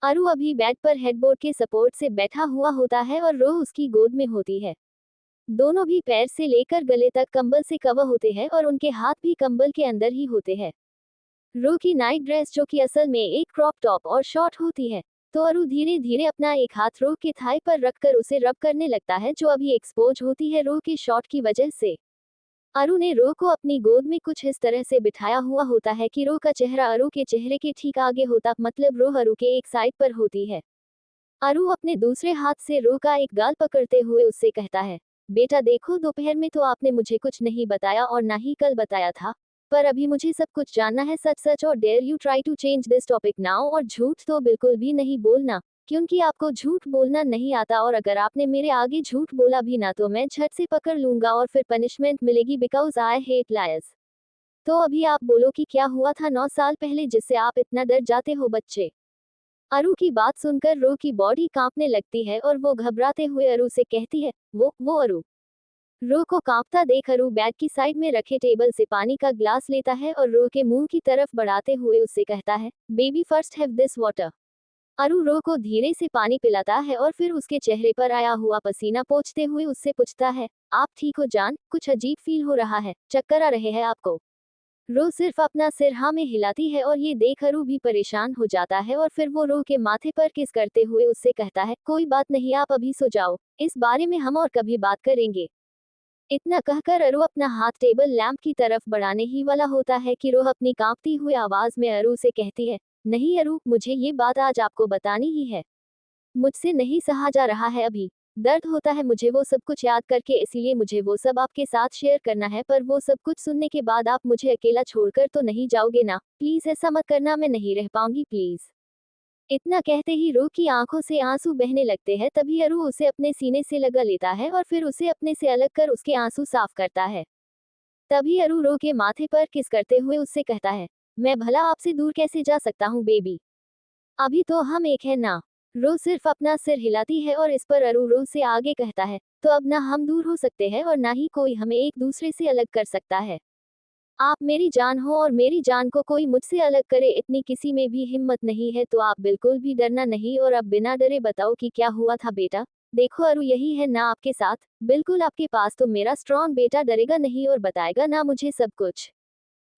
अरु अभी बेड पर हेडबोर्ड के सपोर्ट से बैठा हुआ होता है और रो उसकी गोद में होती है। दोनों भी पैर से लेकर गले तक कंबल से कवर होते हैं और उनके हाथ भी कंबल के अंदर ही होते हैं। रो की नाइट ड्रेस जो कि असल में एक क्रॉप टॉप और शॉर्ट होती है। तो अरु धीरे धीरे अपना एक हाथ रो के थाई पर रखकर उसे रब करने लगता है जो अभी एक्सपोज होती है रो के शॉर्ट की वजह से। अरु ने रो को अपनी गोद में कुछ इस तरह से बिठाया हुआ होता है कि रो का चेहरा अरु के चेहरे के ठीक आगे होता, मतलब रो अरु के एक साइड पर होती है। अरु अपने दूसरे हाथ से रो का एक गाल पकड़ते हुए उससे कहता है, बेटा देखो, दोपहर में तो आपने मुझे कुछ नहीं बताया और ना ही कल बताया था, पर अभी मुझे सब कुछ जानना है सच सच, और dare you try to change this topic now, और झूठ तो बिल्कुल भी नहीं बोलना, क्योंकि आपको झूठ बोलना नहीं आता, और अगर आपने मेरे आगे झूठ बोला भी ना तो मैं झट से पकड़ लूंगा और फिर पनिशमेंट मिलेगी, बिकॉज आई हेट लायर्स। तो अभी आप बोलो कि क्या हुआ था 9 साल पहले जिससे आप इतना डर जाते हो बच्चे। अरु की बात सुनकर रो की बॉडी कांपने लगती है और वो घबराते हुए अरु से कहती है, वो अरु। रो को कांपता देख अरु बैग की साइड में रखे टेबल से पानी का ग्लास लेता है और रो के मुंह की तरफ बढ़ाते हुए उससे कहता है, baby first have this water. अरु रो को धीरे से पानी पिलाता है और फिर उसके चेहरे पर आया हुआ पसीना पोंछते हुए उससे पूछता है, आप ठीक हो जान, कुछ अजीब फील हो रहा है, चक्कर आ रहे हैं आपको। रो सिर्फ अपना सिर हाँ में हिलाती है और ये देख अरु भी परेशान हो जाता है और फिर वो रो के माथे पर किस करते हुए उससे कहता है, कोई बात नहीं, आप अभी सो जाओ, इस बारे में हम और कभी बात करेंगे। इतना कहकर अरु अपना हाथ टेबल लैंप की तरफ बढ़ाने ही वाला होता है कि रो अपनी कांपती हुई आवाज में अरु से कहती है, नहीं अरु, मुझे ये बात आज आपको बतानी ही है। मुझसे नहीं सहा जा रहा है अभी, दर्द होता है मुझे वो सब कुछ याद करके, इसीलिए मुझे वो सब आपके साथ शेयर करना है, पर वो सब कुछ सुनने के बाद आप मुझे अकेला छोड़कर तो नहीं जाओगे ना, प्लीज ऐसा मत करना, मैं नहीं रह पाऊंगी प्लीज। इतना कहते ही रो की आंखों से आंसू बहने लगते हैं, तभी अरु उसे अपने सीने से लगा लेता है और फिर उसे अपने से अलग कर उसके आंसू साफ करता है। तभी अरु रो के माथे पर किस करते हुए उससे कहता है, मैं भला आपसे दूर कैसे जा सकता हूँ बेबी, अभी तो हम एक है ना। रो सिर्फ अपना सिर हिलाती है और इस पर अरु रो से आगे कहता है, तो अब ना हम दूर हो सकते हैं और ना ही कोई हमें एक दूसरे से अलग कर सकता है। आप मेरी जान हो और मेरी जान को कोई मुझसे अलग करे, इतनी किसी में भी हिम्मत नहीं है, तो आप बिल्कुल भी डरना नहीं, और अब बिना डरे बताओ कि क्या हुआ था बेटा। देखो अरु यही है ना आपके साथ, बिल्कुल आपके पास तो मेरा स्ट्रॉन्ग बेटा डरेगा नहीं और बताएगा ना मुझे सब कुछ।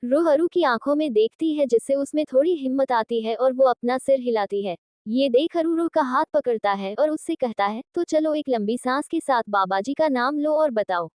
रो अरु की आंखों में देखती है जिससे उसमें थोड़ी हिम्मत आती है और वो अपना सिर हिलाती है। ये देख अरु रो का हाथ पकड़ता है और उससे कहता है, तो चलो एक लंबी सांस के साथ बाबाजी का नाम लो और बताओ।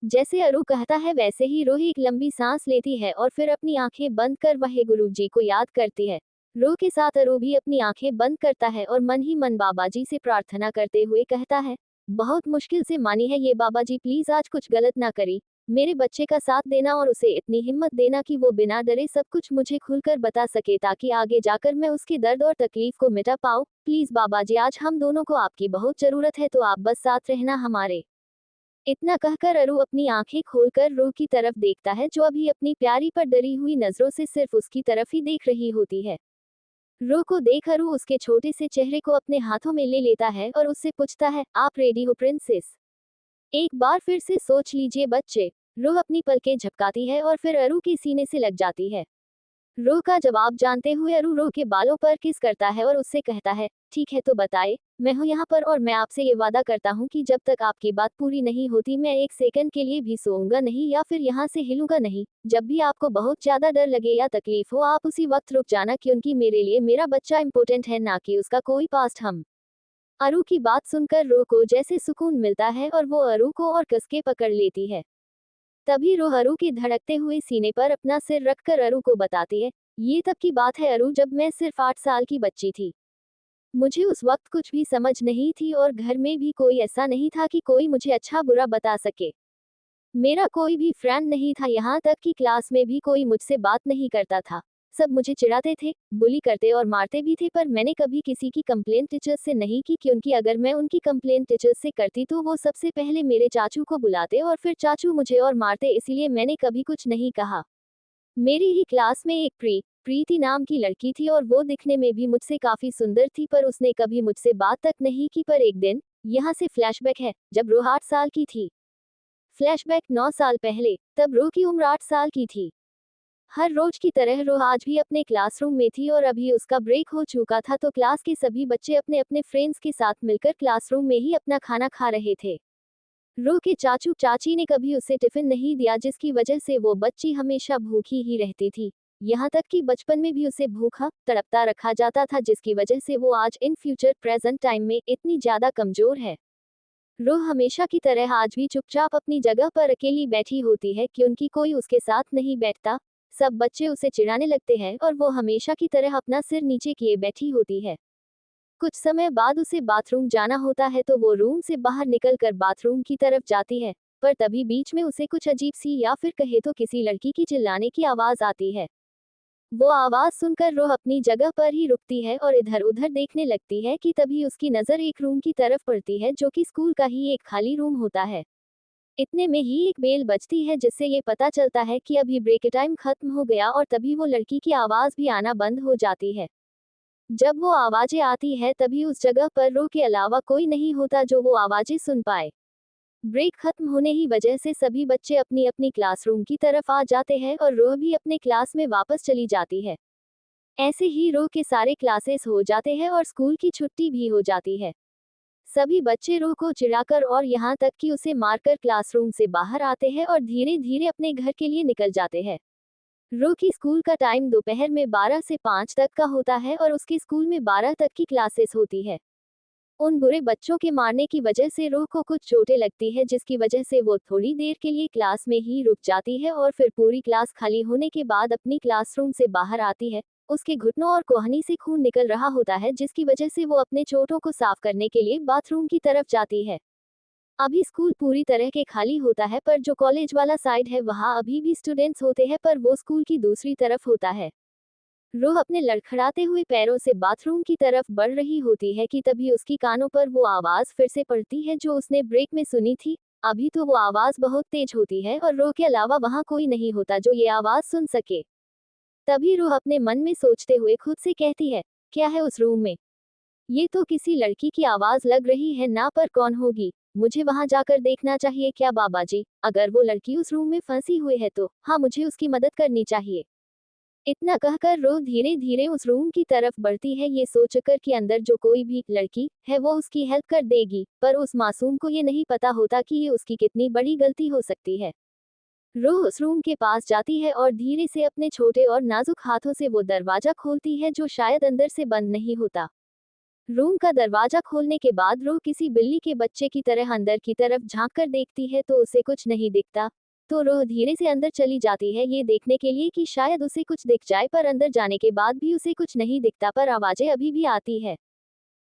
जैसे अरु कहता है वैसे ही रो एक लंबी सांस लेती है और फिर अपनी आंखें बंद कर वह गुरु जी को याद करती है। रो के साथ अरु भी अपनी आंखें बंद करता है और मन ही मन बाबाजी से प्रार्थना करते हुए कहता है, बहुत मुश्किल से मानी है ये बाबाजी, प्लीज आज कुछ गलत ना करी, मेरे बच्चे का साथ देना और उसे इतनी हिम्मत देना कि वो बिना डरे सब कुछ मुझे खुलकर बता सके, ताकि आगे जाकर मैं उसके दर्द और तकलीफ को मिटा पाऊँ। प्लीज बाबाजी, आज हम दोनों को आपकी बहुत जरूरत है, तो आप बस साथ रहना हमारे। इतना कहकर अरु अपनी आंखें खोलकर रो की तरफ देखता है जो अभी अपनी प्यारी पर डरी हुई नजरों से सिर्फ उसकी तरफ ही देख रही होती है। रो को देख अरु उसके छोटे से चेहरे को अपने हाथों में ले लेता है और उससे पूछता है, आप रेडी हो प्रिंसेस? एक बार फिर से सोच लीजिए बच्चे। रो अपनी पलकें झपकाती है और फिर अरु के सीने से लग जाती है। रो का जवाब जानते हुए अरु रो के बालों पर किस करता है और उससे कहता है, ठीक है तो बताए, मैं हूँ यहाँ पर और मैं आपसे ये वादा करता हूँ कि जब तक आपकी बात पूरी नहीं होती मैं एक सेकंड के लिए भी सोऊंगा नहीं या फिर यहाँ से हिलूंगा नहीं। जब भी आपको बहुत ज्यादा डर लगे या तकलीफ हो आप उसी वक्त रुक जाना, क्योंकि मेरे लिए मेरा बच्चा इम्पोर्टेंट है, ना कि उसका कोई पास्ट। हम अरु की बात सुनकर रो को जैसे सुकून मिलता है और वो अरु को और कस के पकड़ लेती है। तभी रो अरु के धड़कते हुए सीने पर अपना सिर रखकर अरु को बताती है, ये तब की बात है अरु जब मैं सिर्फ 8 साल की बच्ची थी। मुझे उस वक्त कुछ भी समझ नहीं थी और घर में भी कोई ऐसा नहीं था कि कोई मुझे अच्छा बुरा बता सके। मेरा कोई भी फ्रेंड नहीं था, यहाँ तक कि क्लास में भी कोई मुझसे बात नहीं करता था। सब मुझे चिढ़ाते थे, बुली करते और मारते भी थे, पर मैंने कभी किसी की कंप्लेंट टीचर्स से नहीं की, क्योंकि अगर मैं उनकी कंप्लेंट टीचर्स से करती तो वो सबसे पहले मेरे चाचू को बुलाते और फिर चाचू मुझे और मारते, इसीलिए मैंने कभी कुछ नहीं कहा। मेरी ही क्लास में एक प्रीति नाम की लड़की थी और वो दिखने में भी मुझसे काफी सुंदर थी, पर उसने कभी मुझसे बात तक नहीं की। पर एक दिन, यहाँ से फ्लैशबैक है, जब रो 8 साल की थी। फ्लैशबैक 9 साल पहले, तब रो की उम्र 8 साल की थी। हर रोज की तरह रोह आज भी अपने क्लासरूम में थी और अभी उसका ब्रेक हो चुका था तो क्लास के सभी बच्चे अपने अपने फ्रेंड्स के साथ मिलकर क्लासरूम में ही अपना खाना खा रहे थे। रोह के चाचू चाची ने कभी उसे टिफिन नहीं दिया जिसकी वजह से वो बच्ची हमेशा भूखी ही रहती थी। यहाँ तक कि बचपन में भी उसे भूखा तड़पता रखा जाता था जिसकी वजह से वो आज इन फ्यूचर प्रेजेंट टाइम में इतनी ज्यादा कमजोर है। रोह हमेशा की तरह आज भी चुपचाप अपनी जगह पर अकेली बैठी होती है क्योंकि कोई उसके साथ नहीं बैठता। सब बच्चे उसे चिढ़ाने लगते हैं और वो हमेशा की तरह अपना सिर नीचे किए बैठी होती है। कुछ समय बाद उसे बाथरूम जाना होता है तो वो रूम से बाहर निकलकर बाथरूम की तरफ जाती है, पर तभी बीच में उसे कुछ अजीब सी या फिर कहे तो किसी लड़की की चिल्लाने की आवाज आती है। वो आवाज सुनकर रोह अपनी जगह पर ही रुकती है और इधर उधर देखने लगती है कि तभी उसकी नजर एक रूम की तरफ पड़ती है जो कि स्कूल का ही एक खाली रूम होता है। इतने में ही एक बेल बजती है जिससे ये पता चलता है कि अभी ब्रेक टाइम खत्म हो गया और तभी वो लड़की की आवाज भी आना बंद हो जाती है। जब वो आवाजें आती है तभी उस जगह पर रोह के अलावा कोई नहीं होता जो वो आवाजें सुन पाए। ब्रेक खत्म होने ही वजह से सभी बच्चे अपनी अपनी क्लासरूम की तरफ आ जाते हैं और रोह भी अपने क्लास में वापस चली जाती है। ऐसे ही रोह के सारे क्लासेस हो जाते हैं और स्कूल की छुट्टी भी हो जाती है। सभी बच्चे रोह को चिढ़ाकर और यहाँ तक कि उसे मारकर क्लासरूम से बाहर आते हैं और धीरे धीरे अपने घर के लिए निकल जाते हैं। रोह की स्कूल का टाइम दोपहर में 12 से 5 तक का होता है और उसके स्कूल में 12 तक की क्लासेस होती है। उन बुरे बच्चों के मारने की वजह से रोह को कुछ चोटें लगती है जिसकी वजह से वो थोड़ी देर के लिए क्लास में ही रुक जाती है और फिर पूरी क्लास खाली होने के बाद अपनी क्लासरूम से बाहर आती है। उसके घुटनों और कोहनी से खून निकल रहा होता है जिसकी वजह से वो अपने चोटों को साफ करने के लिए बाथरूम की तरफ जाती है। अभी स्कूल पूरी तरह के खाली होता है पर जो कॉलेज वाला साइड है वहाँ अभी भी स्टूडेंट्स होते हैं पर वो स्कूल की दूसरी तरफ होता है। रोह अपने लड़खड़ाते हुए पैरों से बाथरूम की तरफ बढ़ रही होती है कि तभी उसकी कानों पर वो आवाज फिर से पड़ती है जो उसने ब्रेक में सुनी थी। अभी तो वो आवाज बहुत तेज होती है और रोह के अलावा वहाँ कोई नहीं होता जो ये आवाज सुन सके। तभी रोह अपने मन में सोचते हुए खुद से कहती है, क्या है उस रूम में? ये तो किसी लड़की की आवाज लग रही है ना, पर कौन होगी? मुझे वहां जाकर देखना चाहिए क्या बाबा जी? अगर वो लड़की उस रूम में फंसी हुई है तो हाँ, मुझे उसकी मदद करनी चाहिए। इतना कहकर रोह धीरे धीरे उस रूम की तरफ बढ़ती है ये सोचकर कि अंदर जो कोई भी लड़की है वो उसकी हेल्प कर देगी, पर उस मासूम को ये नहीं पता होता कि ये उसकी कितनी बड़ी गलती हो सकती है। रोह उस रूम के पास जाती है और धीरे से अपने छोटे और नाजुक हाथों से वो दरवाजा खोलती है जो शायद अंदर से बंद नहीं होता। रूम का दरवाजा खोलने के बाद रोह किसी बिल्ली के बच्चे की तरह अंदर की तरफ झांक कर देखती है तो उसे कुछ नहीं दिखता। तो रोह धीरे से अंदर चली जाती है ये देखने के लिए कि शायद उसे कुछ दिख जाए, पर अंदर जाने के बाद भी उसे कुछ नहीं दिखता पर आवाजें अभी भी आती है।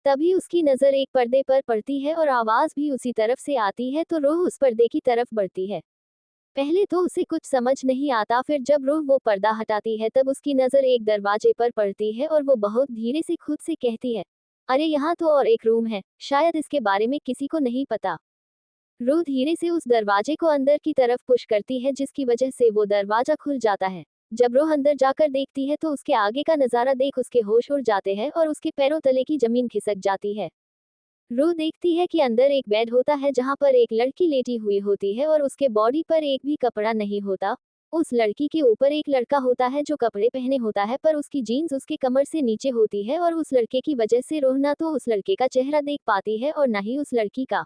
तभी उसकी नजर एक पर्दे पर पड़ती है और आवाज भी उसी तरफ से आती है तो रोह उस पर्दे की तरफ बढ़ती है। पहले तो उसे कुछ समझ नहीं आता, फिर जब रोह वो पर्दा हटाती है तब उसकी नजर एक दरवाजे पर पड़ती है और वो बहुत धीरे से खुद से कहती है, अरे यहाँ तो और एक रूम है, शायद इसके बारे में किसी को नहीं पता। रोह धीरे से उस दरवाजे को अंदर की तरफ पुश करती है जिसकी वजह से वो दरवाजा खुल जाता है। जब रोह अंदर जाकर देखती है तो उसके आगे का नजारा देख उसके होश उड़ जाते हैं और उसके पैरों तले की जमीन खिसक जाती है। रोह देखती है कि अंदर एक बेड होता है जहां पर एक लड़की लेटी हुई होती है और उसके बॉडी पर एक भी कपड़ा नहीं होता। उस लड़की के ऊपर एक लड़का होता है जो कपड़े पहने होता है पर उसकी जीन्स उसके कमर से नीचे होती है और उस लड़के की वजह से रोह ना तो उस लड़के का चेहरा देख पाती है और ना ही उस लड़की का।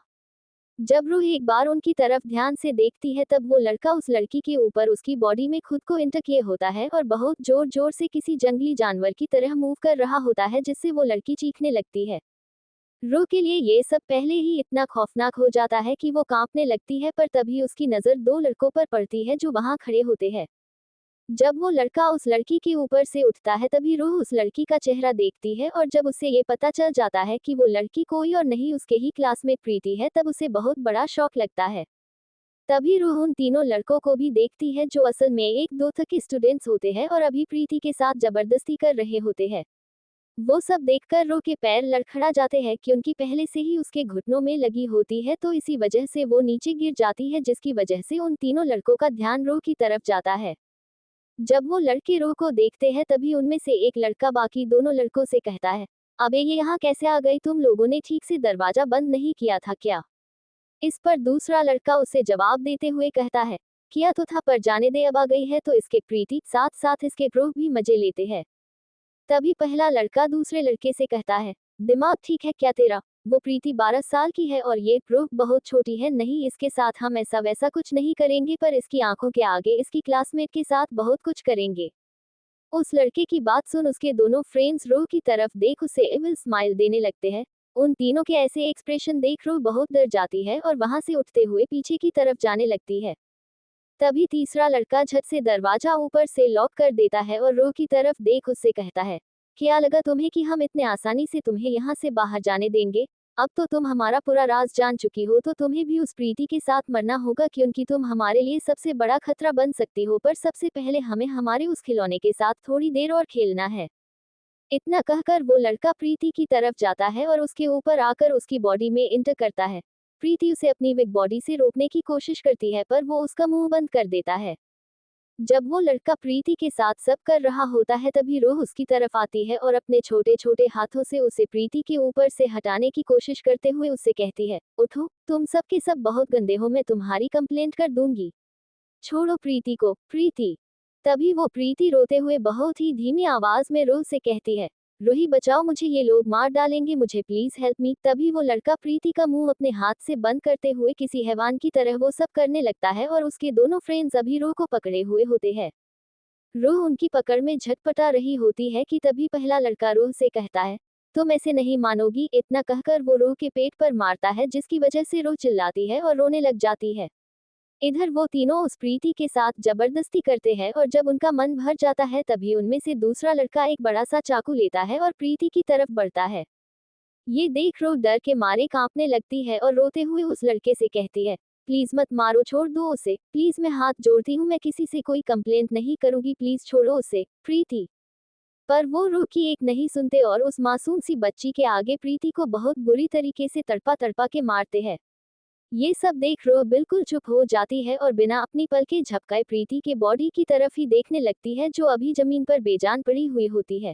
जब रूह एक बार उनकी तरफ ध्यान से देखती है तब वो लड़का उस लड़की के ऊपर उसकी बॉडी में खुद को इंटर किए होता है और बहुत जोर जोर से किसी जंगली जानवर की तरह मूव कर रहा होता है जिससे वो लड़की चीखने लगती है। रूह के लिए ये सब पहले ही इतना खौफनाक हो जाता है कि वो कांपने लगती है, पर तभी उसकी नजर दो लड़कों पर पड़ती है जो वहां खड़े होते हैं। जब वो लड़का उस लड़की के ऊपर से उठता है तभी रूह उस लड़की का चेहरा देखती है और जब उसे ये पता चल जाता है कि वो लड़की कोई और नहीं उसके ही क्लासमेट प्रीति है तब उसे बहुत बड़ा शॉक लगता है। तभी रूह उन तीनों लड़कों को भी देखती है जो असल में एक दो के स्टूडेंट्स होते हैं और अभी प्रीति के साथ जबरदस्ती कर रहे होते हैं। वो सब देखकर रूह के पैर लड़खड़ा जाते हैं क्योंकि पहले से ही उसके घुटनों में लगी होती है तो इसी वजह से वो नीचे गिर जाती है जिसकी वजह से उन तीनों लड़कों का ध्यान रूह की तरफ जाता है। जब वो लड़के रूह को देखते हैं तभी उनमें से एक लड़का बाकी दोनों लड़कों से कहता है, अबे ये यहाँ कैसे आ गई? तुम लोगों ने ठीक से दरवाजा बंद नहीं किया था क्या? इस पर दूसरा लड़का उसे जवाब देते हुए कहता है, किया तो था पर जाने दे, अब आ गई है तो इसके प्रीति, साथ साथ इसके ग्रोह भी मजे लेते हैं। तभी पहला लड़का दूसरे लड़के से कहता है, दिमाग ठीक है क्या तेरा? वो प्रीति 12 साल की है और ये ग्रोह बहुत छोटी है, नहीं इसके साथ हम ऐसा वैसा कुछ नहीं करेंगे, पर इसकी आंखों के आगे इसकी क्लासमेट के साथ बहुत कुछ करेंगे। उस लड़के की बात सुन उसके दोनों फ्रेंड्स रो की तरफ देख उसे एविल स्माइल देने लगते हैं। उन तीनों के ऐसे एक्सप्रेशन देख रो बहुत डर जाती है और वहां से उठते हुए पीछे की तरफ जाने लगती है। तभी तीसरा लड़का झट से दरवाजा ऊपर से लॉक कर देता है और रो की तरफ देख उससे कहता है, क्या लगा तुम्हें कि हम इतने आसानी से तुम्हें यहाँ से बाहर जाने देंगे? अब तो तुम हमारा पूरा राज जान चुकी हो, तो तुम्हें भी उस प्रीति के साथ मरना होगा, क्योंकि तुम हमारे लिए सबसे बड़ा खतरा बन सकती हो, पर सबसे पहले हमें हमारे उस खिलौने के साथ थोड़ी देर और खेलना है। इतना कहकर वो लड़का प्रीति की तरफ जाता है और उसके ऊपर आकर उसकी बॉडी में इंटर करता है। प्रीति उसे अपनी विग बॉडी से रोकने की कोशिश करती है, पर वो उसका मुंह बंद कर देता है। जब वो लड़का प्रीति के साथ सब कर रहा होता है तभी रूह उसकी तरफ आती है और अपने छोटे छोटे हाथों से उसे प्रीति के ऊपर से हटाने की कोशिश करते हुए उससे कहती है, उठो, तुम सब के सब बहुत गंदे हो, मैं तुम्हारी कंप्लेंट कर दूंगी। छोड़ो प्रीति को, प्रीति। तभी वो प्रीति रोते हुए बहुत ही धीमी आवाज में रूह से कहती है, रूही बचाओ मुझे, ये लोग मार डालेंगे मुझे, प्लीज हेल्प मी। तभी वो लड़का प्रीति का मुंह अपने हाथ से बंद करते हुए किसी हैवान की तरह वो सब करने लगता है और उसके दोनों फ्रेंड्स अभी रूह को पकड़े हुए होते हैं। रूह उनकी पकड़ में झटपटा रही होती है कि तभी पहला लड़का रूह से कहता है, तुम ऐसे नहीं मानोगी। इतना कहकर वो रूह के पेट पर मारता है, जिसकी वजह से रूह चिल्लाती है और रोने लग जाती है। इधर वो तीनों उस प्रीति के साथ जबरदस्ती करते हैं और जब उनका मन भर जाता है तभी उनमें से दूसरा लड़का एक बड़ा सा चाकू लेता है और प्रीति की तरफ बढ़ता है। ये देख रो डर के मारे कांपने लगती है और रोते हुए उस लड़के से कहती है, प्लीज मत मारो, छोड़ दो उसे, प्लीज मैं हाथ जोड़ती हूँ, मैं किसी से कोई कंप्लेंट नहीं करूंगी, प्लीज छोड़ो उसे, प्रीति। पर वो रो की एक नहीं सुनते और उस मासूम सी बच्ची के आगे प्रीति को बहुत बुरी तरीके से तड़पा तड़पा के मारते हैं। ये सब देख रो बिल्कुल चुप हो जाती है और बिना अपनी पलकें झपकाए प्रीति के बॉडी की तरफ ही देखने लगती है, जो अभी जमीन पर बेजान पड़ी हुई होती है।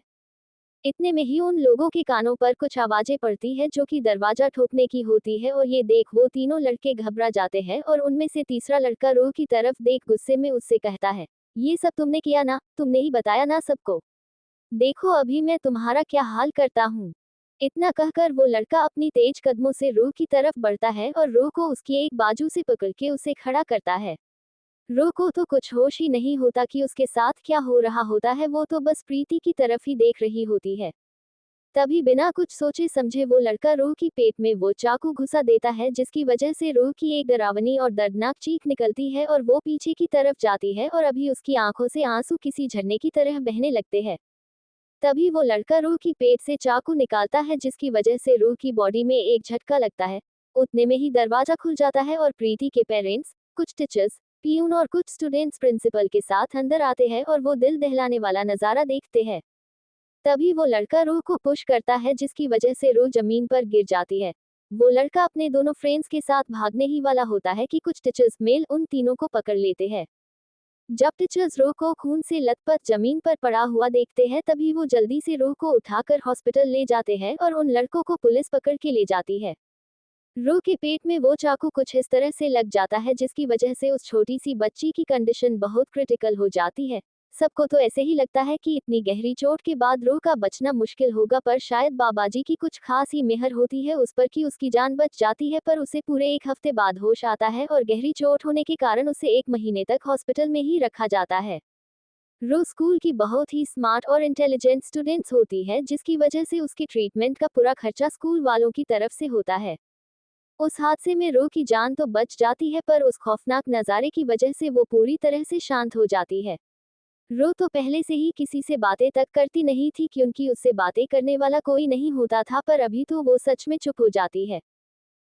इतने में ही उन लोगों के कानों पर कुछ आवाजें पड़ती है जो कि दरवाजा ठोकने की होती है और ये देख वो तीनों लड़के घबरा जाते हैं और उनमें से तीसरा लड़का रो की तरफ देख गुस्से में उससे कहता है, ये सब तुमने किया ना, तुमने ही बताया ना सबको, देखो अभी मैं तुम्हारा क्या हाल करता हूँ। इतना कहकर वो लड़का अपनी तेज कदमों से रूह की तरफ बढ़ता है और रूह को उसकी एक बाजू से पकड़ के उसे खड़ा करता है। रूह को तो कुछ होश ही नहीं होता कि उसके साथ क्या हो रहा होता है, वो तो बस प्रीति की तरफ ही देख रही होती है। तभी बिना कुछ सोचे समझे वो लड़का रूह की पेट में वो चाकू घुसा देता है, जिसकी वजह से रूह की एक डरावनी और दर्दनाक चीख निकलती है और वो पीछे की तरफ जाती है और अभी उसकी आंखों से आंसू किसी झरने की तरह बहने लगते हैं। तभी वो लड़का रूह की पेट से चाकू निकालता है, जिसकी वजह से रूह की बॉडी में एक झटका लगता है। उतने में ही दरवाजा खुल जाता है और प्रीति के पेरेंट्स, कुछ टीचर्स, पियून और कुछ स्टूडेंट्स प्रिंसिपल के साथ अंदर आते हैं और वो दिल दहलाने वाला नजारा देखते हैं। तभी वो लड़का रूह को पुश करता है, जिसकी वजह से रूह जमीन पर गिर जाती है। वो लड़का अपने दोनों फ्रेंड्स के साथ भागने ही वाला होता है कि कुछ टीचर्स मेल उन तीनों को पकड़ लेते हैं। जब टीचर्स रूह को खून से लथपथ जमीन पर पड़ा हुआ देखते हैं तभी वो जल्दी से रूह को उठाकर हॉस्पिटल ले जाते हैं और उन लड़कों को पुलिस पकड़ के ले जाती है। रूह के पेट में वो चाकू कुछ इस तरह से लग जाता है जिसकी वजह से उस छोटी सी बच्ची की कंडीशन बहुत क्रिटिकल हो जाती है। सबको तो ऐसे ही लगता है कि इतनी गहरी चोट के बाद रूह का बचना मुश्किल होगा, पर शायद बाबाजी की कुछ खास ही मेहर होती है उस पर कि उसकी जान बच जाती है। पर उसे पूरे एक हफ्ते बाद होश आता है और गहरी चोट होने के कारण उसे 1 महीने तक हॉस्पिटल में ही रखा जाता है। रूह स्कूल की बहुत ही स्मार्ट और इंटेलिजेंट स्टूडेंट्स होती है, जिसकी वजह से उसकी ट्रीटमेंट का पूरा खर्चा स्कूल वालों की तरफ से होता है। उस हादसे में रूह की जान तो बच जाती है, पर उस खौफनाक नज़ारे की वजह से वो पूरी तरह से शांत हो जाती है। रूह तो पहले से ही किसी से बातें तक करती नहीं थी, क्योंकि उससे बातें करने वाला कोई नहीं होता था, पर अभी तो वो सच में चुप हो जाती है।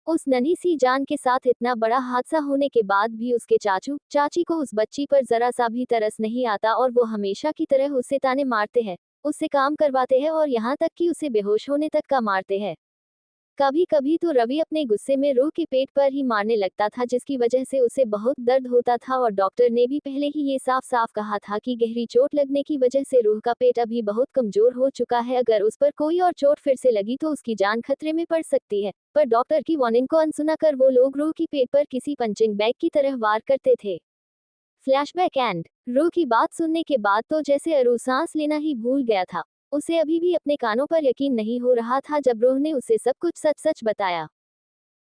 उस नन्ही सी जान के साथ इतना बड़ा हादसा होने के बाद भी उसके चाचू चाची को उस बच्ची पर जरा सा भी तरस नहीं आता और वो हमेशा की तरह उसे ताने मारते हैं, उससे काम करवाते हैं और यहाँ तक कि उसे बेहोश होने तक का मारते हैं। कभी कभी तो रवि अपने गुस्से में रूह के पेट पर ही मारने लगता था, जिसकी वजह से उसे बहुत दर्द होता था और डॉक्टर ने भी पहले ही ये साफ साफ कहा था कि गहरी चोट लगने की वजह से रूह का पेट अभी बहुत कमजोर हो चुका है, अगर उस पर कोई और चोट फिर से लगी तो उसकी जान खतरे में पड़ सकती है। पर डॉक्टर की वार्निंग को अनसुना कर वो लोग रूह की पेट पर किसी पंचिंग बैग की तरह वार करते थे। Flashback and. रो की बात सुनने के बाद तो जैसे अरु सांस लेना ही भूल गया था। उसे अभी भी अपने कानों पर यकीन नहीं हो रहा था जब रोह ने उसे सब कुछ सच सच बताया।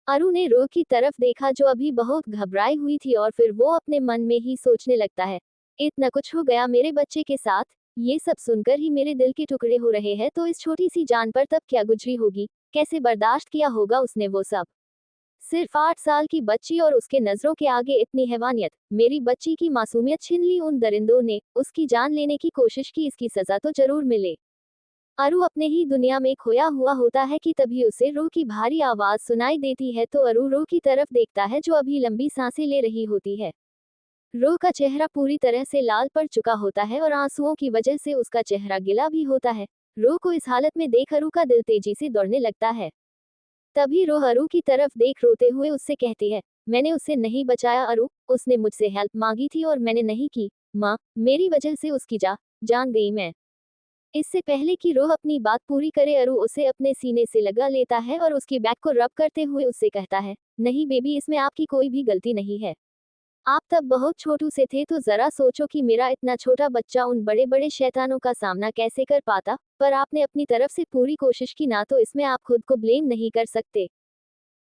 अरु ने रोह की तरफ देखा जो अभी बहुत घबराई हुई थी और फिर वो अपने मन में ही सोचने लगता है, इतना कुछ हो गया मेरे बच्चे के साथ। ये सब सुनकर ही मेरे दिल के टुकड़े हो रहे हैं, तो इस छोटी सी जान पर तब क्या गुजरी होगी, कैसे बर्दाश्त किया होगा उसने वो सब। सिर्फ 8 साल की बच्ची और उसके नजरों के आगे इतनी हैवानियत। मेरी बच्ची की मासूमियत छीन ली उन दरिंदों ने, उसकी जान लेने की कोशिश की, इसकी सजा तो जरूर मिले। अरु अपने ही दुनिया में खोया हुआ होता है कि तभी उसे रो की भारी आवाज सुनाई देती है, तो अरु रो की तरफ देखता है जो अभी लंबी सांसें ले रही होती है। रो का चेहरा पूरी तरह से लाल पड़ चुका होता है और आंसुओं की वजह से उसका चेहरा गिला भी होता है। रो को इस हालत में देख अरु का दिल तेजी से दौड़ने लगता है। तभी रो अरु की तरफ देख रोते हुए उससे कहती है, मैंने उसे नहीं बचाया अरु, उसने मुझसे हेल्प मांगी थी और मैंने नहीं की। माँ, मेरी वजह से उसकी जान गई मैं। इससे पहले कि रोह अपनी बात पूरी करे अरु उसे अपने सीने से लगा लेता है और उसकी बैक को रब करते हुए उससे कहता है, नहीं बेबी, इसमें आपकी कोई भी गलती नहीं है। आप तब बहुत छोटू से थे, तो जरा सोचो कि मेरा इतना छोटा बच्चा उन बड़े बड़े शैतानों का सामना कैसे कर पाता। पर आपने अपनी तरफ से पूरी कोशिश की ना, तो इसमें आप खुद को ब्लेम नहीं कर सकते।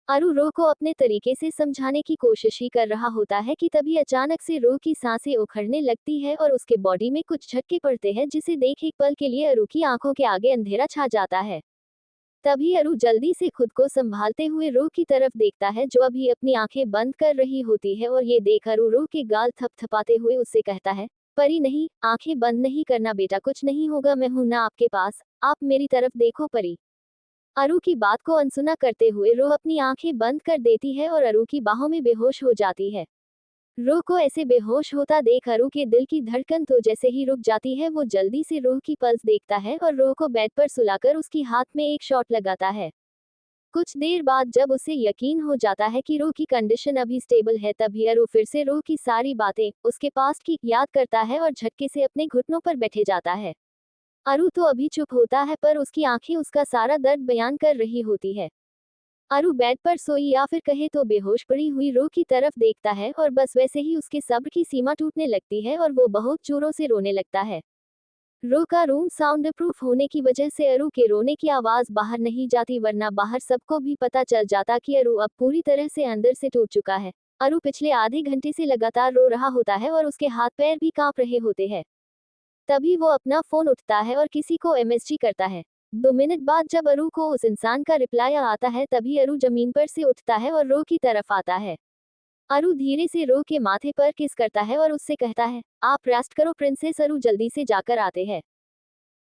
अरु रो को अपने तरीके से समझाने की कोशिश ही कर रहा होता है कि तभी अचानक से रो की सांसें उखड़ने लगती है और उसके बॉडी में कुछ झटके पड़ते हैं, जिसे देख एक पल के लिए अरु की आंखों के आगे अंधेरा छा जाता है। तभी अरु जल्दी से खुद को संभालते हुए रो की तरफ देखता है जो अभी अपनी आंखें बंद कर रही होती है, और ये देख अरु रो के गाल थपथपाते हुए उससे कहता है, परी नहीं, आंखें बंद नहीं करना बेटा, कुछ नहीं होगा, मैं हूं ना आपके पास, आप मेरी तरफ देखो परी। अरु की बात को अनसुना करते हुए रो अपनी आंखें बंद कर देती है और अरु की बाहों में बेहोश हो जाती है। रो को ऐसे बेहोश होता देख अरु के दिल की धड़कन तो जैसे ही रुक जाती है। वो जल्दी से रो की पल्स देखता है और रो को बेड पर सुलाकर उसकी हाथ में एक शॉट लगाता है। कुछ देर बाद जब उसे यकीन हो जाता है कि रो की कंडीशन अभी स्टेबल है, तभी अरु फिर से रो की सारी बातें, उसके पास्ट की याद करता है और झटके से अपने घुटनों पर बैठे जाता है। अरु तो अभी चुप होता है, पर उसकी आंखें उसका सारा दर्द बयान कर रही होती है। अरु बेड पर सोई या फिर कहे तो बेहोश पड़ी हुई रो की तरफ देखता है और बस वैसे ही उसके सब्र की सीमा टूटने लगती है और वो बहुत जोरों से रोने लगता है। रो का रूम साउंड प्रूफ होने की वजह से अरु के रोने की आवाज बाहर नहीं जाती, वरना बाहर सबको भी पता चल जाता कि अरु अब पूरी तरह से अंदर से टूट चुका है। अरु पिछले आधे घंटे से लगातार रो रहा होता है और उसके हाथ पैर भी कांप रहे होते हैं। तभी वो अपना फोन उठता है और किसी को एमएसजी करता है। 2 मिनट बाद जब अरु को उस इंसान का रिप्लाई आता है, तभी अरु जमीन पर से उठता है और रो की तरफ आता है। अरु धीरे से रो के माथे पर किस करता है और उससे कहता है, आप रेस्ट करो प्रिंसेस, अरु जल्दी से जाकर आते हैं।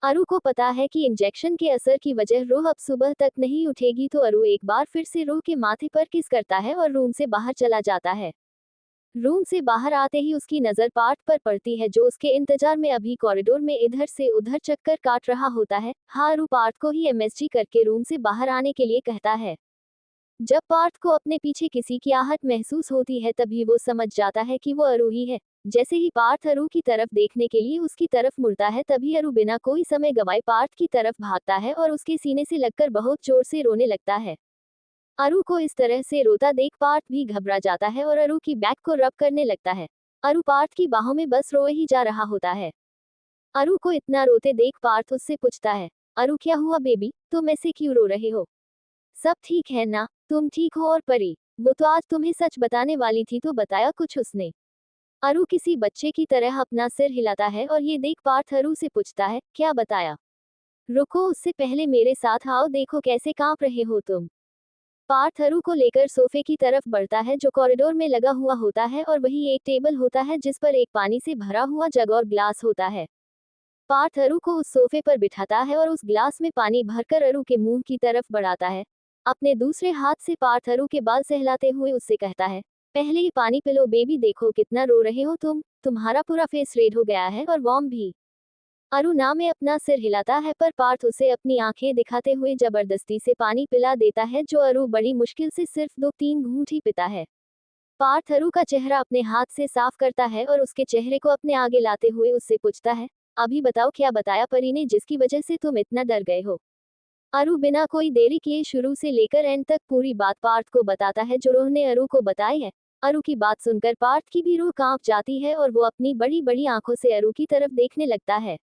अरु को पता है कि इंजेक्शन के असर की वजह रोह अब सुबह तक नहीं उठेगी, तो अरु एक बार फिर से रो के माथे पर किस करता है और रूम से बाहर चला जाता है। रूम से बाहर आते ही उसकी नजर पार्थ पर पड़ती है, जो उसके इंतजार में अभी कॉरिडोर में इधर से उधर चक्कर काट रहा होता है। हारू पार्थ को ही एमएसजी करके रूम से बाहर आने के लिए कहता है। जब पार्थ को अपने पीछे किसी की आहट महसूस होती है, तभी वो समझ जाता है कि वो अरु ही है। जैसे ही पार्थ अरु की तरफ देखने के लिए उसकी तरफ मुड़ता है, तभी अरु बिना कोई समय गवाए पार्थ की तरफ भागता है और उसके सीने से लगकर बहुत जोर से रोने लगता है। अरु को इस तरह से रोता देख पार्थ भी घबरा जाता है और अरु की बैक को रब करने लगता है। अरु पार्थ की बाहों में बस रोए ही जा रहा होता है। अरु को इतना रोते देख पार्थ उससे पूछता है, अरु क्या हुआ बेबी, तुम ऐसे क्यों रो रहे हो? सब ठीक है ना? तुम ठीक हो? और परी, वो तो आज तुम्हें सच बताने वाली थी, तो बताया कुछ उसने? अरु किसी बच्चे की तरह अपना सिर हिलाता है और ये देख पार्थ अरु से पूछता है, क्या बताया? रुको, उससे पहले मेरे साथ आओ, देखो कैसे कांप रहे हो तुम। पार्थ अरु को लेकर सोफे की तरफ बढ़ता है, जो कॉरिडोर में लगा हुआ होता है, और वही एक टेबल होता है जिस पर एक पानी से भरा हुआ जग और ग्लास होता है। पार्थ अरु को उस सोफे पर बिठाता है और उस ग्लास में पानी भरकर अरु के मुंह की तरफ बढ़ाता है। अपने दूसरे हाथ से पार्थ अरु के बाल सहलाते हुए उससे कहता है, पहले ही पानी पिलो बेबी, देखो कितना रो रहे हो तुम, तुम्हारा पूरा फेस रेड हो गया है और वार्म भी। अरु ना में अपना सिर हिलाता है, पर पार्थ उसे अपनी आंखें दिखाते हुए जबरदस्ती से पानी पिला देता है, जो अरु बड़ी मुश्किल से सिर्फ 2-3 घूंट ही पीता है। पार्थ अरु का चेहरा अपने हाथ से साफ करता है और उसके चेहरे को अपने आगे लाते हुए उससे पूछता है, अभी बताओ क्या बताया परी ने जिसकी वजह से तुम इतना डर गए हो? अरु बिना कोई देरी किए शुरू से लेकर एंड तक पूरी बात पार्थ को बताता है, जो रोह ने अरु को बताई है। अरु की बात सुनकर पार्थ की भी रूह कांप जाती है और वो अपनी बड़ी बड़ी आंखों से अरु की तरफ देखने लगता है।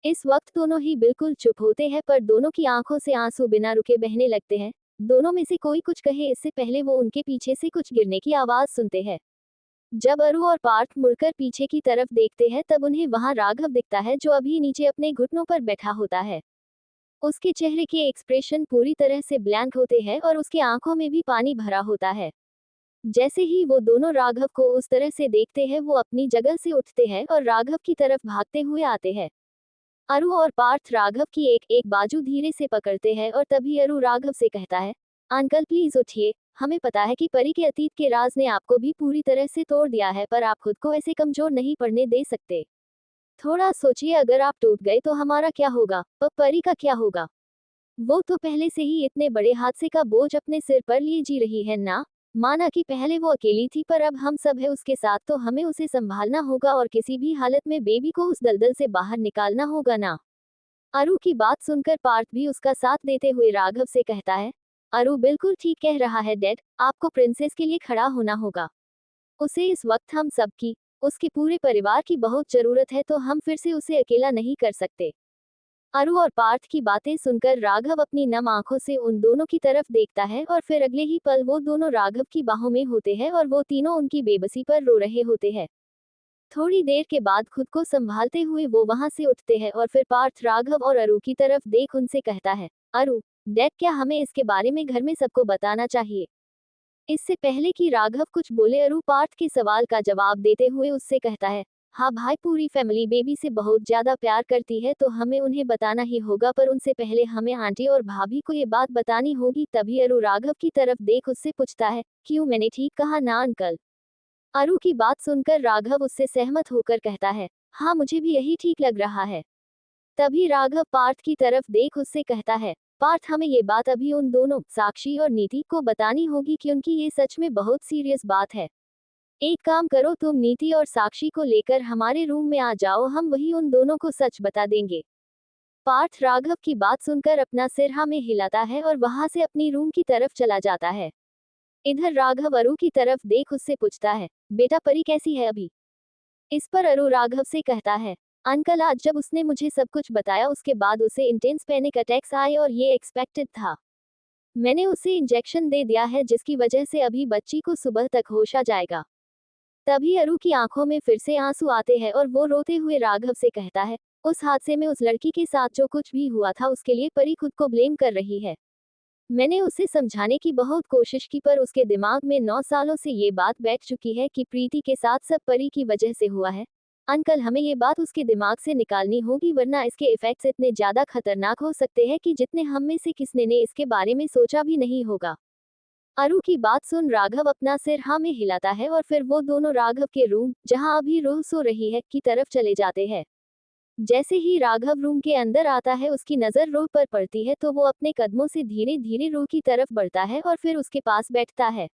इस वक्त दोनों ही बिल्कुल चुप होते हैं, पर दोनों की आंखों से आंसू बिना रुके बहने लगते हैं। दोनों में से कोई कुछ कहे इससे पहले वो उनके पीछे से कुछ गिरने की आवाज सुनते हैं। जब अरु और पार्थ मुड़कर पीछे की तरफ देखते हैं तब उन्हें वहां राघव दिखता है, जो अभी नीचे अपने घुटनों पर बैठा होता है। उसके चेहरे के एक्सप्रेशन पूरी तरह से ब्लैंक होते हैं और उसके आंखों में भी पानी भरा होता है। जैसे ही वो दोनों राघव को उस तरह से देखते हैं, वो अपनी जगह से उठते हैं और राघव की तरफ भागते हुए आते हैं। अरु और पार्थ राघव की एक एक बाजू धीरे से पकड़ते हैं और तभी अरु राघव से कहता है, अंकल प्लीज उठिए। हमें पता है कि परी के अतीत के राज ने आपको भी पूरी तरह से तोड़ दिया है, पर आप खुद को ऐसे कमजोर नहीं पड़ने दे सकते। थोड़ा सोचिए, अगर आप टूट गए तो हमारा क्या होगा, परी का क्या होगा? वो तो पहले से ही इतने बड़े हादसे का बोझ अपने सिर पर लिए जी रही है ना। माना कि पहले वो अकेली थी, पर अब हम सब है उसके साथ, तो हमें उसे संभालना होगा और किसी भी हालत में बेबी को उस दलदल से बाहर निकालना होगा ना। अरु की बात सुनकर पार्थ भी उसका साथ देते हुए राघव से कहता है, अरु बिल्कुल ठीक कह रहा है डैड, आपको प्रिंसेस के लिए खड़ा होना होगा। उसे इस वक्त हम सबकी, उसके पूरे परिवार की बहुत जरूरत है, तो हम फिर से उसे अकेला नहीं कर सकते। अरु और पार्थ की बातें सुनकर राघव अपनी नम आंखों से उन दोनों की तरफ देखता है और फिर अगले ही पल वो दोनों राघव की बाहों में होते हैं और वो तीनों उनकी बेबसी पर रो रहे होते हैं। थोड़ी देर के बाद खुद को संभालते हुए वो वहां से उठते हैं और फिर पार्थ राघव और अरु की तरफ देख उनसे कहता है, अरु डैड, क्या हमें इसके बारे में घर में सबको बताना चाहिए? इससे पहले कि राघव कुछ बोले, अरु पार्थ के सवाल का जवाब देते हुए उससे कहता है, हाँ भाई, पूरी फैमिली बेबी से बहुत ज्यादा प्यार करती है, तो हमें उन्हें बताना ही होगा, पर उनसे पहले हमें आंटी और भाभी को ये बात बतानी होगी। तभी अरु राघव की तरफ देख उससे पूछता है, क्यों, मैंने ठीक कहा ना अंकल? अरु की बात सुनकर राघव उससे सहमत होकर कहता है, हाँ मुझे भी यही ठीक लग रहा है। तभी राघव पार्थ की तरफ देख उससे कहता है, पार्थ, हमें ये बात अभी उन दोनों साक्षी और नीति को बतानी होगी, क्योंकि ये सच में बहुत सीरियस बात है। एक काम करो, तुम नीति और साक्षी को लेकर हमारे रूम में आ जाओ, हम वही उन दोनों को सच बता देंगे। पार्थ राघव की बात सुनकर अपना सिर हाँ में हिलाता है और वहां से अपनी रूम की तरफ चला जाता है। इधर राघव अरु की तरफ देख उससे पूछता है, बेटा परी कैसी है अभी? इस पर अरु राघव से कहता है, अंकल, आज जब उसने मुझे सब कुछ बताया उसके बाद उसे इंटेंस पैनिक अटैक्स आए और ये एक्सपेक्टेड था। मैंने उसे इंजेक्शन दे दिया है, जिसकी वजह से अभी बच्ची को सुबह तक होश आ जाएगा। तभी अरु की आंखों में फिर से आंसू आते हैं और वो रोते हुए राघव से कहता है, उस हादसे में उस लड़की के साथ जो कुछ भी हुआ था उसके लिए परी खुद को ब्लेम कर रही है। मैंने उसे समझाने की बहुत कोशिश की, पर उसके दिमाग में 9 सालों से ये बात बैठ चुकी है कि प्रीति के साथ सब परी की वजह से हुआ है। अंकल, हमें ये बात उसके दिमाग से निकालनी होगी, वरना इसके इफेक्ट्स इतने ज्यादा खतरनाक हो सकते हैं कि जितने हम में से किसने ने इसके बारे में सोचा भी नहीं होगा। अरु की बात सुन राघव अपना सिर हाँ में हिलाता है और फिर वो दोनों राघव के रूम, जहां अभी रूह सो रही है, की तरफ चले जाते हैं। जैसे ही राघव रूम के अंदर आता है, उसकी नजर रूह पर पड़ती है, तो वो अपने कदमों से धीरे धीरे रूह की तरफ बढ़ता है और फिर उसके पास बैठता है।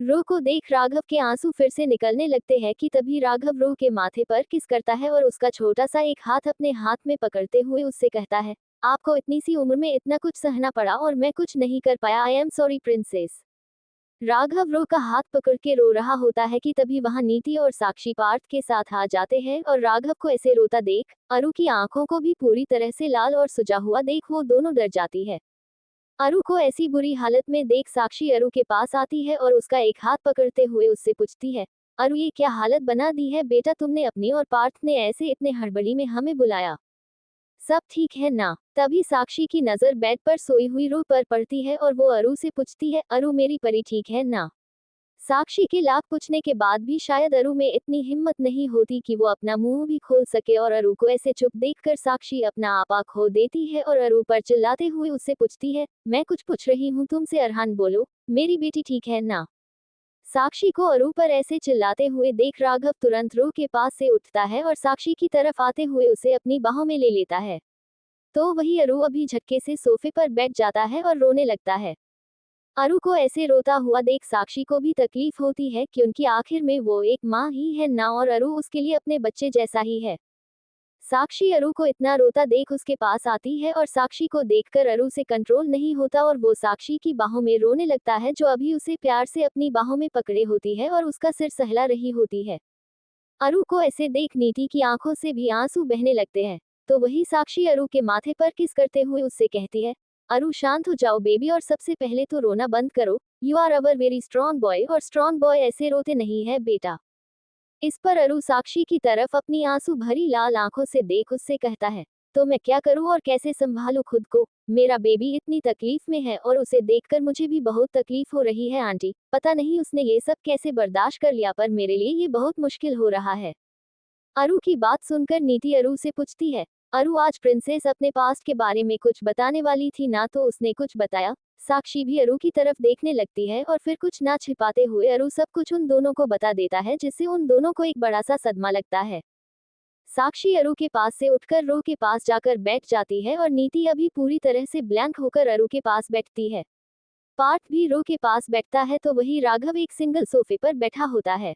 रूह को देख राघव के आंसू फिर से निकलने लगते हैं कि तभी राघव रूह के माथे पर किस करता है और उसका छोटा सा एक हाथ अपने हाथ में पकड़ते हुए उससे कहता है, आपको इतनी सी उम्र में इतना कुछ सहना पड़ा और मैं कुछ नहीं कर पाया, आई एम सॉरी प्रिंसेस। राघव रूह का हाथ पकड़ के रो रहा होता है कि तभी वहां नीति और साक्षी पार्थ के साथ आ जाते हैं और राघव को ऐसे रोता देख अरु की आंखों को भी पूरी तरह से लाल और सुजा हुआ देख वो दोनों डर जाती है। अरु को ऐसी बुरी हालत में देख साक्षी अरु के पास आती है और उसका एक हाथ पकड़ते हुए उससे पूछती है, अरु ये क्या हालत बना दी है बेटा, तुमने अपनी और पार्थ ने ऐसे इतने हड़बड़ी में हमें बुलाया, सब ठीक है ना? तभी साक्षी की नजर बेड पर सोई हुई रूह पर पड़ती है और वो अरु से पूछती है, अरु मेरी परी ठीक है ना? साक्षी के लाख पूछने के बाद भी शायद अरु में इतनी हिम्मत नहीं होती कि वो अपना मुंह भी खोल सके और अरु को ऐसे चुप देखकर साक्षी अपना आपा खो देती है और अरु पर चिल्लाते हुए उससे पूछती है, मैं कुछ पूछ रही हूँ तुमसे, अरहान बोलो, मेरी बेटी ठीक है ना? साक्षी को अरु पर ऐसे चिल्लाते हुए देख राघव तुरंत रूह के पास से उठता है और साक्षी की तरफ आते हुए उसे अपनी बाहों में ले लेता है। तो वही अरु अभी झटके से सोफे पर बैठ जाता है और रोने लगता है। अरु को ऐसे रोता हुआ देख साक्षी को भी तकलीफ होती है, क्योंकि आखिर में वो एक माँ ही है ना और अरु उसके लिए अपने बच्चे जैसा ही है। साक्षी अरु को इतना रोता देख उसके पास आती है और साक्षी को देखकर अरु से कंट्रोल नहीं होता और वो साक्षी की बाहों में रोने लगता है, जो अभी उसे प्यार से अपनी बाहों में पकड़े होती है और उसका सिर सहला रही होती है। अरु को ऐसे देख नीति की आंखों से भी आंसू बहने लगते हैं। तो वही साक्षी अरु के माथे पर किस करते हुए उससे कहती है, अरु शांत हो जाओ बेबी, और सबसे पहले तो रोना बंद करो। You are our very strong boy, और स्ट्रॉन्ग बॉय ऐसे रोते नहीं है बेटा। इस पर अरु साक्षी की तरफ अपनी आंसू भरी लाल आंखों से देख उससे कहता है, तो मैं क्या करूं और कैसे संभालूं खुद को। मेरा बेबी इतनी तकलीफ में है और उसे देखकर मुझे भी बहुत तकलीफ हो रही है आंटी। पता नहीं उसने ये सब कैसे बर्दाश्त कर लिया, पर मेरे लिए ये बहुत मुश्किल हो रहा है। अरु की बात सुनकर नीति अरु से पूछती है, अरु आज प्रिंसेस अपने पास्ट के बारे में कुछ बताने वाली थी ना, तो उसने कुछ बताया। साक्षी भी अरु की तरफ देखने लगती है और फिर कुछ ना छिपाते हुए अरु सब कुछ उन दोनों को बता देता है, जिससे उन दोनों को एक बड़ा सा सदमा लगता है। साक्षी अरु के पास से उठकर रो के पास जाकर बैठ जाती है और नीति अभी पूरी तरह से ब्लैंक होकर अरु के पास बैठती है। पार्थ भी रो के पास बैठता है तो वही राघव एक सिंगल सोफे पर बैठा होता है।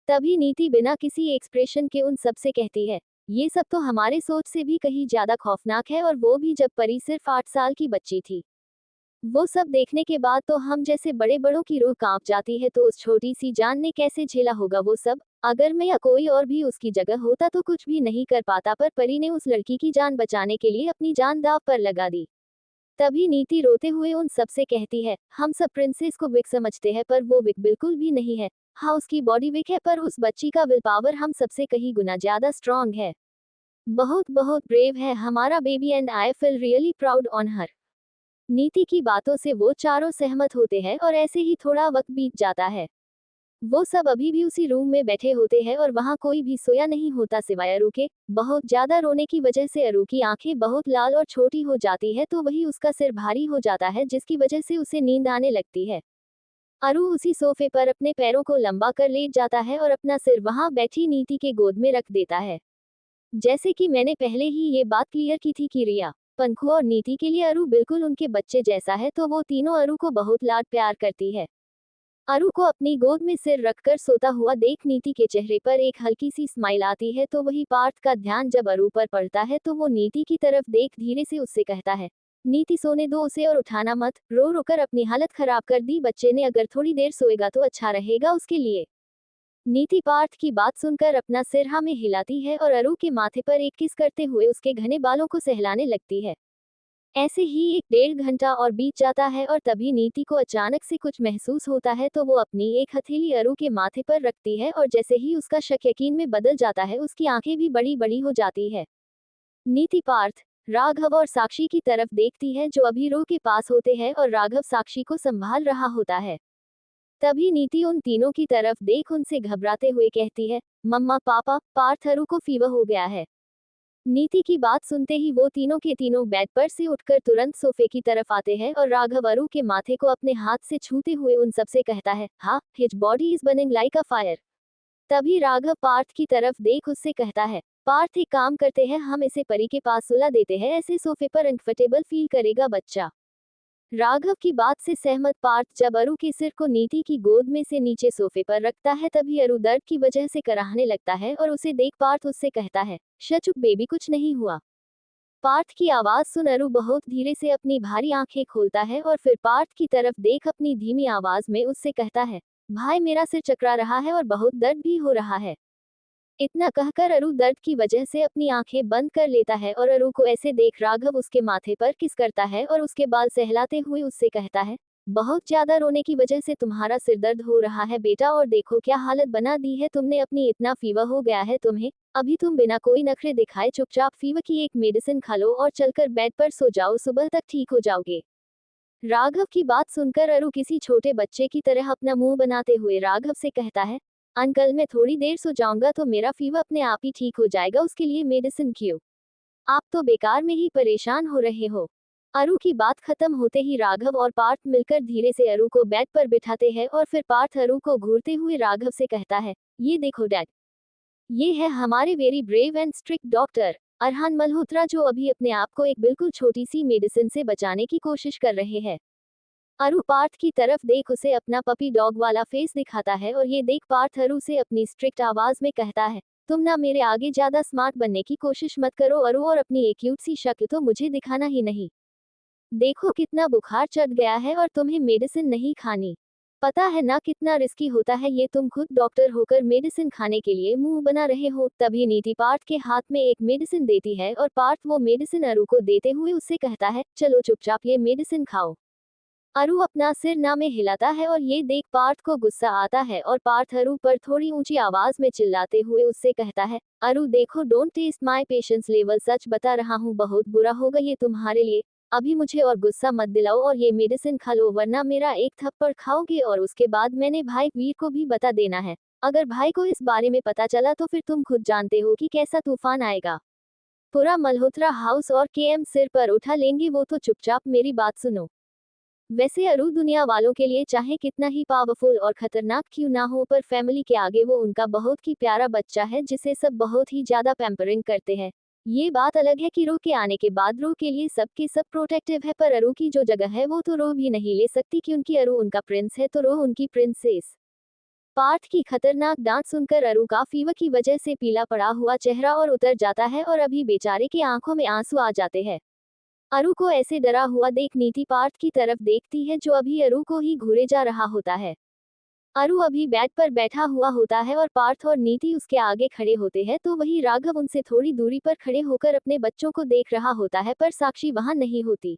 तभी नीति बिना किसी एक्सप्रेशन के उन सब से कहती है, ये सब तो हमारे सोच से भी कहीं ज्यादा खौफनाक है, और वो भी जब परी सिर्फ 8 साल की बच्ची थी। वो सब देखने के बाद तो हम जैसे बड़े बड़ों की रूह कांप जाती है, तो उस छोटी सी जान ने कैसे झेला होगा वो सब। अगर मैं या कोई और भी उसकी जगह होता तो कुछ भी नहीं कर पाता, पर परी ने उस लड़की की जान बचाने के लिए अपनी जान दांव पर लगा दी। तभी नीति रोते हुए उन सब से कहती है, हम सब प्रिंसेस को वीक समझते हैं, पर वो वीक बिल्कुल भी नहीं है। हाँ, उसकी बॉडी वीक है, पर उस बच्ची का विल पावर हम सबसे कहीं गुना ज्यादा स्ट्रॉन्ग है। बहुत बहुत ब्रेव है हमारा baby, and I feel really proud on her. नीति की बातों से वो चारों सहमत होते हैं और ऐसे ही थोड़ा वक्त बीत जाता है। वो सब अभी भी उसी रूम में बैठे होते हैं और वहाँ कोई भी सोया नहीं होता सिवाय अरु के। बहुत ज्यादा रोने की वजह से अरु की आंखें बहुत लाल और छोटी हो जाती है, तो वही उसका सिर भारी हो जाता है, जिसकी वजह से उसे नींद आने लगती है। अरु उसी सोफे पर अपने पैरों को लंबा कर लेट जाता है और अपना सिर वहां बैठी नीति के गोद में रख देता है। जैसे कि मैंने पहले ही ये बात क्लियर की थी कि रिया, पंखु और नीति के लिए अरु बिल्कुल उनके बच्चे जैसा है, तो वो तीनों अरु को बहुत लाड प्यार करती है। अरु को अपनी गोद में सिर रखकर सोता हुआ देख नीति के चेहरे पर एक हल्की सी स्माइल आती है, तो वही पार्थ का ध्यान जब अरु पर पड़ता है तो वो नीति की तरफ देख धीरे से उससे कहता है, नीति सोने दो उसे और उठाना मत। रो रो कर अपनी हालत खराब कर दी बच्चे ने, अगर थोड़ी देर सोएगा तो अच्छा रहेगा उसके लिए। नीति पार्थ की बात सुनकर अपना सिर हाँ में हिलाती है और अरु के माथे पर एक किस करते हुए उसके घने बालों को सहलाने लगती है। ऐसे ही 1-1.5 घंटा और बीत जाता है और तभी नीति को अचानक से कुछ महसूस होता है, तो वो अपनी एक हथेली अरु के माथे पर रखती है और जैसे ही उसका शक यकीन में बदल जाता है, उसकी आंखें भी बड़ी बड़ी हो जाती है। नीति पार्थ, राघव और साक्षी की तरफ देखती है, जो अभी रो के पास होते हैं और राघव साक्षी को संभाल रहा होता है। तभी नीति उन तीनों की तरफ देख उनसे घबराते हुए कहती है, मम्मा पापा, पार्थ अरु को फीवर हो गया है। नीति की बात सुनते ही वो तीनों के तीनों बेड पर से उठकर तुरंत सोफे की तरफ आते हैं और राघव अरु के माथे को अपने हाथ से छूते हुए उन सबसे कहता है, हाँ, his body is burning like a fire. तभी राघव पार्थ की तरफ देख उससे कहता है, पार्थ एक काम करते हैं, हम इसे परी के पास सुला देते हैं, ऐसे सोफे पर कंफर्टेबल फील करेगा बच्चा। राघव की बात से सहमत पार्थ जब अरु के सिर को नीति की गोद में से नीचे सोफे पर रखता है, तभी अरु दर्द की वजह से कराहने लगता है और उसे देख पार्थ उससे कहता है, शचुक बेबी कुछ नहीं हुआ। पार्थ की आवाज सुन अरु बहुत धीरे से अपनी भारी आंखें खोलता है और फिर पार्थ की तरफ देख अपनी धीमी आवाज में उससे कहता है, भाई मेरा सिर चकरा रहा है और बहुत दर्द भी हो रहा है। इतना कहकर अरु दर्द की वजह से अपनी आंखें बंद कर लेता है और अरु को ऐसे देख राघव उसके माथे पर किस करता है और उसके बाल सहलाते हुए उससे कहता है, बहुत ज्यादा रोने की वजह से तुम्हारा सिर दर्द हो रहा है बेटा, और देखो क्या हालत बना दी है तुमने अपनी, इतना फीवर हो गया है तुम्हें। अभी तुम बिना कोई नखरे दिखाए चुपचाप फीवर की एक मेडिसिन खा लो और चलकर बेड पर सो जाओ, सुबह तक ठीक हो जाओगे। राघव की बात सुनकर अरु किसी छोटे बच्चे की तरह अपना मुंह बनाते हुए राघव से कहता है, अंकल मैं थोड़ी देर सो जाऊंगा तो मेरा फीवर अपने आप ही ठीक हो जाएगा, उसके लिए मेडिसिन क्यों? आप तो बेकार में ही परेशान हो रहे हो। अरु की बात खत्म होते ही राघव और पार्थ मिलकर धीरे से अरु को बेड पर बिठाते हैं और फिर पार्थ अरु को घूरते हुए राघव से कहता है, ये देखो डैड, ये है हमारे very brave and strict doctor Arhan Malhotra, जो अभी अपने आप को एक बिल्कुल छोटी सी मेडिसिन से बचाने की कोशिश कर रहे हैं। अरु पार्थ की तरफ देख उसे अपना पपी डॉग वाला फेस दिखाता है और ये देख पार्थ अरु से अपनी स्ट्रिक्ट आवाज में कहता है, तुम ना मेरे आगे ज्यादा स्मार्ट बनने की कोशिश मत करो अरु, और अपनी एक क्यूट सी शक्ल तो मुझे दिखाना ही नहीं। देखो कितना बुखार चढ़ गया है और तुम्हें मेडिसिन नहीं खानी। पता है ना कितना रिस्की होता है ये, तुम खुद डॉक्टर होकर मेडिसिन खाने के लिए मुंह बना रहे हो। तभी नीति पार्थ के हाथ में एक मेडिसिन देती है और पार्थ वो मेडिसिन अरु को देते हुए उससे कहता है, चलो चुपचाप ये मेडिसिन खाओ। अरु अपना सिर ना में हिलाता है और ये देख पार्थ को गुस्सा आता है और पार्थ अरु पर थोड़ी ऊंची आवाज में चिल्लाते हुए उससे कहता है, अरु देखो, don't test my patience level, सच बता रहा हूँ बहुत बुरा होगा ये तुम्हारे लिए। अभी मुझे और गुस्सा मत दिलाओ और ये मेडिसिन खा लो, वरना मेरा एक थप्पड़ खाओगे और उसके बाद मैंने भाई वीर को भी बता देना है। अगर भाई को इस बारे में पता चला तो फिर तुम खुद जानते हो कि कैसा तूफान आएगा। पूरा मल्होत्रा हाउस और केएम सिर पर उठा लेंगे, वो तो चुपचाप मेरी बात सुनो। वैसे अरु दुनिया वालों के लिए चाहे कितना ही पावरफुल और खतरनाक क्यों ना हो, पर फैमिली के आगे वो उनका बहुत ही प्यारा बच्चा है जिसे सब बहुत ही ज्यादा पैम्परिंग करते हैं। ये बात अलग है कि रो के आने के बाद रो के लिए सबके सब प्रोटेक्टिव है, पर अरु की जो जगह है वो तो रो भी नहीं ले सकती क्योंकि अरु उनका प्रिंस है तो रो उनकी प्रिंसेस। पार्थ की खतरनाक डांट सुनकर अरु का फीवर की वजह से पीला पड़ा हुआ चेहरा और उतर जाता है और अभी बेचारे की आंखों में आंसू आ जाते हैं। अरु को ऐसे डरा हुआ देख नीति पार्थ की तरफ देखती है जो अभी अरु को ही घूरे जा रहा होता है। अरु अभी बेड पर बैठा हुआ होता है और पार्थ और नीति उसके आगे खड़े होते हैं तो वही राघव उनसे थोड़ी दूरी पर खड़े होकर अपने बच्चों को देख रहा होता है, पर साक्षी वहां नहीं होती।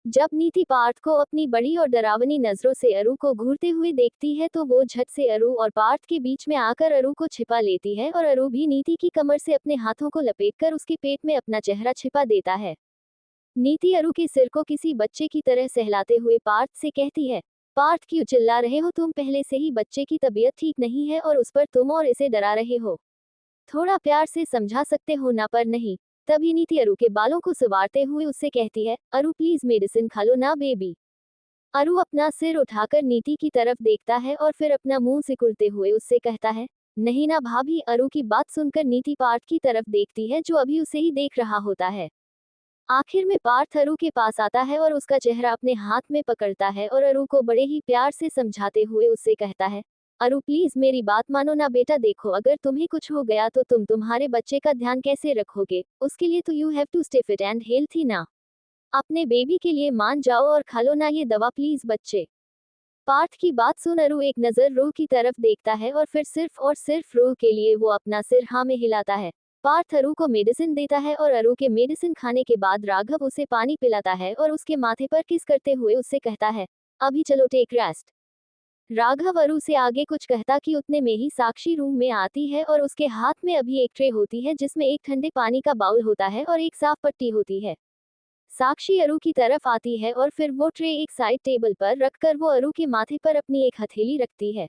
जब नीति पार्थ को अपनी बड़ी और डरावनी नजरों से अरु को घूरते हुए देखती है तो वो झट से अरु और पार्थ के बीच में आकर अरु को छिपा लेती है और अरु भी नीति की कमर से अपने हाथों को लपेटकर उसके पेट में अपना चेहरा छिपा देता है। नीति अरु के सिर को किसी बच्चे की तरह सहलाते हुए पार्थ से कहती है, पार्थ क्यों चिल्ला रहे हो तुम, पहले से ही बच्चे की तबीयत ठीक नहीं है और उस पर तुम और इसे डरा रहे हो। थोड़ा प्यार से समझा सकते हो ना, पर नहीं। तभी नीति अरु के बालों को संवारते हुए उससे कहती है, अरु प्लीज मेडिसिन खा लो ना बेबी। अरु अपना सिर उठाकर नीति की तरफ देखता है और फिर अपना मुंह सिकुड़ते हुए उससे कहता है, नहीं ना भाभी। अरु की बात सुनकर नीति पार्थ की तरफ देखती है जो अभी उसे ही देख रहा होता है। आखिर में पार्थ अरु के पास आता है और उसका चेहरा अपने हाथ में पकड़ता है और अरु को बड़े ही प्यार से समझाते हुए उससे कहता है, अरु प्लीज मेरी बात मानो ना बेटा, देखो अगर तुम्हें कुछ हो गया तो तुम तुम्हारे बच्चे का ध्यान कैसे रखोगे, उसके लिए तो you have to stay fit and healthy ना। अपने बेबी के लिए मान जाओ और खा लो ना ये दवा प्लीज बच्चे। पार्थ की बात सुन अरु एक नजर रूह की तरफ देखता है और फिर सिर्फ और सिर्फ रूह के लिए वो अपना सिर हाँ में हिलाता है। पार्थ अरु को मेडिसिन देता है और अरु के मेडिसिन खाने के बाद राघव उसे पानी पिलाता है और उसके माथे पर किस करते हुए उससे कहता है, अभी चलो टेक रेस्ट। राघव अरु से आगे कुछ कहता कि उतने में ही साक्षी रूम में आती है और उसके हाथ में अभी एक ट्रे होती है जिसमें एक ठंडे पानी का बाउल होता है और एक साफ पट्टी होती है। साक्षी अरु की तरफ आती है और फिर वो ट्रे एक साइड टेबल पर रखकर वो अरु के माथे पर अपनी एक हथेली रखती है।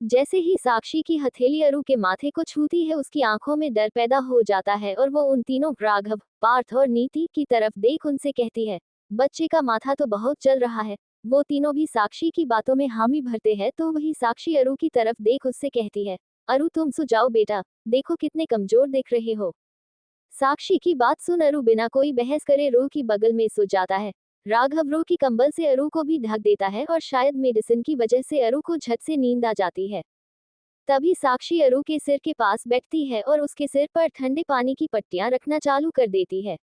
जैसे ही साक्षी की हथेली अरु के माथे को छूती है उसकी आंखों में डर पैदा हो जाता है और वो उन तीनों राघव, पार्थ और नीति की तरफ देख उनसे कहती है, बच्चे का माथा तो बहुत जल रहा है। वो तीनों भी साक्षी की बातों में हामी भरते हैं तो वही साक्षी अरु की तरफ देख उससे कहती है, अरु तुम सो जाओ बेटा, देखो कितने कमजोर दिख रहे हो। साक्षी की बात सुन अरु बिना कोई बहस करे रो की बगल में सो जाता है। राघव रो की कंबल से अरु को भी ढक देता है और शायद मेडिसिन की वजह से अरु को झट से नींद आ जाती है। तभी साक्षी अरु के सिर के पास बैठती है और उसके सिर पर ठंडे पानी की पट्टियां रखना चालू कर देती है।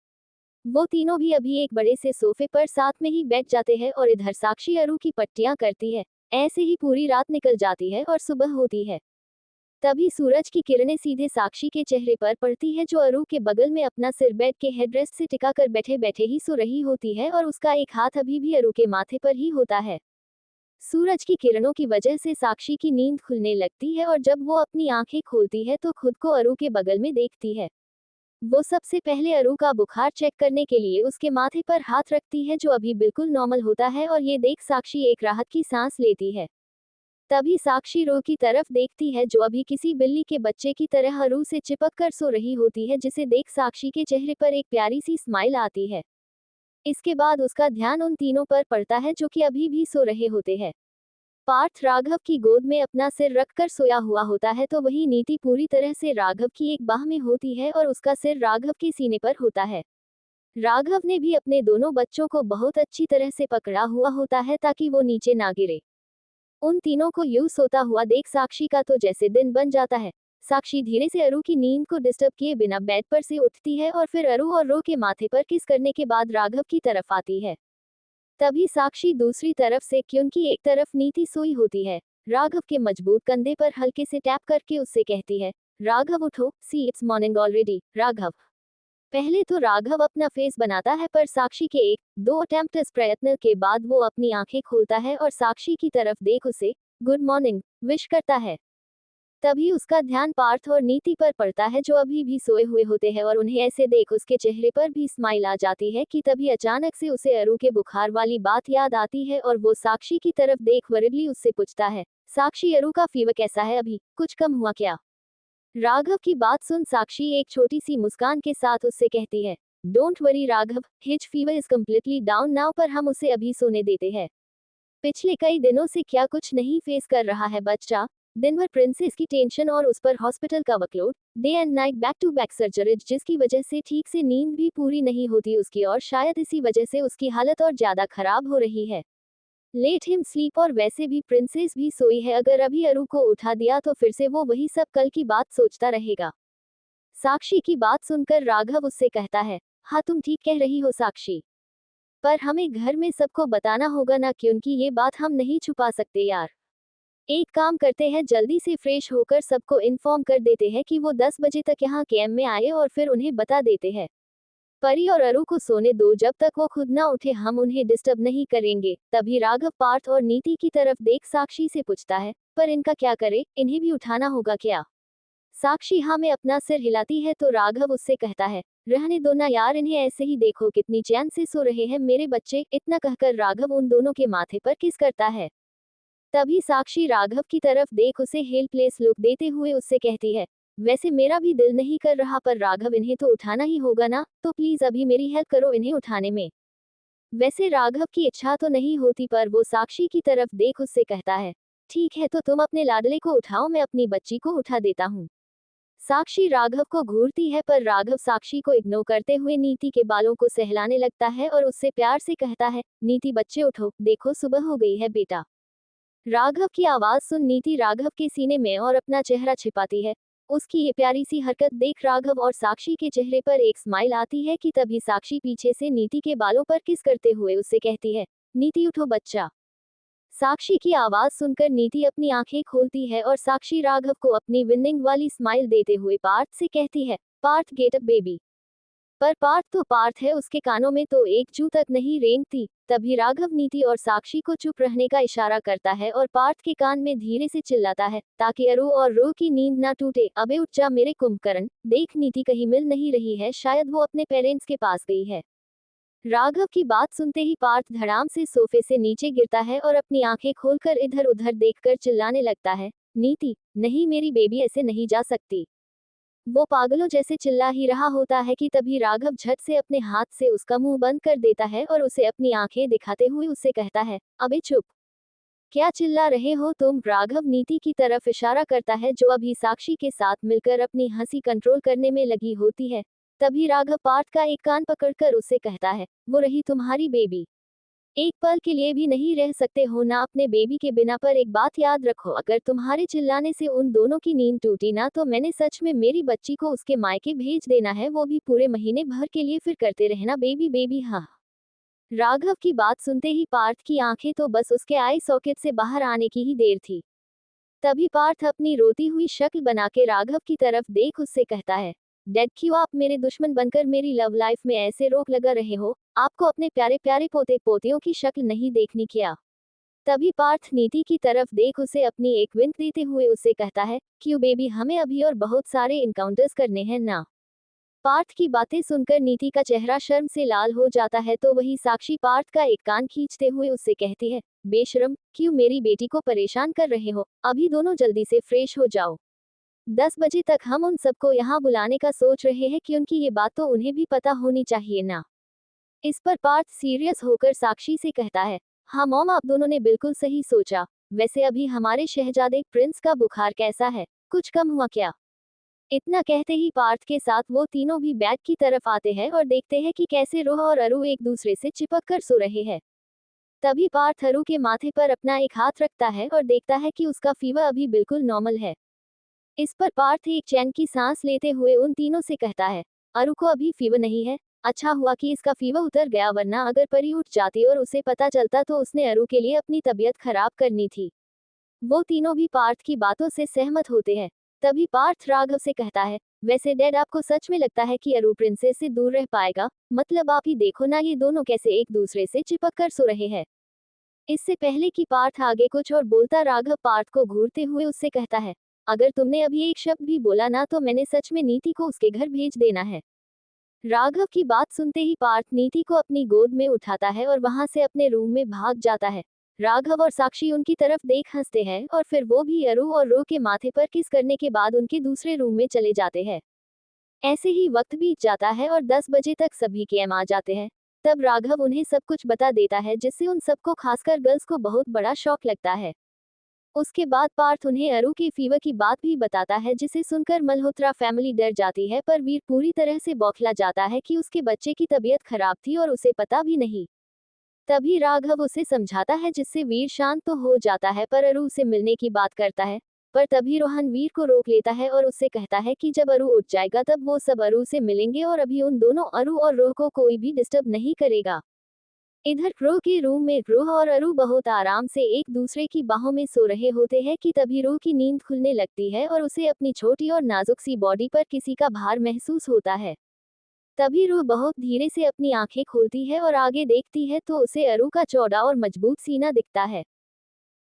वो तीनों भी अभी एक बड़े से सोफे पर साथ में ही बैठ जाते हैं और इधर साक्षी अरु की पट्टियां करती है। ऐसे ही पूरी रात निकल जाती है और सुबह होती है। तभी सूरज की किरणें सीधे साक्षी के चेहरे पर पड़ती है जो अरु के बगल में अपना सिर बेड के हेडरेस्ट से टिकाकर बैठे बैठे ही सो रही होती है और उसका एक हाथ अभी भी अरु के माथे पर ही होता है। सूरज की किरणों की वजह से साक्षी की नींद खुलने लगती है और जब वो अपनी आंखें खोलती है तो खुद को अरु के बगल में देखती है। वो सबसे पहले अरु का बुखार चेक करने के लिए उसके माथे पर हाथ रखती है जो अभी बिल्कुल नॉर्मल होता है और ये देख साक्षी एक राहत की सांस लेती है। तभी साक्षी रो की तरफ देखती है जो अभी किसी बिल्ली के बच्चे की तरह अरु से चिपक कर सो रही होती है, जिसे देख साक्षी के चेहरे पर एक प्यारी सी स्माइल आती है। इसके बाद उसका ध्यान उन तीनों पर पड़ता है जो कि अभी भी सो रहे होते हैं। पार्थ राघव की गोद में अपना सिर रखकर सोया हुआ होता है तो वही नीति पूरी तरह से राघव की एक बाह में होती है और उसका सिर राघव के सीने पर होता है। राघव ने भी अपने दोनों बच्चों को बहुत अच्छी तरह से पकड़ा हुआ होता है ताकि वो नीचे ना गिरे। उन तीनों को यूं सोता हुआ देख साक्षी का तो जैसे दिन बन जाता है। साक्षी धीरे से अरु की नींद को डिस्टर्ब किए बिना बेड पर से उठती है और फिर अरु और रो के माथे पर किस करने के बाद राघव की तरफ आती है। तभी साक्षी दूसरी तरफ से, क्योंकि एक तरफ नीति सोई होती है, राघव के मजबूत कंधे पर हल्के से टैप करके उससे कहती है, राघव उठो, see it's morning already. Raghav. पहले तो राघव अपना फेस बनाता है, पर साक्षी के एक दो अटेम्प्ट प्रयत्न के बाद वो अपनी आंखें खोलता है और साक्षी की तरफ देख उसे गुड मॉर्निंग विश करता है। तभी उसका ध्यान पार्थ और नीति पर पड़ता है, जो अभी भी सोए हुए होते हैं, और उन्हें ऐसे देख उसके चेहरे पर भी स्माइल आ जाती है कि तभी अचानक से उसे अरु के बुखार वाली बात याद आती है और वो साक्षी की तरफ देख वरीडली उससे पूछता है, साक्षी अरु का फीवर कैसा है अभी, कुछ कम हुआ क्या? राघव की बात सुन साक्षी एक छोटी सी मुस्कान के साथ उससे कहती है, don't worry Raghav, his fever is completely down now, पर हम उसे अभी सोने देते हैं। पिछले कई दिनों से क्या कुछ नहीं फेस कर रहा है बच्चा, दिन भर प्रिंसेस की टेंशन और उस पर हॉस्पिटल का workload, day and night back to back surgeries, जिसकी वजह से ठीक से नींद भी पूरी नहीं होती उसकी, और शायद इसी वजह से उसकी हालत और ज्यादा खराब हो रही है। लेट हिम स्लीप, और वैसे भी प्रिंसेस भी सोई है, अगर अभी अरु को उठा दिया तो फिर से वो वही सब कल की बात सोचता रहेगा। साक्षी की बात सुनकर राघव उससे कहता है, हाँ तुम ठीक कह रही हो साक्षी, पर हमें घर में सबको बताना होगा ना, क्योंकि ये बात हम नहीं छुपा सकते यार। एक काम करते हैं, जल्दी से फ्रेश होकर सबको इन्फॉर्म कर देते हैं कि वो 10 बजे तक यहाँ कैंप में आए, और फिर उन्हें बता देते हैं। परी और अरु को सोने दो, जब तक वो खुद ना उठे हम उन्हें डिस्टर्ब नहीं करेंगे। तभी राघव पार्थ और नीति की तरफ देख साक्षी से पूछता है, पर इनका क्या करे, इन्हें भी उठाना होगा क्या? साक्षी हाँ में अपना सिर हिलाती है, तो राघव उससे कहता है, रहने दो ना यार, इन्हें ऐसे ही देखो कितनी चैन से सो रहे हैं मेरे बच्चे। इतना कहकर राघव उन दोनों के माथे पर किस करता है। तभी साक्षी राघव की तरफ देख उसे हेल्पलेस लुक देते हुए उससे कहती है, वैसे मेरा भी दिल नहीं कर रहा, पर राघव इन्हें तो उठाना ही होगा ना, तो प्लीज अभी मेरी हेल्प करो इन्हें उठाने में। वैसे राघव की इच्छा तो नहीं होती, पर वो साक्षी की तरफ देख उससे कहता है, ठीक है तो तुम अपने लाडले को उठाओ, मैं अपनी बच्ची को उठा देता हूँ। साक्षी राघव को घूरती है, पर राघव साक्षी को इग्नोर करते हुए नीति के बालों को सहलाने लगता है और उससे प्यार से कहता है, नीति बच्चे उठो, देखो सुबह हो गई है बेटा। राघव की आवाज सुन नीति राघव के सीने में और अपना चेहरा छिपाती है। उसकी ये प्यारी सी हरकत देख राघव और साक्षी के चेहरे पर एक स्माइल आती है कि तभी साक्षी पीछे से नीति के बालों पर किस करते हुए उससे कहती है, नीति उठो बच्चा। साक्षी की आवाज सुनकर नीति अपनी आंखें खोलती है और साक्षी राघव को अपनी विनिंग वाली स्माइल देते हुए पार्थ से कहती है, पार्थ गेट अप बेबी। पर पार्थ तो पार्थ है, उसके कानों में तो एक जू तक नहीं रेंगती। तभी राघव नीति और साक्षी को चुप रहने का इशारा करता है और पार्थ के कान में धीरे से चिल्लाता है, ताकि अरु और रो की नींद ना टूटे। अबे उठ जा मेरे कुंभकर्ण, देख नीति कहीं मिल नहीं रही है, शायद वो अपने पेरेंट्स के पास गई है। राघव की बात सुनते ही पार्थ धड़ाम से सोफे से नीचे गिरता है और अपनी आंखें खोलकर इधर उधर देखकर चिल्लाने लगता है, नीति नहीं, मेरी बेबी ऐसे नहीं जा सकती। वो पागलों जैसे चिल्ला ही रहा होता है कि तभी राघव झट से अपने हाथ से उसका मुंह बंद कर देता है और उसे अपनी आंखें दिखाते हुए उससे कहता है, अबे चुप, क्या चिल्ला रहे हो तुम? राघव नीति की तरफ इशारा करता है, जो अभी साक्षी के साथ मिलकर अपनी हंसी कंट्रोल करने में लगी होती है। तभी राघव पार्थ का एक कान पकड़कर उससे कहता है, वो रही तुम्हारी बेबी, एक पल के लिए भी नहीं रह सकते हो ना अपने बेबी के बिना। पर एक बात याद रखो, अगर तुम्हारे चिल्लाने से उन दोनों की नींद टूटी ना, तो मैंने सच में मेरी बच्ची को उसके मायके भेज देना है, वो भी पूरे महीने भर के लिए, फिर करते रहना बेबी बेबी। हाँ। राघव की बात सुनते ही पार्थ की आंखें तो बस उसके आई सॉकेट से बाहर आने की ही देर थी। तभी पार्थ अपनी रोती हुई शक्ल बना के राघव की तरफ देख उससे कहता है, डैड क्यों आप मेरे दुश्मन बनकर मेरी लव लाइफ में ऐसे रोक लगा रहे हो? आपको अपने प्यारे प्यारे पोते पोतियों की शक्ल नहीं देखनी क्या? तभी पार्थ नीति की तरफ देख उसे अपनी एक विंक देते हुए उससे कहता है, क्यों बेबी, हमें अभी और बहुत सारे इनकाउंटर्स करने हैं ना। पार्थ की बातें सुनकर नीति का चेहरा शर्म से लाल हो जाता है, तो वही साक्षी पार्थ का एक कान खींचते हुए उससे कहती है, बेशरम, क्यों मेरी बेटी को परेशान कर रहे हो? अभी दोनों जल्दी से फ्रेश हो जाओ। 10 बजे तक हम उन सबको यहाँ बुलाने का सोच रहे हैं, क्योंकि ये बात तो उन्हें भी पता होनी चाहिए ना। इस पर पार्थ सीरियस होकर साक्षी से कहता है, हाँ मॉम, आप दोनों ने बिल्कुल सही सोचा। वैसे अभी हमारे शहजादे प्रिंस का बुखार कैसा है, कुछ कम हुआ क्या? इतना कहते ही पार्थ के साथ वो तीनों भी बैग की तरफ आते हैं और देखते हैं कि कैसे रोह और अरु एक दूसरे से चिपक कर सो रहे हैं। तभी पार्थ अरु के माथे पर अपना एक हाथ रखता है और देखता है कि उसका फीवर अभी बिल्कुल नॉर्मल है। इस पर पार्थ एक चैन की सांस लेते हुए उन तीनों से कहता है, अरु को अभी फीवर नहीं है। अच्छा हुआ कि इसका फीवर उतर गया, वरना अगर परी उठ जाती और उसे पता चलता तो उसने अरु के लिए अपनी तबीयत खराब करनी थी। वो तीनों भी पार्थ की बातों से सहमत होते हैं। तभी पार्थ राघव से कहता है, वैसे डैड आपको सच में लगता है कि अरु प्रिंसेस से दूर रह पाएगा? मतलब आप ही देखो ना, ये दोनों कैसे एक दूसरे से चिपक कर सो रहे हैं। इससे पहले कि पार्थ आगे कुछ और बोलता, राघव पार्थ को घूरते हुए उससे कहता है, अगर तुमने अभी एक शब्द भी बोला ना तो मैंने सच में नीति को उसके घर भेज देना है। राघव की बात सुनते ही पार्थ नीति को अपनी गोद में उठाता है और वहां से अपने रूम में भाग जाता है। राघव और साक्षी उनकी तरफ देख हंसते हैं और फिर वो भी अरु और रो के माथे पर किस करने के बाद उनके दूसरे रूम में चले जाते हैं। ऐसे ही वक्त बीत जाता है और 10 बजे तक सभी केम आ जाते हैं। तब राघव उन्हें सब कुछ बता देता है, जिससे उन सबको खासकर गर्ल्स को बहुत बड़ा शौक लगता है। उसके बाद पार्थ उन्हें अरु के फीवर की बात भी बताता है, जिसे सुनकर मल्होत्रा फैमिली डर जाती है, पर वीर पूरी तरह से बौखला जाता है कि उसके बच्चे की तबीयत खराब थी और उसे पता भी नहीं। तभी राघव उसे समझाता है, जिससे वीर शांत तो हो जाता है, पर अरु से मिलने की बात करता है। पर तभी रोहन वीर को रोक लेता है और उससे कहता है कि जब अरु उठ जाएगा तब वो सब अरु से मिलेंगे और अभी उन दोनों अरु और रोह को कोई भी डिस्टर्ब नहीं करेगा। इधर रोह के रूम में रोह और अरु बहुत आराम से एक दूसरे की बाहों में सो रहे होते हैं कि तभी रोह की नींद खुलने लगती है और उसे अपनी छोटी और नाजुक सी बॉडी पर किसी का भार महसूस होता है। तभी रोह बहुत धीरे से अपनी आंखें खोलती है और आगे देखती है तो उसे अरु का चौड़ा और मजबूत सीना दिखता है।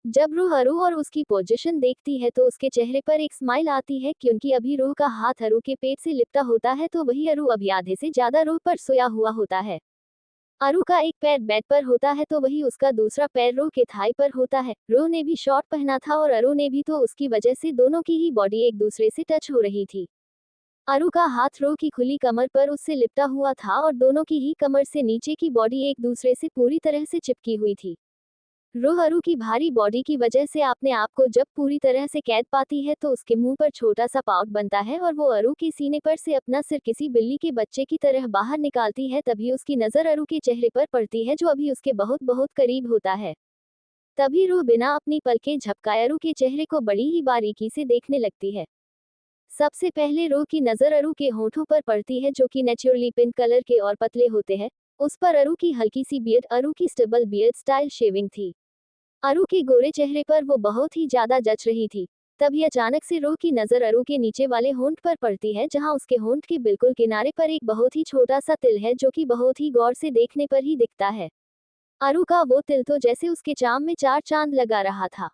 जब रोह अरु और उसकी पोजीशन देखती है तो उसके चेहरे पर एक स्माइल आती है, क्योंकि अभी रोह का हाथ अरु के पेट से लिपटा होता है तो वही अरु अभी आधे से ज्यादा रोह पर सोया हुआ होता है। अरु का एक पैर बेड पर होता है तो वही उसका दूसरा पैर रोह के थाई पर होता है। रोह ने भी शॉर्ट पहना था और अरु ने भी, तो उसकी वजह से दोनों की ही बॉडी एक दूसरे से टच हो रही थी। अरु का हाथ रोह की खुली कमर पर उससे लिपटा हुआ था और दोनों की ही कमर से नीचे की बॉडी एक दूसरे से पूरी तरह से चिपकी हुई थी। रोह अरु की भारी बॉडी की वजह से अपने आप को जब पूरी तरह से कैद पाती है तो उसके मुंह पर छोटा सा पाउट बनता है और वो अरु के सीने पर से अपना सिर किसी बिल्ली के बच्चे की तरह बाहर निकालती है। तभी उसकी नजर अरु के चेहरे पर पड़ती है, जो अभी उसके बहुत बहुत करीब होता है। तभी रोह बिना अपनी पलकें झपकाए अरु के चेहरे को बड़ी ही बारीकी से देखने लगती है। सबसे पहले रोह की नजर अरु के होठों पर पड़ती है, जो कि नेचुरली पिंक कलर के और पतले होते हैं। उस पर अरु की हल्की सी बियर्ड, अरु की स्टेबल बियर्ड स्टाइल शेविंग थी। अरु के गोरे चेहरे पर वो बहुत ही ज्यादा जच रही थी। तभी अचानक से रोह की नजर अरु के नीचे वाले होंठ पर पड़ती है, जहां उसके होंठ के बिल्कुल किनारे पर एक बहुत ही छोटा सा तिल है, जो कि बहुत ही गौर से देखने पर ही दिखता है। अरु का वो तिल तो जैसे उसके चाम में चार चांद लगा रहा था।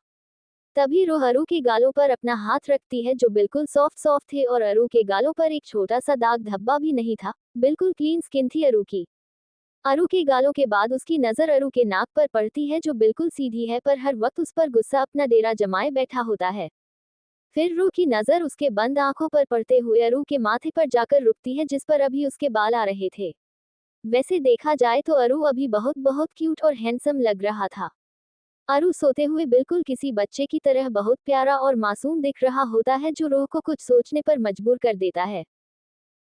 तभी रोह अरु के गालों पर अपना हाथ रखती है, जो बिल्कुल सॉफ्ट सॉफ्ट थे और अरु के गालों पर एक छोटा सा दाग धब्बा भी नहीं था। बिल्कुल क्लीन स्किन थी अरु की। अरु के गालों के बाद उसकी नजर अरु के नाक पर पड़ती है, जो बिल्कुल सीधी है, पर हर वक्त उस पर गुस्सा अपना डेरा जमाए बैठा होता है। फिर रोह की नजर उसके बंद आंखों पर पड़ते हुए अरु के माथे पर जाकर रुकती है, जिस पर अभी उसके बाल आ रहे थे। वैसे देखा जाए तो अरु अभी बहुत बहुत क्यूट और हैंडसम लग रहा था। अरु सोते हुए बिल्कुल किसी बच्चे की तरह बहुत प्यारा और मासूम दिख रहा होता है, जो रोह को कुछ सोचने पर मजबूर कर देता है।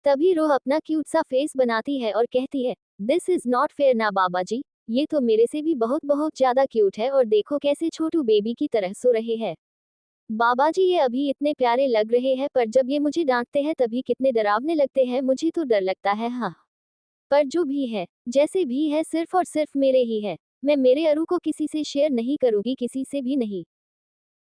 तभी रोह अपना क्यूट सा फेस बनाती है और कहती है, दिस इज नॉट फेयर ना बाबा जी, ये तो मेरे से भी बहुत बहुत ज्यादा क्यूट है और देखो कैसे छोटू बेबी की तरह सो रहे हैं। बाबा जी ये अभी इतने प्यारे लग रहे हैं, पर जब ये मुझे डांटते हैं तभी कितने डरावने लगते हैं, मुझे तो डर लगता है। हाँ, पर जो भी है, जैसे भी है, सिर्फ और सिर्फ मेरे ही है। मैं मेरे अरु को किसी से शेयर नहीं करूंगी, किसी से भी नहीं।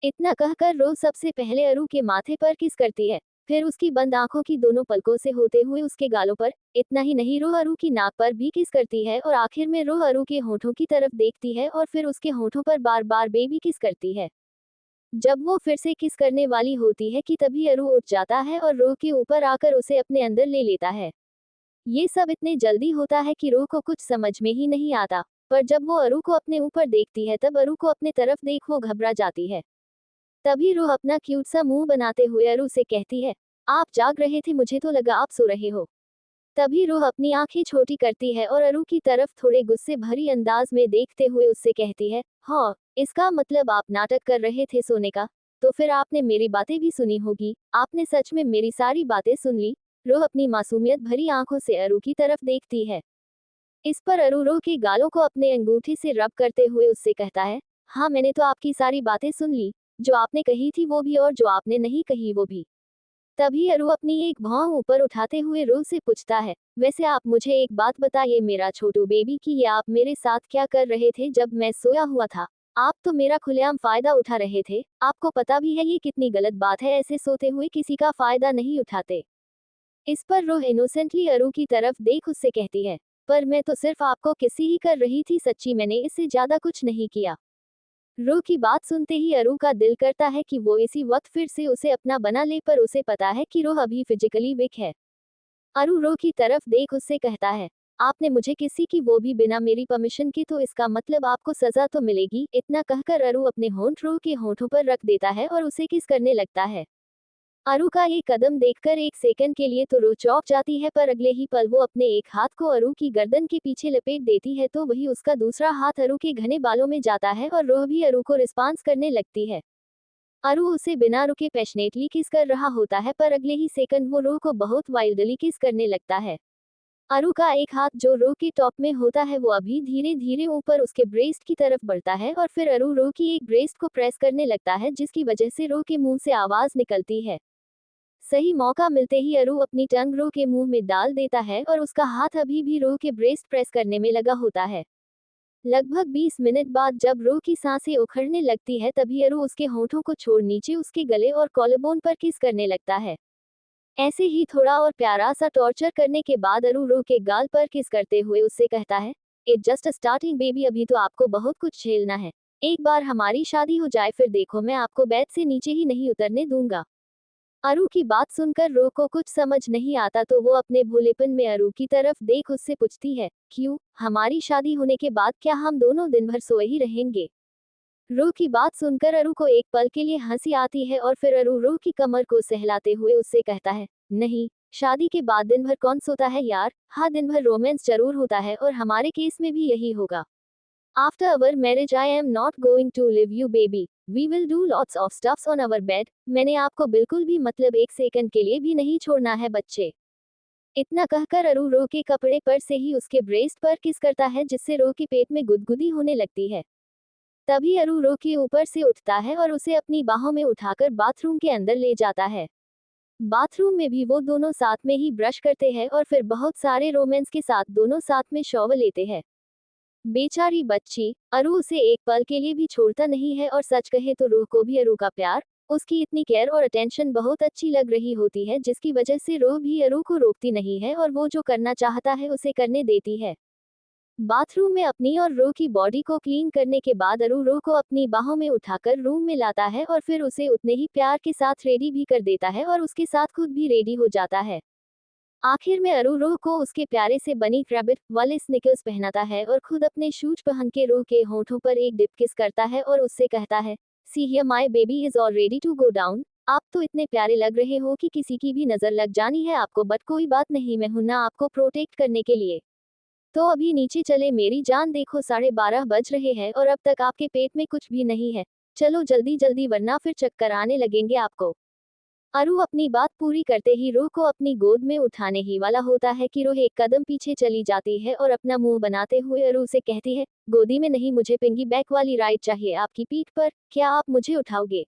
इतना कहकर रोह सबसे पहले अरु के माथे पर किस करती है, फिर उसकी बंद आंखों की दोनों पलकों से होते हुए उसके गालों पर। इतना ही नहीं, रोह अरु की नाक पर भी किस करती है और आखिर में रोह अरु के होठों की तरफ देखती है और फिर उसके होठों पर बार बार बेबी किस करती है। जब वो फिर से किस करने वाली होती है कि तभी अरु उठ जाता है और रोह के ऊपर आकर उसे अपने अंदर ले लेता है। ये सब इतने जल्दी होता है कि रोह को कुछ समझ में ही नहीं आता, पर जब वो अरु को अपने ऊपर देखती है तब अरु को अपने तरफ देख वो घबरा जाती है। तभी रोह अपना क्यूट सा मुंह बनाते हुए अरु से कहती है, आप जाग रहे थे, मुझे तो लगा आप सो रहे हो। तभी रोह अपनी आंखें छोटी करती है और अरु की तरफ थोड़े गुस्से भरी अंदाज में देखते हुए उससे कहती है, हाँ, इसका मतलब आप नाटक कर रहे थे सोने का? तो फिर आपने मेरी बातें भी सुनी होगी, आपने सच में मेरी सारी बातें सुन ली? रोह अपनी मासूमियत भरी आंखों से अरु की तरफ देखती है। इस पर अरु रोह के गालों को अपने अंगूठे से रब करते हुए उससे कहता है, हाँ, मैंने तो आपकी सारी बातें सुन ली, जो आपने कही थी वो भी और जो आपने नहीं कही वो भी। तभी अरु अपनी एक भौं ऊपर उठाते हुए रू से पूछता है, वैसे आप मुझे एक बात बताइए मेरा छोटू बेबी कि ये आप मेरे साथ क्या कर रहे थे जब मैं सोया हुआ था। आप तो मेरा खुलेआम फायदा उठा रहे थे, आपको पता भी है ये कितनी गलत बात है, ऐसे सोते हुए किसी का फायदा नहीं उठाते। इस पर रूह इनोसेंटली अरु की तरफ देख उससे कहती है, पर मैं तो सिर्फ आपको किसी ही कर रही थी, सच्ची मैंने इससे ज्यादा कुछ नहीं किया। रू की बात सुनते ही अरु का दिल करता है कि वो इसी वक्त फिर से उसे अपना बना ले, पर उसे पता है कि रूह अभी फिजिकली वीक है। अरु रू की तरफ देख उससे कहता है, आपने मुझे किसी की, वो भी बिना मेरी परमिशन के, तो इसका मतलब आपको सजा तो मिलेगी। इतना कहकर अरु अपने होंठ रू के होंठों पर रख देता है और उसे किस करने लगता है। अरु का ये कदम देखकर एक सेकंड के लिए तो रू चौंक जाती है, पर अगले ही पल वो अपने एक हाथ को अरु की गर्दन के पीछे लपेट देती है, तो वही उसका दूसरा हाथ अरु के घने बालों में जाता है और रूह भी अरु को रिस्पॉन्स करने लगती है। अरु उसे बिना रुके पैशनेटली किस कर रहा होता है, पर अगले ही सेकंड वो रूह को बहुत वाइल्डली किस करने लगता है। अरु का एक हाथ जो रूह के टॉप में होता है वो अभी धीरे धीरे ऊपर उसके ब्रेस्ट की तरफ बढ़ता है और फिर अरु रूह की एक ब्रेस्ट को प्रेस करने लगता है, जिसकी वजह से रूह के मुंह से आवाज निकलती है। सही मौका मिलते ही अरु अपनी टंग रू के मुंह में डाल देता है और उसका हाथ अभी भी रू के ब्रेस्ट प्रेस करने में लगा होता है। लगभग 20 मिनट बाद जब रू की सांसें उखड़ने लगती है, तभी अरु उसके होठों को छोड़ नीचे उसके गले और कॉलरबोन पर किस करने लगता है। ऐसे ही थोड़ा और प्यारा सा टॉर्चर करने के बाद अरु रू के गाल पर किस करते हुए उससे कहता है, इट जस्ट स्टार्टिंग बेबी, अभी तो आपको बहुत कुछ झेलना है। एक बार हमारी शादी हो जाए फिर देखो, मैं आपको बेड से नीचे ही नहीं उतरने दूंगा। अरु की बात सुनकर रो को कुछ समझ नहीं आता, तो वो अपने भोलेपन में अरु की तरफ देख उससे पूछती है, क्यों, हमारी शादी होने के बाद क्या हम दोनों दिन भर सोए ही रहेंगे। रो की बात सुनकर अरु को एक पल के लिए हंसी आती है और फिर अरु रो की कमर को सहलाते हुए उससे कहता है, नहीं, शादी के बाद दिन भर कौन सोता है यार, हाँ दिन भर रोमांस जरूर होता है और हमारे केस में भी यही होगा। After our marriage I am not going to leave you baby. We will do lots of stuffs on our bed. मैंने आपको बिल्कुल भी मतलब एक सेकंड के लिए भी नहीं छोड़ना है बच्चे। इतना कहकर अरु रो के कपड़े पर से ही उसके ब्रेस्ट पर किस करता है, जिससे रो के पेट में गुदगुदी होने लगती है। तभी अरु रो के ऊपर से उठता है और उसे अपनी बाहों में उठाकर बाथरूम के अंदर ले जाता है। बाथरूम में भी वो दोनों साथ में ही ब्रश करते हैं और फिर बहुत सारे रोमांस के साथ दोनों साथ में शॉवर लेते हैं। बेचारी बच्ची, अरु उसे एक पल के लिए भी छोड़ता नहीं है और सच कहे तो रूह को भी अरु का प्यार, उसकी इतनी केयर और अटेंशन बहुत अच्छी लग रही होती है, जिसकी वजह से रूह भी अरु को रोकती नहीं है और वो जो करना चाहता है उसे करने देती है। बाथरूम में अपनी और रूह की बॉडी को क्लीन करने के बाद अरु रूह को अपनी बाहों में उठाकर रूम में लाता है और फिर उसे उतने ही प्यार के साथ रेडी भी कर देता है और उसके साथ खुद भी रेडी हो जाता है। आखिर में अरु रूह को उसके प्यारे से बनी क्रैबिट वाले स्निकर्स पहनाता है और खुद अपने शूज पहन के रूह के होठों पर एक डिप किस करता है और उससे कहता है, see here my baby is all ready to go down. आप तो इतने प्यारे लग रहे हो कि किसी की भी नजर लग जानी है आपको, बट कोई बात नहीं, मैं हूं ना आपको प्रोटेक्ट करने के लिए। तो अभी नीचे चले मेरी जान, देखो 12:30 बज रहे हैं और अब तक आपके पेट में कुछ भी नहीं है। चलो जल्दी जल्दी वरना फिर चक्कर आने लगेंगे आपको। अरु अपनी बात पूरी करते ही रूह को अपनी गोद में उठाने ही वाला होता है कि रूह एक कदम पीछे चली जाती है और अपना मुंह बनाते हुए अरु से कहती है, गोदी में नहीं, मुझे पिंगी बैक वाली राइड चाहिए आपकी पीठ पर, क्या आप मुझे उठाओगे।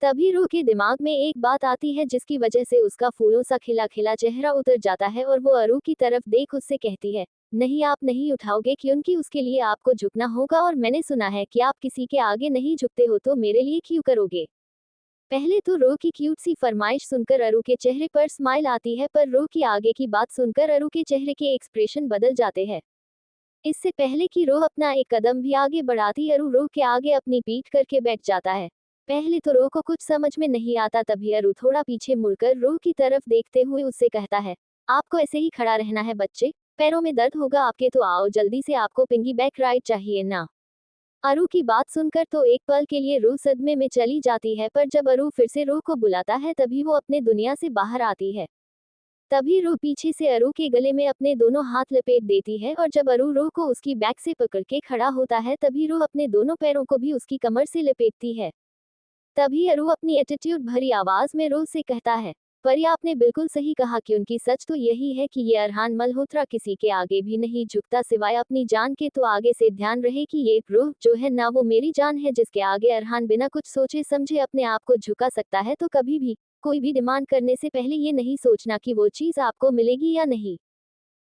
तभी रूह के दिमाग में एक बात आती है जिसकी वजह से उसका फूलों सा खिला खिला चेहरा उतर जाता है और वो अरु की तरफ देख उससे कहती है, नहीं आप नहीं उठाओगे, क्योंकि उसके लिए आपको झुकना होगा और मैंने सुना है कि आप किसी के आगे नहीं झुकते हो, तो मेरे लिए क्यों करोगे। पहले तो रो की क्यूट सी फरमाइश सुनकर अरु के चेहरे पर स्माइल आती है, पर रो की आगे की बात सुनकर अरु के चेहरे के एक्सप्रेशन बदल जाते हैं। इससे पहले कि रो अपना एक कदम भी आगे बढ़ाती, अरु रो के आगे अपनी पीठ करके बैठ जाता है। पहले तो रो को कुछ समझ में नहीं आता, तभी अरु थोड़ा पीछे मुड़कर रो की तरफ देखते हुए उससे कहता है, आपको ऐसे ही खड़ा रहना है बच्चे, पैरों में दर्द होगा आपके, तो आओ जल्दी से, आपको पिंगी बैक राइड चाहिए ना। अरु की बात सुनकर तो एक पल के लिए रूह सदमे में चली जाती है, पर जब अरु फिर से रूह को बुलाता है तभी वो अपने दुनिया से बाहर आती है। तभी रूह पीछे से अरु के गले में अपने दोनों हाथ लपेट देती है और जब अरु रूह को उसकी बैक से पकड़ के खड़ा होता है तभी रूह अपने दोनों पैरों को भी उसकी कमर से लपेटती है। तभी अरु अपनी एटीट्यूड भरी आवाज में रूह से कहता है, परी आपने बिल्कुल सही कहा, क्योंकि सच तो यही है कि ये अरहान मल्होत्रा किसी के आगे भी नहीं झुकता सिवाय अपनी जान के, तो आगे से ध्यान रहे कि ये रूह जो है ना वो मेरी जान है, जिसके आगे अरहान बिना कुछ सोचे समझे अपने आप को झुका सकता है, तो कभी भी कोई भी डिमांड करने से पहले ये नहीं सोचना कि वो चीज़ आपको मिलेगी या नहीं।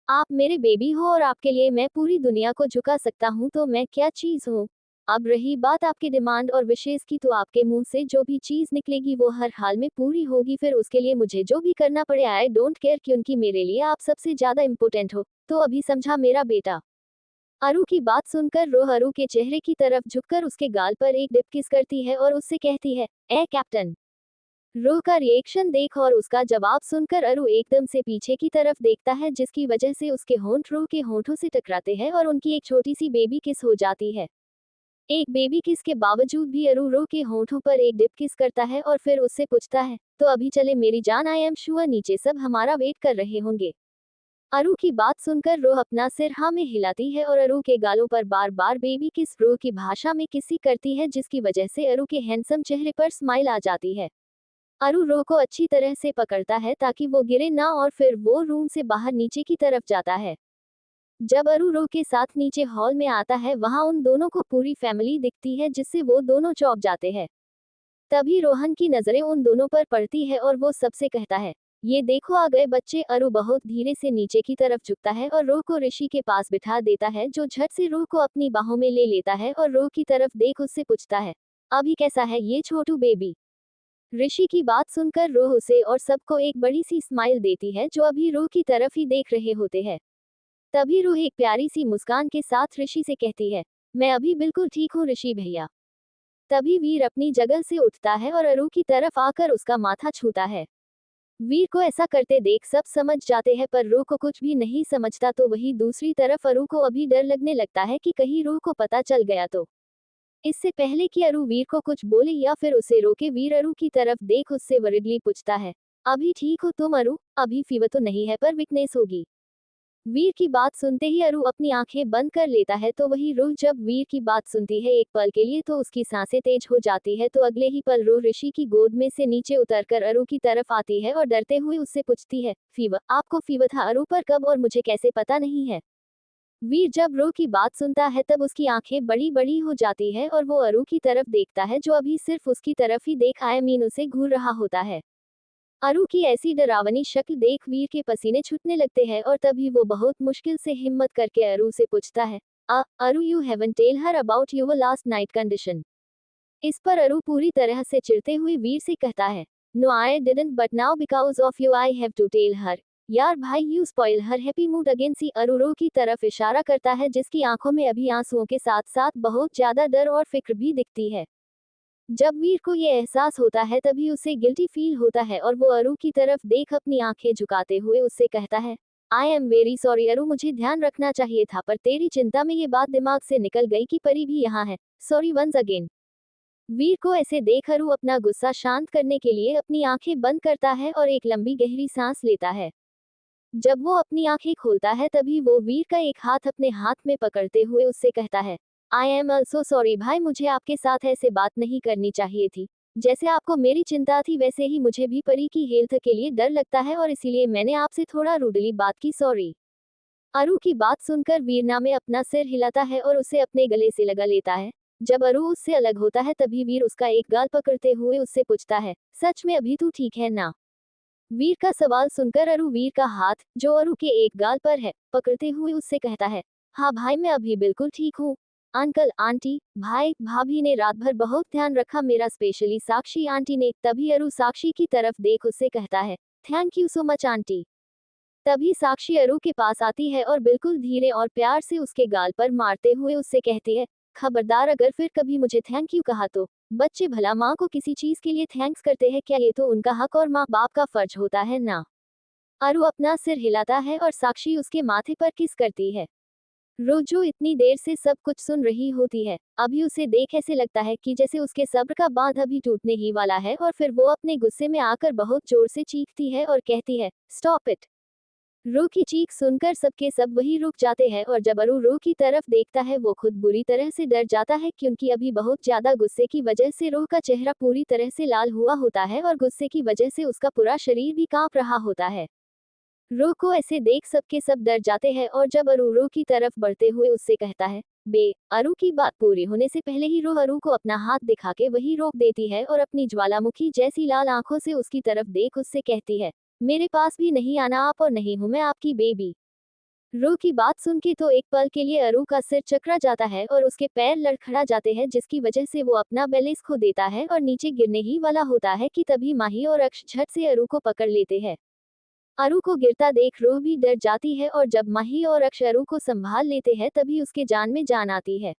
आप मेरे बेबी हो और आपके लिए मैं पूरी दुनिया को झुका सकता हूँ, तो मैं क्या चीज़ हूँ। अब रही बात आपकी डिमांड और विशेष की, तो आपके मुंह से जो भी चीज़ निकलेगी वो हर हाल में पूरी होगी, फिर उसके लिए मुझे जो भी करना पड़े आई डोंट केयर, क्योंकि मेरे लिए आप सबसे ज़्यादा इम्पोर्टेंट हो। तो अभी समझा मेरा बेटा। अरु की बात सुनकर रोह अरु के चेहरे की तरफ झुककर उसके गाल पर एक डिप किस करती है और उससे कहती है, ए कैप्टन। रोह का रिएक्शन देख और उसका जवाब सुनकर अरु एकदम से पीछे की तरफ देखता है, जिसकी वजह से उसके होंठ रोह के होंठों से टकराते हैं और उनकी एक छोटी सी बेबी किस हो जाती है। एक बेबी किस के बावजूद भी अरु रोह के होंठों पर एक डिप किस करता है और फिर उससे पूछता है, तो अभी चले मेरी जान, आई एम श्योर नीचे सब हमारा वेट कर रहे होंगे। अरु की बात सुनकर रोह अपना सिर हाँ में हिलाती है और अरु के गालों पर बार बार बेबी किस रोह की भाषा में किसी करती है, जिसकी वजह से अरु के हैंडसम चेहरे पर स्माइल आ जाती है। अरु रोह को अच्छी तरह से पकड़ता है ताकि वो गिरे ना और फिर वो रूम से बाहर नीचे की तरफ जाता है। जब अरु रोह के साथ नीचे हॉल में आता है, वहां उन दोनों को पूरी फैमिली दिखती है, जिससे वो दोनों चौंक जाते हैं। तभी रोहन की नजरें उन दोनों पर पड़ती है और वो सबसे कहता है, ये देखो आ गए बच्चे। अरु बहुत धीरे से नीचे की तरफ झुकता है और रोह को ऋषि के पास बिठा देता है, जो झट से रोह को अपनी बाहों में ले लेता है और रोह की तरफ देख उससे पूछता है, अभी कैसा है ये छोटू बेबी। ऋषि की बात सुनकर रोह उसे और सबको एक बड़ी सी स्माइल देती है, जो अभी रोह की तरफ ही देख रहे होते हैं। तभी रोह एक प्यारी सी मुस्कान के साथ ऋषि से कहती है, मैं अभी बिल्कुल ठीक हूँ ऋषि भैया। तभी वीर अपनी जगह से उठता है और अरु की तरफ आकर उसका माथा छूता है। वीर को ऐसा करते देख सब समझ जाते हैं, पर रोह को कुछ भी नहीं समझता। तो वही दूसरी तरफ अरु को अभी डर लगने लगता है कि कहीं रोह को पता चल गया तो। इससे पहले कि अरु वीर को कुछ बोले या फिर उसे रोके, वीर अरु की तरफ देख उससे वरीडली पूछता है, अभी ठीक हो तुम अरु, अभी फीवर तो नहीं है पर वीकनेस होगी। वीर की बात सुनते ही अरु अपनी आंखें बंद कर लेता है। तो वही रूह जब वीर की बात सुनती है एक पल के लिए, तो उसकी सांसें तेज हो जाती है। तो अगले ही पल रूह ऋषि की गोद में से नीचे उतरकर अरु की तरफ आती है और डरते हुए उससे पूछती है, फीवर, आपको फीवर था अरु, पर कब और मुझे कैसे पता नहीं है। वीर जब रूह की बात सुनता है तब उसकी आंखें बड़ी बड़ी हो जाती है और वो अरु की तरफ देखता है, जो अभी सिर्फ उसकी तरफ ही देख उसे घूर रहा होता है। अरु की ऐसी डरावनी शक्ल देख वीर के पसीने छूटने लगते हैं और तभी वो बहुत मुश्किल से हिम्मत करके अरु से पूछता है, Aru, you haven't tell her about your last night condition. इस पर अरु पूरी तरह से चिढ़ते हुए वीर से कहता है, no I didn't, but now because of you I have to tell her. यार भाई, you spoil her happy mood again. See Aru रोह की तरफ इशारा करता है, जिसकी आंखों में अभी आंसुओं के साथ साथ बहुत ज्यादा डर और फिक्र भी दिखती है। जब वीर को ये एहसास होता है तभी उसे गिल्टी फील होता है और वो अरु की तरफ देख अपनी आंखें झुकाते हुए उससे कहता है, आई एम वेरी सॉरी अरु, मुझे ध्यान रखना चाहिए था, पर तेरी चिंता में ये बात दिमाग से निकल गई कि परी भी यहाँ है। Sorry once again. वीर को ऐसे देख अरु अपना गुस्सा शांत करने के लिए अपनी आंखें बंद करता है और एक लंबी गहरी सांस लेता है। जब वो अपनी आंखें खोलता है तभी वो वीर का एक हाथ अपने हाथ में पकड़ते हुए उससे कहता है, आई एम ऑल्सो सॉरी भाई, मुझे आपके साथ ऐसे बात नहीं करनी चाहिए थी। जैसे आपको मेरी चिंता थी वैसे ही मुझे भी परी की हेल्थ के लिए डर लगता है और इसीलिए मैंने आपसे थोड़ा रूडली बात की, सॉरी। अरु की बात सुनकर वीरना में अपना सिर हिलाता है और उसे अपने गले से लगा लेता है। जब अरु उससे अलग होता है तभी वीर उसका एक गाल पकड़ते हुए उससे पूछता है, सच में अभी तू ठीक है ना। वीर का सवाल सुनकर अरु वीर का हाथ, जो अरु के एक गाल पर है, पकड़ते हुए उससे कहता है, हाँ भाई, मैं अभी बिल्कुल ठीक हूँ। अंकल, आंटी, भाई, भाभी ने रात भर बहुत ध्यान रखा मेरा, स्पेशली साक्षी आंटी ने। तभी अरु साक्षी की तरफ देख उससे कहता है, thank you so much aunty. तभी साक्षी अरु के पास आती है और बिल्कुल धीरे और प्यार से उसके गाल पर मारते हुए उससे कहती है, खबरदार अगर फिर कभी मुझे थैंक यू कहा तो। बच्चे भला माँ को किसी चीज के लिए थैंक्स करते हैं क्या, ये तो उनका हक और माँ बाप का फर्ज होता है ना। अरु अपना सिर हिलाता है और साक्षी उसके माथे पर किस करती है। रोज जो इतनी देर से सब कुछ सुन रही होती है, अभी उसे देख ऐसे लगता है कि जैसे उसके सब्र का बांध अभी टूटने ही वाला है और फिर वो अपने गुस्से में आकर बहुत जोर से चीखती है और कहती है, स्टॉप इट। रू की चीख सुनकर सबके सब वही रुक जाते हैं और जब अरु रू की तरफ देखता है वो खुद बुरी तरह से डर जाता है, क्योंकि अभी बहुत ज्यादा गुस्से की वजह से रू का चेहरा पूरी तरह से लाल हुआ होता है और गुस्से की वजह से उसका पूरा शरीर भी कांप रहा होता है। रू को ऐसे देख सबके सब डर जाते हैं और जब अरु रू की तरफ बढ़ते हुए उससे कहता है, बे अरु की बात पूरी होने से पहले ही रूह अरु को अपना हाथ दिखा के वही रोक देती है और अपनी ज्वालामुखी जैसी लाल आंखों से उसकी तरफ देख उससे कहती है, मेरे पास भी नहीं आना आप और नहीं हूं मैं आपकी बेबी। रूह की बात सुन के तो एक पल के लिए अरु का सिर चकरा जाता है और उसके पैर लड़खड़ा जाते हैं, जिसकी वजह से वो अपना बैलेंस खो देता है और नीचे गिरने ही वाला होता है कि तभी माही और अक्ष झट से अरु को पकड़ लेते हैं। अरु को गिरता देख रूह भी डर जाती है और जब माही और अक्ष अरु को संभाल लेते हैं तभी उसके जान में जान आती है।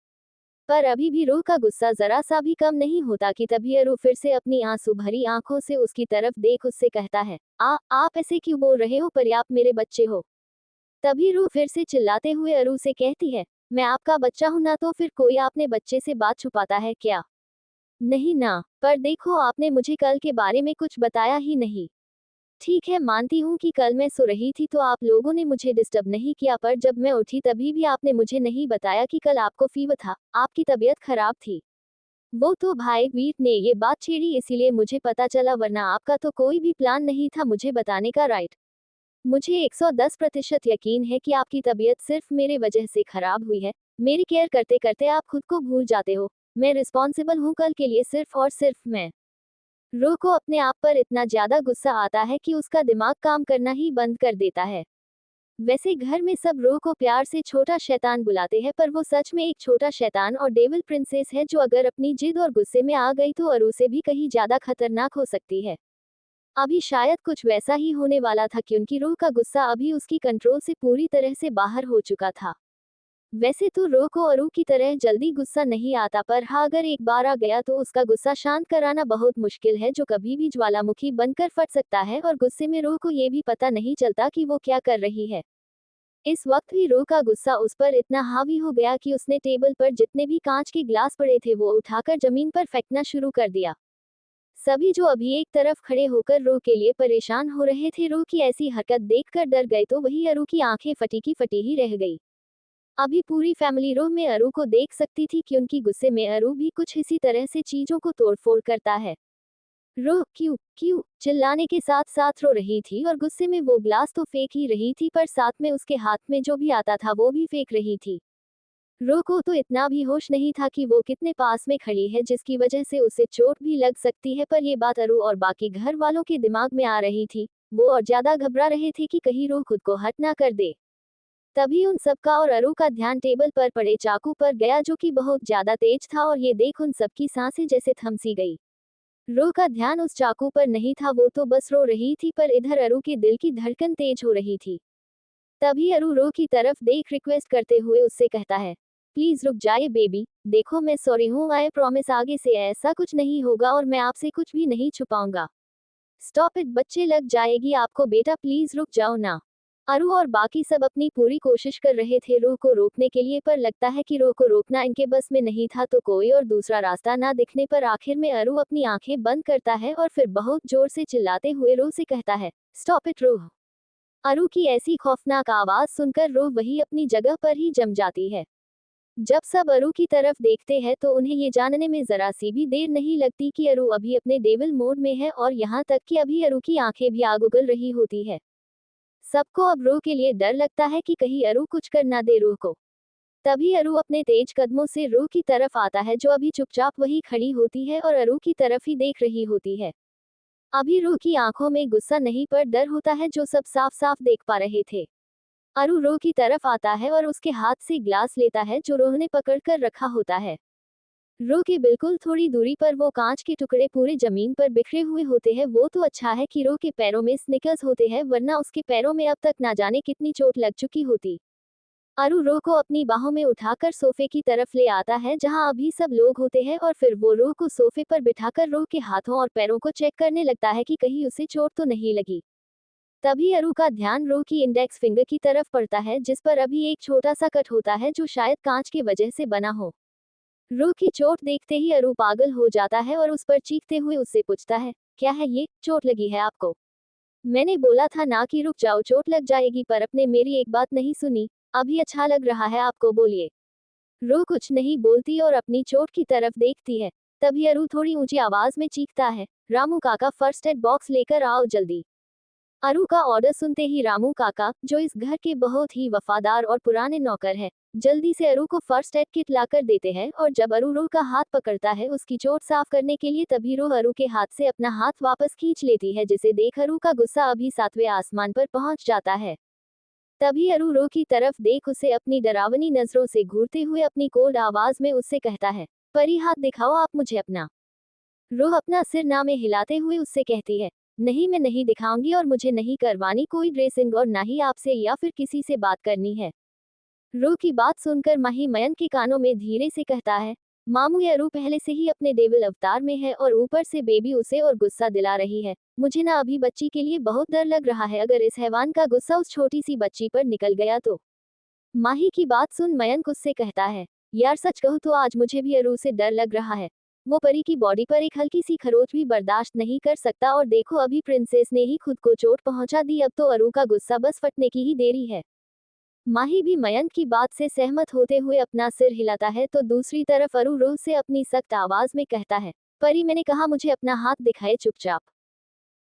पर अभी भी रूह का गुस्सा जरा सा भी कम नहीं होता कि तभी अरु फिर से अपनी आंसू भरी आंखों से उसकी तरफ देख उससे कहता है, आप ऐसे क्यों बोल रहे हो, पर आप मेरे बच्चे हो। तभी रूह फिर से चिल्लाते हुए अरु से कहती है, मैं आपका बच्चा हूं ना, तो फिर कोई आपने बच्चे से बात छुपाता है क्या। नहीं ना, पर देखो आपने मुझे कल के बारे में कुछ बताया ही नहीं। ठीक है, मानती हूँ कि कल मैं सो रही थी तो आप लोगों ने मुझे डिस्टर्ब नहीं किया, पर जब मैं उठी तभी भी आपने मुझे नहीं बताया कि कल आपको फीवर था, आपकी तबीयत खराब थी। वो तो भाई वीर ने ये बात छेड़ी इसीलिए मुझे पता चला, वरना आपका तो कोई भी प्लान नहीं था मुझे बताने का, राइट। मुझे 110% यकीन है कि आपकी तबीयत सिर्फ मेरे वजह से खराब हुई है। मेरी केयर करते करते आप खुद को भूल जाते हो। मैं रिस्पॉन्सिबल हूँ कल के लिए, सिर्फ और सिर्फ मैं। रूह को अपने आप पर इतना ज्यादा गुस्सा आता है कि उसका दिमाग काम करना ही बंद कर देता है। वैसे घर में सब रूह को प्यार से छोटा शैतान बुलाते हैं, पर वो सच में एक छोटा शैतान और डेविल प्रिंसेस है जो अगर अपनी जिद और गुस्से में आ गई तो अरु से भी कहीं ज्यादा खतरनाक हो सकती है। अभी शायद कुछ वैसा ही होने वाला था क्योंकि रूह का गुस्सा अभी उसकी कंट्रोल से पूरी तरह से बाहर हो चुका था। वैसे तो रूह को अरु की तरह जल्दी गुस्सा नहीं आता, पर हाँ अगर एक बार आ गया तो उसका गुस्सा शांत कराना बहुत मुश्किल है, जो कभी भी ज्वालामुखी बनकर फट सकता है और गुस्से में रूह को ये भी पता नहीं चलता कि वो क्या कर रही है। इस वक्त भी रूह का गुस्सा उस पर इतना हावी हो गया कि उसने टेबल पर जितने भी कांच के ग्लास पड़े थे वो उठाकर जमीन पर फेंकना शुरू कर दिया। सभी जो अभी एक तरफ खड़े होकर रूह के लिए परेशान हो रहे थे रूह की ऐसी हरकत देखकर डर गए, तो वही अरु की आंखें फटी की फटी ही रह गई। अभी पूरी फैमिली रूह में अरु को देख सकती थी कि उनकी गुस्से में अरु भी कुछ इसी तरह से चीजों को तोड़फोड़ करता है। रूह क्यों क्यों चिल्लाने के साथ साथ रो रही थी और गुस्से में वो ग्लास तो फेंक ही रही थी, पर साथ में उसके हाथ में जो भी आता था वो भी फेंक रही थी। रूह को तो इतना भी होश नहीं था कि वो कितने पास में खड़ी है जिसकी वजह से उसे चोट भी लग सकती है, पर ये बात अरु और बाकी घर वालों के दिमाग में आ रही थी। वो और ज्यादा घबरा रहे थे कि कहीं रूह खुद को हट ना कर दे। तभी उन सबका और अरु का ध्यान टेबल पर पड़े चाकू पर गया जो कि बहुत ज्यादा तेज था, और ये देख उन सबकी सांसें जैसे थम सी गई। रूह का ध्यान उस चाकू पर नहीं था, वो तो बस रो रही थी, पर इधर अरु के दिल की धड़कन तेज हो रही थी। तभी अरु रूह की तरफ देख रिक्वेस्ट करते हुए उससे कहता है, प्लीज रुक जाइए बेबी, देखो मैं सॉरी हूँ, आई प्रॉमिस आगे से ऐसा कुछ नहीं होगा और मैं आपसे कुछ भी नहीं छुपाऊंगा। स्टॉप इट, बच्चे लग जाएगी आपको बेटा, प्लीज रुक जाओ ना। अरु और बाकी सब अपनी पूरी कोशिश कर रहे थे रूह को रोकने के लिए, पर लगता है कि रूह को रोकना इनके बस में नहीं था, तो कोई और दूसरा रास्ता ना दिखने पर आखिर में अरु अपनी आंखें बंद करता है और फिर बहुत जोर से चिल्लाते हुए रूह से कहता है, स्टॉप इट रूह। अरु की ऐसी खौफनाक आवाज सुनकर रूह वही अपनी जगह पर ही जम जाती है। जब सब अरु की तरफ देखते हैं तो उन्हें ये जानने में जरा सी भी देर नहीं लगती कि अरु अभी अपने डेविल मोड में है, और यहाँ तक कि अभी अरु की आंखें भी आग उगल रही होती है। सबको अब रूह के लिए डर लगता है कि कहीं अरु कुछ कर ना दे रूह को। तभी अरु अपने तेज कदमों से रूह की तरफ आता है जो अभी चुपचाप वही खड़ी होती है और अरु की तरफ ही देख रही होती है। अभी रूह की आंखों में गुस्सा नहीं पर डर होता है जो सब साफ साफ देख पा रहे थे। अरु रूह की तरफ आता है और उसके हाथ से ग्लास लेता है जो रूह ने पकड़कर रखा होता है। रूह के बिल्कुल थोड़ी दूरी पर वो कांच के टुकड़े पूरे जमीन पर बिखरे हुए होते हैं। वो तो अच्छा है कि रूह के पैरों में स्निकर्स होते हैं, वरना उसके पैरों में अब तक ना जाने कितनी चोट लग चुकी होती। अरु रूह को अपनी बाहों में उठाकर सोफे की तरफ ले आता है जहां अभी सब लोग होते हैं, और फिर वो रूह को सोफे पर बिठाकर रूह के हाथों और पैरों को चेक करने लगता है कि कहीं उसे चोट तो नहीं लगी। तभी अरु का ध्यान रूह की इंडेक्स फिंगर की तरफ पड़ता है जिस पर अभी एक छोटा सा कट होता है जो शायद कांच की वजह से बना हो। रूह की चोट देखते ही अरु पागल हो जाता है और उस पर चीखते हुए उससे पूछता है, क्या है ये, चोट लगी है आपको? मैंने बोला था ना कि रुक जाओ चोट लग जाएगी, पर आपने मेरी एक बात नहीं सुनी। अभी अच्छा लग रहा है आपको, बोलिए। रूह कुछ नहीं बोलती और अपनी चोट की तरफ देखती है। तभी अरु थोड़ी ऊंची आवाज में चीखता है, रामू काका फर्स्ट एड बॉक्स लेकर आओ जल्दी। अरु का ऑर्डर सुनते ही रामू काका, जो इस घर के बहुत ही वफादार और पुराने नौकर है, जल्दी से अरु को फर्स्ट एड किट लाकर देते हैं और जब अरु रो का हाथ पकड़ता है उसकी चोट साफ करने के लिए, तभी रो अरु के हाथ से अपना हाथ वापस खींच लेती है, जिसे देख अरु का गुस्सा अभी 7वें आसमान पर पहुंच जाता है। तभी अरु रो की तरफ देख उसे अपनी डरावनी नजरों से घूरते हुए अपनी कोल्ड आवाज में उससे कहता है, परी हाथ दिखाओ आप मुझे अपना। रो अपना सिर ना में हिलाते हुए उससे कहती है, नहीं मैं नहीं दिखाऊंगी और मुझे नहीं करवानी कोई ड्रेसिंग और ना ही आपसे या फिर किसी से बात करनी है। रो की बात सुनकर माही मयंक के कानों में धीरे से कहता है, मामू ये रू पहले से ही अपने डेविल अवतार में है और ऊपर से बेबी उसे और गुस्सा दिला रही है। मुझे ना अभी बच्ची के लिए बहुत डर लग रहा है, अगर इस हैवान का गुस्सा उस छोटी सी बच्ची पर निकल गया तो। माही की बात सुन मयंक उससे कहता है, यार सच कहूँ तो आज मुझे भी अरू से डर लग रहा है। वो परी की बॉडी पर एक हल्की सी खरोच भी बर्दाश्त नहीं कर सकता और देखो अभी प्रिंसेस ने ही खुद को चोट पहुंचा दी, अब तो अरू का गुस्सा बस फटने की ही देरी है। माही भी मयंक की बात से सहमत होते हुए अपना सिर हिलाता है, तो दूसरी तरफ अरू रोह से अपनी सख्त आवाज में कहता है, परी मैंने कहा मुझे अपना हाथ दिखाए चुपचाप।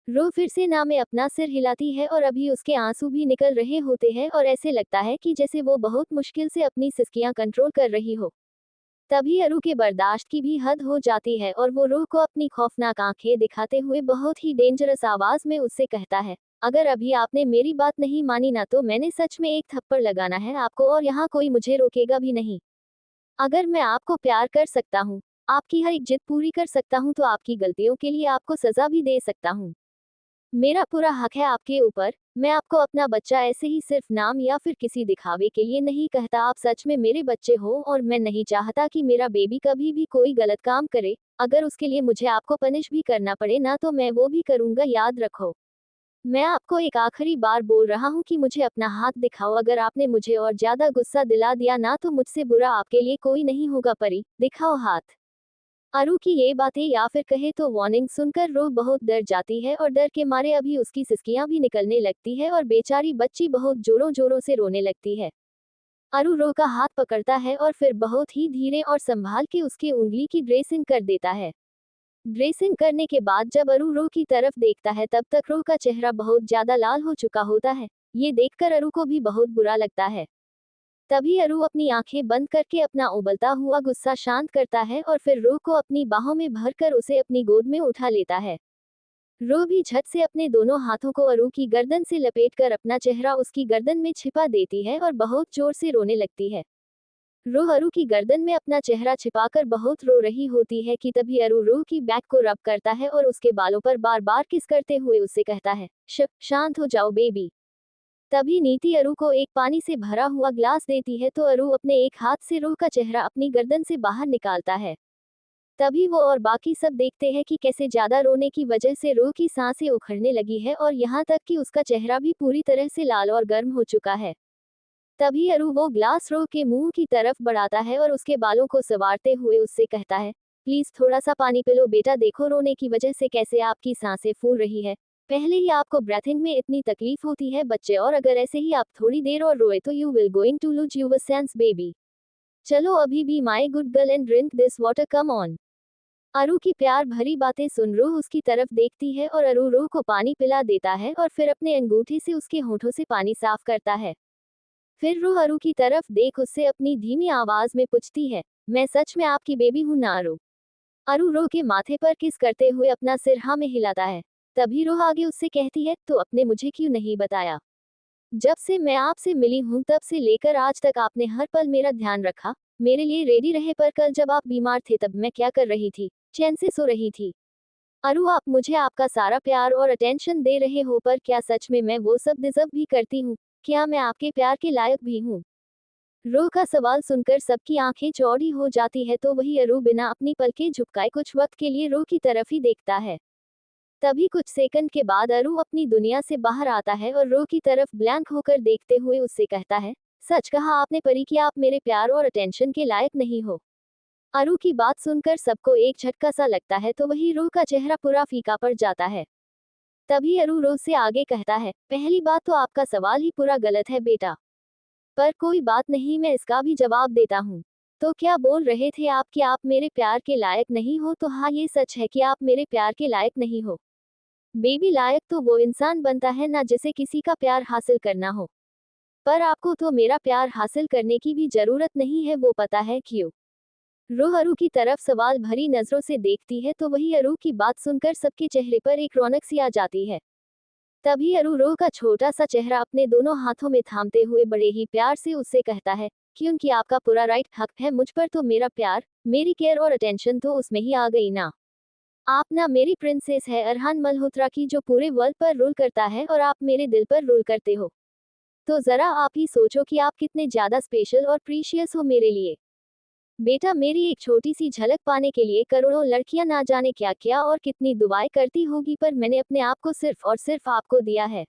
रोह फिर से ना में अपना सिर हिलाती है और अभी उसके आंसू भी निकल रहे होते हैं और ऐसे लगता है कि जैसे वो बहुत मुश्किल से अपनी सिसकियां कंट्रोल कर रही हो। तभी अरू के बर्दाश्त की भी हद हो जाती है और वो रोह को अपनी खौफनाक आंखें दिखाते हुए बहुत ही डेंजरस आवाज में उससे कहता है, अगर अभी आपने मेरी बात नहीं मानी ना तो मैंने सच में एक थप्पड़ लगाना है आपको और यहाँ कोई मुझे रोकेगा भी नहीं। अगर मैं आपको प्यार कर सकता हूँ, आपकी हर एक जिद पूरी कर सकता हूँ तो आपकी गलतियों के लिए आपको सजा भी दे सकता हूँ। मेरा पूरा हक है आपके ऊपर। मैं आपको अपना बच्चा ऐसे ही सिर्फ नाम या फिर किसी दिखावे के लिए नहीं कहता, आप सच में मेरे बच्चे हो और मैं नहीं चाहता कि मेरा बेबी कभी भी कोई गलत काम करे। अगर उसके लिए मुझे आपको पनिश भी करना पड़े ना तो मैं वो भी करूंगा, याद रखो। मैं आपको एक आखिरी बार बोल रहा हूँ कि मुझे अपना हाथ दिखाओ, अगर आपने मुझे और ज्यादा गुस्सा दिला दिया ना तो मुझसे बुरा आपके लिए कोई नहीं होगा, परी दिखाओ हाथ। अरु की ये बातें या फिर कहे तो वार्निंग सुनकर रोह बहुत डर जाती है और डर के मारे अभी उसकी सिसकियां भी निकलने लगती है और बेचारी बच्ची बहुत जोरों जोरों से रोने लगती है। अरु रोह का हाथ पकड़ता है और फिर बहुत ही धीरे और संभाल के उसकी उंगली की ड्रेसिंग कर देता है। ड्रेसिंग करने के बाद जब अरु रोह की तरफ देखता है तब तक रोह का चेहरा बहुत ज्यादा लाल हो चुका होता है। ये देखकर अरु को भी बहुत बुरा लगता है। तभी अरु अपनी आंखें बंद करके अपना उबलता हुआ गुस्सा शांत करता है और फिर रोह को अपनी बाहों में भरकर उसे अपनी गोद में उठा लेता है। रोह भी झट से अपने दोनों हाथों को अरु की गर्दन से लपेटकर अपना चेहरा उसकी गर्दन में छिपा देती है और बहुत जोर से रोने लगती है। रोह अरु की गर्दन में अपना चेहरा छिपाकर बहुत रो रही होती है कि तभी अरु रोह की बैक को रब करता है और उसके बालों पर बार बार किस करते हुए उससे कहता है, शांत हो जाओ बेबी। तभी नीति अरु को एक पानी से भरा हुआ ग्लास देती है तो अरु अपने एक हाथ से रोह का चेहरा अपनी गर्दन से बाहर निकालता है। तभी वो और बाकी सब देखते हैं कि कैसे ज्यादा रोने की वजह से रोह की सांसें उखड़ने लगी है और यहाँ तक कि उसका चेहरा भी पूरी तरह से लाल और गर्म हो चुका है। तभी अरु वो ग्लास रोह के मुंह की तरफ बढ़ाता है और उसके बालों को संवारते हुए उससे कहता है, प्लीज थोड़ा सा पानी पी लो बेटा, देखो रोने की वजह से कैसे आपकी सांसें फूल रही है। पहले ही आपको ब्रेथिंग में इतनी तकलीफ होती है बच्चे, और अगर ऐसे ही आप थोड़ी देर और रोए तो you will going to lose your sense baby. चलो अभी भी my good girl and drink this water, come on. Aru की प्यार भरी बातें सुन रोह उसकी तरफ देखती है और अरु रोह को पानी पिला देता है और फिर अपने अंगूठे से उसके होठों से पानी साफ करता है। फिर रोह अरु की तरफ देख उससे अपनी धीमी आवाज में पूछती है, मैं सच में आपकी बेबी हूं ना अरु? अरु रोह के माथे पर किस करते हुए अपना सिर हाँ में हिलाता है। तभी रोह आगे उससे कहती है, तो आपने मुझे क्यों नहीं बताया? जब से मैं आपसे मिली हूं तब से लेकर आज तक आपने हर पल मेरा ध्यान रखा, मेरे लिए रेडी रहे, पर कल जब आप बीमार थे तब मैं क्या कर रही थी? चैन से सो रही थी। अरु आप मुझे आपका सारा प्यार और अटेंशन दे रहे हो, पर क्या सच में मैं वो सब डिजर्व भी करती हूँ? क्या मैं आपके प्यार के लायक भी हूँ? रोह का सवाल सुनकर सबकी आंखें चौड़ी हो जाती है, तो वही अरु बिना अपनी पलकें झुकाए कुछ वक्त के लिए रोह की तरफ ही देखता है। तभी कुछ सेकंड के बाद अरु अपनी दुनिया से बाहर आता है और रोह की तरफ ब्लैंक होकर देखते हुए उससे कहता है, सच कहा आपने परी कि आप मेरे प्यार और अटेंशन के लायक नहीं हो। अरु की बात सुनकर सबको एक झटका सा लगता है, तो वही रोह का चेहरा पूरा फीका पड़ जाता है। तभी अरु रोह से आगे कहता है, पहली बात तो आपका सवाल ही पूरा गलत है बेटा, पर कोई बात नहीं, मैं इसका भी जवाब देता हूँ। तो क्या बोल रहे थे आप कि आप मेरे प्यार के लायक नहीं हो? तो हाँ, ये सच है कि आप मेरे प्यार के लायक नहीं हो। बेबी, लायक तो वो इंसान बनता है ना जिसे किसी का प्यार हासिल करना हो। पर आपको तो मेरा प्यार हासिल करने की भी जरूरत नहीं है, वो पता है क्यों? रूह अरू की तरफ सवाल भरी नजरों से देखती है तो वही अरू की बात सुनकर सबके चेहरे पर एक रौनक सी आ जाती है। तभी अरू रूह का छोटा सा चेहरा अपने दोनों हाथों में थामते हुए बड़े ही प्यार से उससे कहता है, क्योंकि आपका पूरा राइट हक है मुझ पर, तो मेरा प्यार, मेरी केयर और अटेंशन तो उसमें ही आ गई ना। आप ना मेरी प्रिंसेस है अरहान मल्होत्रा की, जो पूरे वर्ल्ड पर रूल करता है, और आप मेरे दिल पर रूल करते हो। तो जरा आप ही सोचो कि आप कितने ज्यादा स्पेशल और प्रीशियस हो मेरे लिए। बेटा, मेरी एक छोटी सी झलक पाने के लिए करोड़ों लड़कियां ना जाने क्या क्या और कितनी दुआएं करती होगी, पर मैंने अपने आप को सिर्फ और सिर्फ आपको दिया है।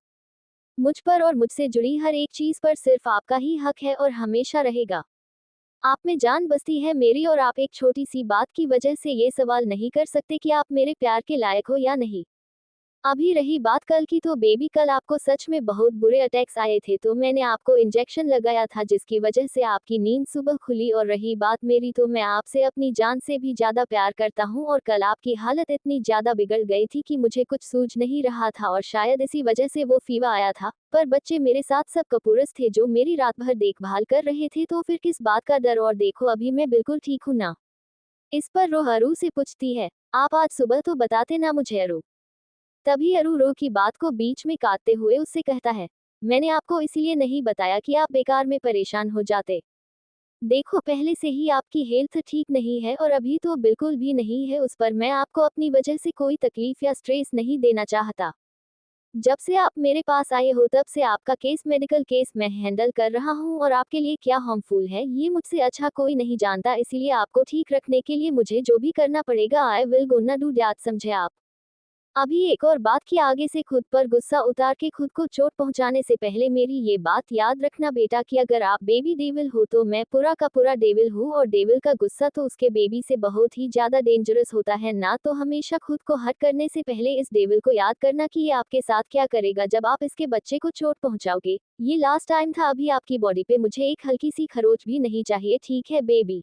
मुझ पर और मुझसे जुड़ी हर एक चीज पर सिर्फ आपका ही हक है और हमेशा रहेगा। आप में जान बसती है मेरी, और आप एक छोटी सी बात की वजह से ये सवाल नहीं कर सकते कि आप मेरे प्यार के लायक हो या नहीं। अभी रही बात कल की, तो बेबी कल आपको सच में बहुत बुरे अटैक्स आए थे, तो मैंने आपको इंजेक्शन लगाया था जिसकी वजह से आपकी नींद सुबह खुली। और रही बात मेरी, तो मैं आपसे अपनी जान से भी ज्यादा प्यार करता हूँ, और कल आपकी हालत इतनी ज्यादा बिगड़ गई थी कि मुझे कुछ सूझ नहीं रहा था, और शायद इसी वजह से वो फीवर आया था। पर बच्चे मेरे साथ सब कपूरस थे जो मेरी रात भर देखभाल कर रहे थे, तो फिर किस बात का डर, और देखो अभी मैं बिल्कुल ठीक हूँ ना। इस पर रोह अरू से पूछती है, आप आज सुबह तो बताते ना मुझे अरू। तभी अरू रो की बात को बीच में काटते हुए उससे कहता है, मैंने आपको इसलिए नहीं बताया कि आप बेकार में परेशान हो जाते। देखो पहले से ही आपकी हेल्थ ठीक नहीं है, और अभी तो बिल्कुल भी नहीं है, उस पर मैं आपको अपनी वजह से कोई तकलीफ या स्ट्रेस नहीं देना चाहता। जब से आप मेरे पास आए हो तब से आपका केस, मेडिकल केस, मैं हैंडल कर रहा हूँ, और आपके लिए क्या हार्मफुल है ये मुझसे अच्छा कोई नहीं जानता, इसलिए आपको ठीक रखने के लिए मुझे जो भी करना पड़ेगा I will gonna do that, समझे आप। अभी एक और बात कि आगे से खुद पर गुस्सा उतार के खुद को चोट पहुंचाने से पहले मेरी ये बात याद रखना बेटा, कि अगर आप बेबी डेविल हो तो मैं पूरा का पूरा डेविल हूँ, और डेविल का गुस्सा तो उसके बेबी से बहुत ही ज्यादा डेंजरस होता है ना। तो हमेशा खुद को हर्ट करने से पहले इस डेविल को याद करना कि ये आपके साथ क्या करेगा जब आप इसके बच्चे को चोट पहुंचाओगे। ये लास्ट टाइम था, अभी आपकी बॉडी पे मुझे एक हल्की सी खरोच भी नहीं चाहिए, ठीक है बेबी।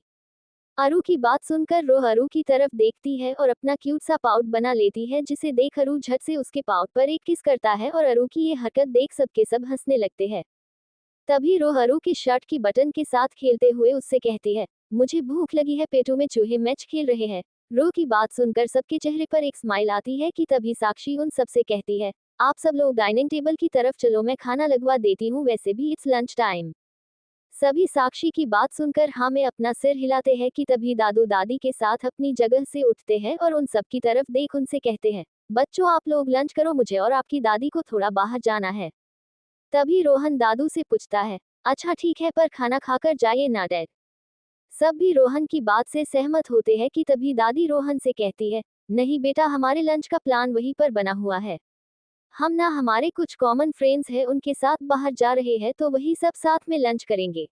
अरू की बात सुनकर रोह अरू की तरफ देखती है और अपना क्यूट सा पाउट बना लेती है, जिसे देख अरू झट से उसके पाउट पर एक किस करता है, और अरू की ये हरकत देख सबके सब हंसने लगते हैं। तभी रोह अरू की शर्ट की बटन के साथ खेलते हुए उससे कहती है, मुझे भूख लगी है, पेटों में चूहे मैच खेल रहे हैं। रो की बात सुनकर सबके चेहरे पर एक स्माइल आती है कि तभी साक्षी उन सबसे कहती है, आप सब लोग डाइनिंग टेबल की तरफ चलो, मैं खाना लगवा देती हूँ, वैसे भी इट्स लंच टाइम। सभी साक्षी की बात सुनकर हाँ में अपना सिर हिलाते हैं कि तभी दादू दादी के साथ अपनी जगह से उठते हैं और उन सब की तरफ देख उनसे कहते हैं, बच्चों आप लोग लंच करो, मुझे और आपकी दादी को थोड़ा बाहर जाना है। तभी रोहन दादू से पूछता है, अच्छा ठीक है, पर खाना खाकर जाइए ना डैड। सब भी रोहन की बात से सहमत होते हैं कि तभी दादी रोहन से कहती है, नहीं बेटा, हमारे लंच का प्लान वहीं पर बना हुआ है। हम ना हमारे कुछ कॉमन फ्रेंड्स हैं उनके साथ बाहर जा रहे हैं, तो वही सब साथ में लंच करेंगे।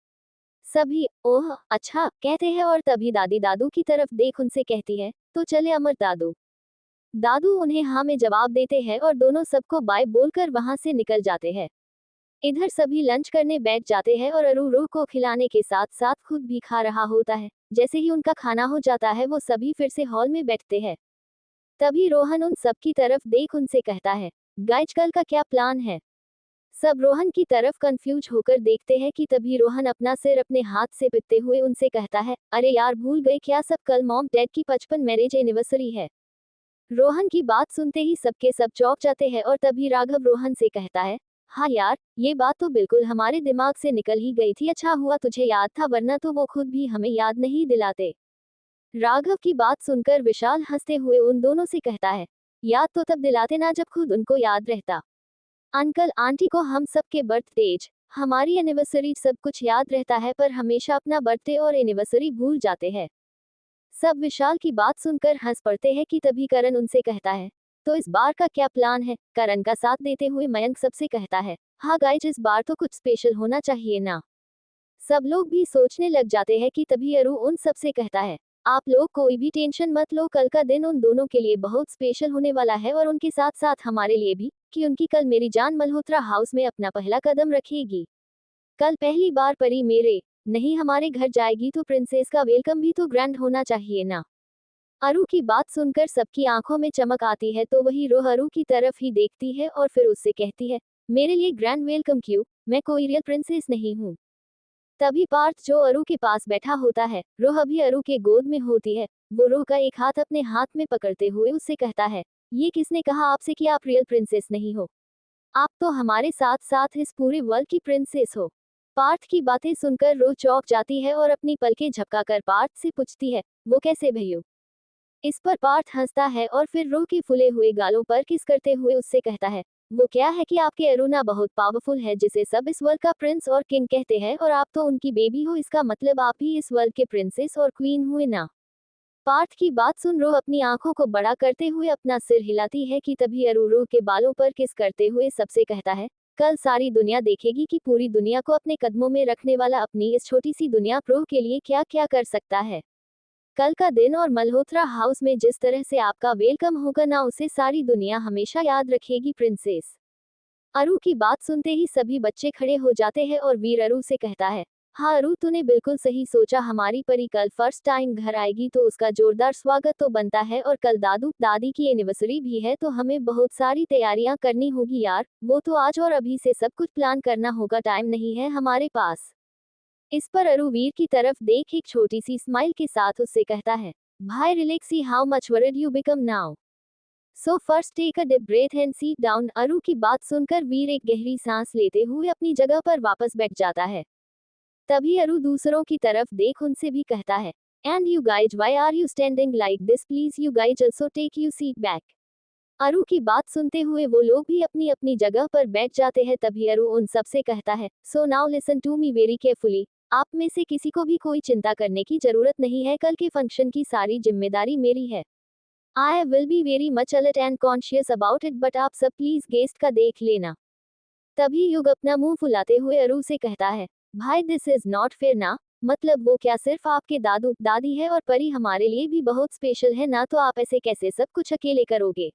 सभी ओह अच्छा कहते हैं, और तभी दादी दादू की तरफ देख उनसे कहती है, तो चले अमर दादू। दादू उन्हें हाँ में जवाब देते हैं और दोनों सबको बाय बोलकर वहां से निकल जाते हैं। इधर सभी लंच करने बैठ जाते हैं और अरू रूह को खिलाने के साथ साथ खुद भी खा रहा होता है। जैसे ही उनका खाना हो जाता है वो सभी फिर से हॉल में बैठते हैं। तभी रोहन उन सब की तरफ देख उनसे कहता है, गाइज कल का क्या प्लान है? सब रोहन की तरफ कंफ्यूज होकर देखते हैं कि तभी रोहन अपना सिर अपने हाथ से पीटते हुए उनसे कहता है, अरे यार भूल गए क्या, सब कल मॉम डैड की 55 मैरिज एनिवर्सरी है। रोहन की बात सुनते ही सबके सब चौंक जाते हैं और तभी राघव रोहन से कहता है, हाँ यार ये बात तो बिल्कुल हमारे दिमाग से निकल ही गई थी, अच्छा हुआ तुझे याद था, वरना तो वो खुद भी हमें याद नहीं दिलाते। राघव की बात सुनकर विशाल हंसते हुए उन दोनों से कहता है, याद तो तब दिलाते ना जब खुद उनको याद रहता। अंकल आंटी को हम सब के बर्थडेज, हमारी एनिवर्सरी सब कुछ याद रहता है, पर हमेशा अपना बर्थडे और एनिवर्सरी भूल जाते हैं। सब विशाल की बात सुनकर हंस पड़ते हैं कि तभी करण उनसे कहता है, तो इस बार का क्या प्लान है? करण का साथ देते हुए मयंक सबसे कहता है, हाँ गाइज इस बार तो कुछ स्पेशल होना चाहिए ना। सब लोग भी सोचने लग जाते हैं कि तभी अरू उन सबसे कहता है, आप लोग कोई भी टेंशन मत लो, कल का दिन उन दोनों के लिए बहुत स्पेशल होने वाला है, और उनके साथ साथ हमारे लिए भी, कि उनकी कल मेरी जान मल्होत्रा हाउस में अपना पहला कदम रखेगी। कल पहली बार परी मेरे नहीं हमारे घर जाएगी, तो प्रिंसेस का वेलकम भी तो ग्रैंड होना चाहिए ना। अरू की बात सुनकर सबकी आंखों में चमक आती है, तो वही रोह अरू की तरफ ही देखती है और फिर उससे कहती है, मेरे लिए ग्रैंड वेलकम क्यों? मैं कोई रियल प्रिंसेस नहीं हूँ। तभी पार्थ जो अरु के पास बैठा होता है, रोह भी अरु के गोद में होती है। वो रोह का एक हाथ अपने हाथ में पकड़ते हुए उससे कहता है, ये किसने कहा आपसे कि आप रियल प्रिंसेस नहीं हो? आप तो हमारे साथ साथ इस पूरे वर्ल्ड की प्रिंसेस हो। पार्थ की बातें सुनकर रोह चौंक जाती है और अपनी पलकें झपकाकर पार्थ से पूछती है, वो कैसे भैया? इस पर पार्थ हंसता है और फिर रोह के फूले हुए गालों पर किस करते हुए उससे कहता है, वो क्या है कि आपके अरुणा बहुत पावरफुल है जिसे सब इस वर्ल्ड का प्रिंस और किंग कहते हैं और आप तो उनकी बेबी हो, इसका मतलब आप भी इस वर्ल्ड के प्रिंसेस और क्वीन हुए ना। पार्थ की बात सुन रोह अपनी आंखों को बड़ा करते हुए अपना सिर हिलाती है कि तभी अरु रोह के बालों पर किस करते हुए सबसे कहता है, कल सारी दुनिया देखेगी कि पूरी दुनिया को अपने कदमों में रखने वाला अपनी इस छोटी सी दुनिया प्रो के लिए क्या क्या कर सकता है। कल का दिन और मल्होत्रा हाउस में जिस तरह से आपका वेलकम होगा ना, उसे सारी दुनिया हमेशा याद रखेगी प्रिंसेस। अरु की बात सुनते ही सभी बच्चे खड़े हो जाते हैं और वीर अरु से कहता है, हाँ अरु तूने बिल्कुल सही सोचा, हमारी परी कल फर्स्ट टाइम घर आएगी तो उसका जोरदार स्वागत तो बनता है और कल दादू दादी की एनिवर्सरी भी है तो हमें बहुत सारी तैयारियां करनी होगी यार, वो तो आज और अभी से सब कुछ प्लान करना होगा, टाइम नहीं है हमारे पास। इस पर अरु वीर की तरफ देख एक छोटी सी स्माइल के साथ उससे कहता है, भाई relax, see how much worried you become now. So first take a deep breath and sit down. Aru की बात सुनकर वीर एक गहरी सांस लेते हुए अपनी जगह पर वापस बैठ जाता है। तभी अरु दूसरों की तरफ देख उनसे भी कहता है, and you guys why are you standing like this, please you guys also take you seat back. Aru की बात सुनते हुए वो लोग भी अपनी अपनी जगह पर बैठ जाते हैं। तभी अरु उन सबसे कहता है, so now listen to me very carefully. आप में से किसी को भी कोई चिंता करने की जरूरत नहीं है, कल के फंक्शन की सारी जिम्मेदारी मेरी है। I will be very much alert and conscious about it, but आप सब प्लीज गेस्ट का देख लेना। तभी युग अपना मुंह फुलाते हुए अरु से कहता है, भाई दिस इज नॉट फेयर ना, मतलब वो क्या सिर्फ आपके दादू दादी है और परी हमारे लिए भी बहुत स्पेशल है ना, तो आप ऐसे कैसे सब कुछ अकेले करोगे?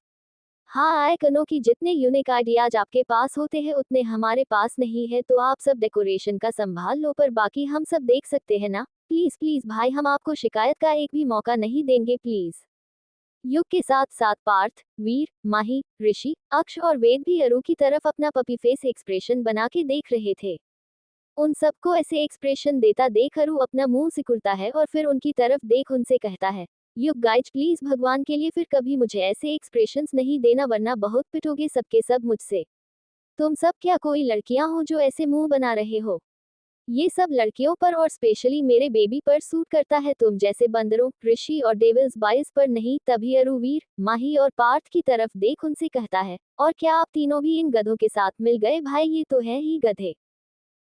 हाँ आय कनो कि जितने यूनिक आइडियाज आपके पास होते हैं उतने हमारे पास नहीं है, तो आप सब डेकोरेशन का संभाल लो, पर बाकी हम सब देख सकते हैं ना। प्लीज प्लीज भाई, हम आपको शिकायत का एक भी मौका नहीं देंगे प्लीज। युग के साथ साथ पार्थ, वीर, माही, ऋषि, अक्ष और वेद भी अरु की तरफ अपना पपी फेस एक्सप्रेशन बना के देख रहे थे। उन सबको ऐसे एक्सप्रेशन देता देख अरु अपना मुंह सिकुड़ता है और फिर उनकी तरफ देख उनसे कहता है, युग गाइज प्लीज भगवान के लिए फिर कभी मुझे ऐसे एक्सप्रेशंस नहीं देना, वरना बहुत पिटोगे सबके सब मुझसे। तुम सब क्या कोई लड़कियां हो जो ऐसे मुंह बना रहे हो? ये सब लड़कियों पर और स्पेशली मेरे बेबी पर सूट करता है, तुम जैसे बंदरों, ऋषि और डेविल्स बाइस पर नहीं। तभी अरु वीर, माही और पार्थ की तरफ देख उनसे कहता है, और क्या आप तीनों भी इन गधों के साथ मिल गए? भाई ये तो है ही गधे।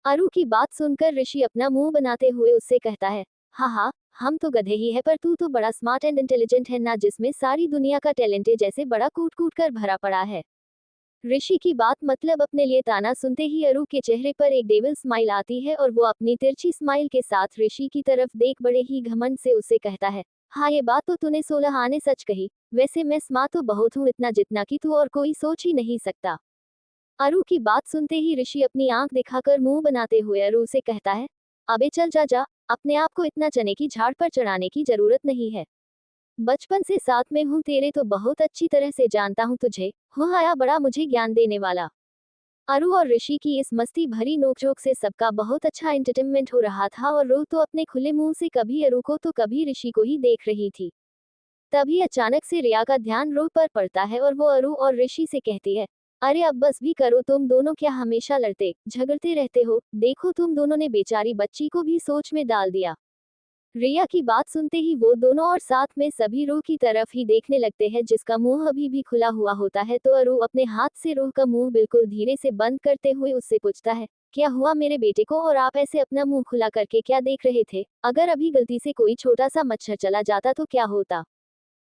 अरु की बात सुनकर ऋषि अपना मुंह बनाते हुए उससे कहता है, हाँ हाँ, हम तो गधे ही है, पर तू तो बड़ा स्मार्ट एंड इंटेलिजेंट है ना, जिसमें सारी दुनिया का टैलेंट है जैसे बड़ा कूट कूट कर भरा पड़ा है। ऋषि की बात मतलब अपने लिए ताना सुनते ही अरु के चेहरे पर एक डेविल स्माइल आती है और वो अपनी तिरछी स्माइल के साथ ऋषि की तरफ देख बड़े ही घमंड से उसे कहता है, हाँ ये बात तो तूने 16 आने सच कही, वैसे मैं स्मार्ट तो बहुत हूँ, इतना जितना कि तू और कोई सोच ही नहीं सकता। अरु की बात सुनते ही ऋषि अपनी आंख दिखाकर मुंह बनाते हुए अरु से कहता है, अबे चल जा जा, अपने आप को इतना चने की झाड़ पर चढ़ाने की जरूरत नहीं है। बचपन से साथ में हूँ तेरे, तो बहुत अच्छी तरह से जानता हूँ तुझे, हो आया बड़ा मुझे ज्ञान देने वाला। अरु और ऋषि की इस मस्ती भरी नोकझोंक से सबका बहुत अच्छा एंटरटेनमेंट हो रहा था और रोह तो अपने खुले मुंह से कभी अरु को तो कभी ऋषि को ही देख रही थी। तभी अचानक से रिया का ध्यान रोह पर पड़ता है और वो अरु और ऋषि से कहती है, अरे अब बस भी करो, तुम दोनों क्या हमेशा लड़ते झगड़ते रहते हो? देखो तुम दोनों ने बेचारी बच्ची को भी सोच में डाल दिया। रिया की बात सुनते ही वो दोनों और साथ में सभी रोह की तरफ ही देखने लगते हैं, जिसका मुंह अभी भी खुला हुआ होता है। तो अरु अपने हाथ से रोह का मुंह बिल्कुल धीरे से बंद करते हुए उससे पूछता है, क्या हुआ मेरे बेटे को, और आप ऐसे अपना मुंह खुला करके क्या देख रहे थे? अगर अभी गलती से कोई छोटा सा मच्छर चला जाता तो क्या होता?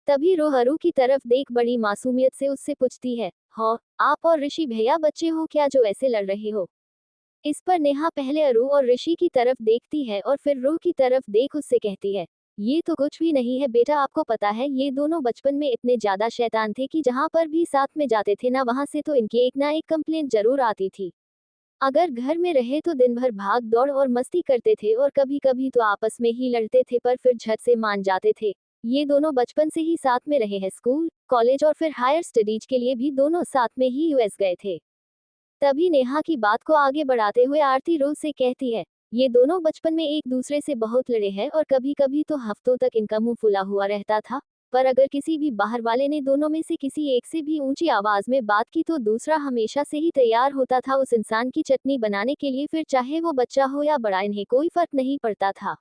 तभी रोह अरु की तरफ देख बड़ी मासूमियत से उससे पूछती है, हाँ आप और ऋषि भैया बच्चे हो क्या जो ऐसे लड़ रहे हो? इस पर नेहा पहले अरु और ऋषि की तरफ देखती है और फिर रोह की तरफ देख उससे कहती है, ये तो कुछ भी नहीं है बेटा, आपको पता है ये दोनों बचपन में इतने ज्यादा शैतान थे कि जहाँ पर भी साथ में जाते थे ना, वहां से तो इनकी एक ना एक कंप्लेंट जरूर आती थी। अगर घर में रहे तो दिन भर भाग दौड़ और मस्ती करते थे और कभी कभी तो आपस में ही लड़ते थे, पर फिर झट से मान जाते थे। ये दोनों बचपन से ही साथ में रहे हैं, स्कूल, कॉलेज और फिर हायर स्टडीज के लिए भी दोनों साथ में ही यूएस गए थे। तभी नेहा की बात को आगे बढ़ाते हुए आरती रोज से कहती है, ये दोनों बचपन में एक दूसरे से बहुत लड़े हैं और कभी कभी तो हफ्तों तक इनका मुंह फुला हुआ रहता था। पर अगर किसी भी बाहर वाले ने दोनों में से किसी एक से भी ऊंची आवाज में बात की तो दूसरा हमेशा से ही तैयार होता था उस इंसान की चटनी बनाने के लिए, फिर चाहे वो बच्चा हो या बड़ा, इन्हें कोई फर्क नहीं पड़ता था।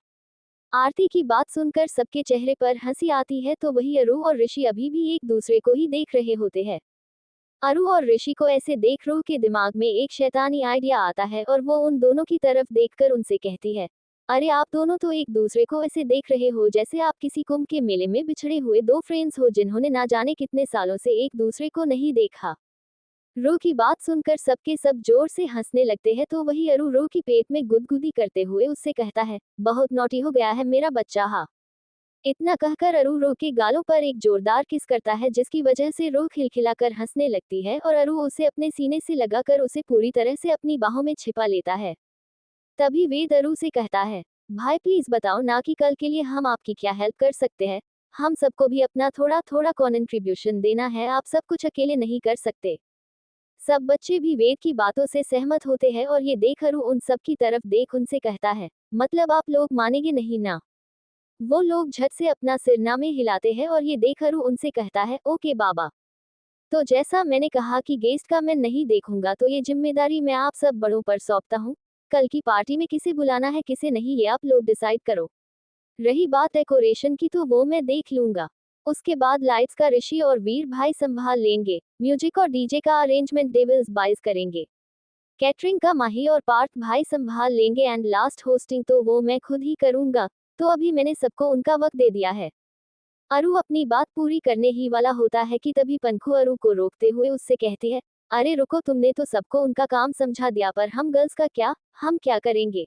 आरती की बात सुनकर सबके चेहरे पर हंसी आती है तो वही अरु और ऋषि अभी भी एक दूसरे को ही देख रहे होते हैं। अरु और ऋषि को ऐसे देख रूह के दिमाग में एक शैतानी आइडिया आता है और वो उन दोनों की तरफ देखकर उनसे कहती है, अरे आप दोनों तो एक दूसरे को ऐसे देख रहे हो जैसे आप किसी कुंभ के मेले में बिछड़े हुए दो फ्रेंड्स हो जिन्होंने ना जाने कितने सालों से एक दूसरे को नहीं देखा। रूह की बात सुनकर सबके सब जोर से हंसने लगते हैं तो वही अरु रूह की पेट में गुदगुदी करते हुए उससे कहता है, बहुत नॉटी हो गया है मेरा बच्चा। हाँ, इतना कहकर अरु रूह के गालों पर एक जोरदार किस करता है जिसकी वजह से रूह खिलखिलाकर हंसने लगती है और अरु उसे अपने सीने से लगाकर उसे पूरी तरह से अपनी बाहों में छिपा लेता है। तभी वेद अरु से कहता है, भाई प्लीज बताओ ना कि कल के लिए हम आपकी क्या हेल्प कर सकते हैं। हम सबको भी अपना थोड़ा थोड़ा कॉन्ट्रीब्यूशन देना है, आप सब कुछ अकेले नहीं कर सकते। सब बच्चे भी वेद की बातों से सहमत होते हैं और ये देख अरु उन सब की तरफ देख उनसे कहता है, मतलब आप लोग मानेंगे नहीं ना। वो लोग झट से अपना सिरना में हिलाते हैं और ये देख अरु उनसे कहता है, ओके बाबा। तो जैसा मैंने कहा कि गेस्ट का मैं नहीं देखूंगा तो ये जिम्मेदारी मैं आप सब बड़ों पर सौंपता हूँ। कल की पार्टी में किसे बुलाना है किसे नहीं ये आप लोग डिसाइड करो। रही बात डेकोरेशन की तो वो मैं देख लूंगा। उसके बाद लाइट्स का ऋषि और वीर भाई संभाल लेंगे, म्यूजिक और डीजे का अरेंजमेंट डेविल्स बॉयज करेंगे, कैटरिंग का माही और पार्थ भाई संभाल लेंगे एंड लास्ट होस्टिंग तो वो मैं खुद ही करूंगा। तो अभी मैंने सबको उनका वक्त दे दिया है। अरु अपनी बात पूरी करने ही वाला होता है कि तभी पंखु अरु को रोकते हुए उससे कहती है, अरे रुको, तुमने तो सबको उनका काम समझा दिया पर हम गर्ल्स का क्या, हम क्या करेंगे।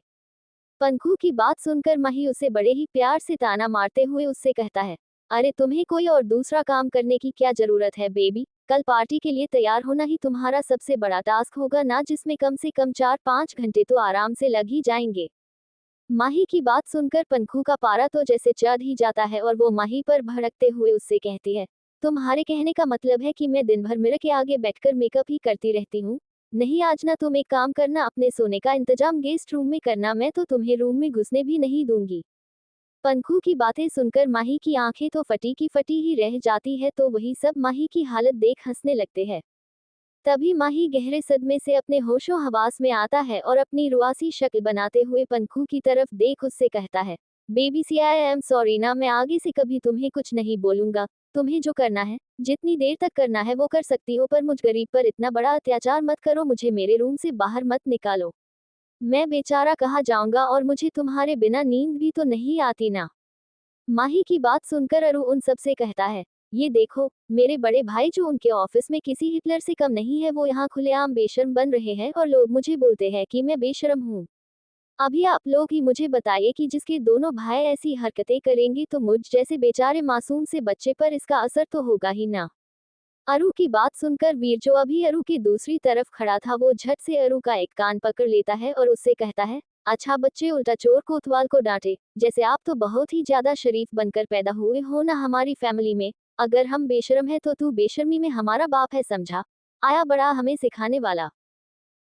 पंखु की बात सुनकर माही उसे बड़े ही प्यार से ताना मारते हुए उससे कहता है, अरे तुम्हें कोई और दूसरा काम करने की क्या जरूरत है बेबी। कल पार्टी के लिए तैयार होना ही तुम्हारा सबसे बड़ा टास्क होगा ना, जिसमें कम से कम 4-5 घंटे तो आराम से लग ही जाएंगे। माही की बात सुनकर पंखु का पारा तो जैसे चढ़ ही जाता है और वो माही पर भड़कते हुए उससे कहती है, तुम्हारे कहने का मतलब है कि मैं दिन भर मिरर के आगे बैठकर मेकअप ही करती रहती हूँ। नहीं, आज ना तुम एक काम करना, अपने सोने का इंतजाम गेस्ट रूम में करना, मैं तो तुम्हें रूम में घुसने भी नहीं दूंगी। पंखु की बातें सुनकर माही की आंखें तो फटी की फटी ही रह जाती है तो वही सब माही की हालत देख हंसने लगते हैं। तभी माही गहरे सदमे से अपने होशो हवास में आता है और अपनी रुआसी शक्ल बनाते हुए पंखु की तरफ देख उससे कहता है, baby see I am sorry ना, मैं आगे से कभी तुम्हें कुछ नहीं बोलूंगा। तुम्हें जो करना है, जितनी देर तक करना है वो कर सकती हो, पर मुझ गरीब पर इतना बड़ा अत्याचार मत करो, मुझे मेरे रूम से बाहर मत निकालो। मैं बेचारा कहाँ जाऊंगा और मुझे तुम्हारे बिना नींद भी तो नहीं आती ना। माही की बात सुनकर अरु उन सब से कहता है, ये देखो, मेरे बड़े भाई जो उनके ऑफिस में किसी हिटलर से कम नहीं है वो यहाँ खुलेआम बेशर्म बन रहे हैं और लोग मुझे बोलते हैं कि मैं बेशर्म हूँ। अभी आप लोग ही मुझे बताइए कि जिसके दोनों भाई ऐसी हरकतें करेंगे तो मुझ जैसे बेचारे मासूम से बच्चे पर इसका असर तो होगा ही ना। अरु की बात सुनकर वीर जो अभी अरु की दूसरी तरफ खड़ा था वो झट से अरु का एक कान पकड़ लेता है और उससे कहता है, अच्छा बच्चे, उल्टा चोर कोतवाल को डांटे, जैसे आप तो बहुत ही ज्यादा शरीफ बनकर पैदा हुए हो ना हमारी फैमिली में। अगर हम बेशर्म है तो तू बेशर्मी में हमारा बाप है, समझा। आया बड़ा हमें सिखाने वाला।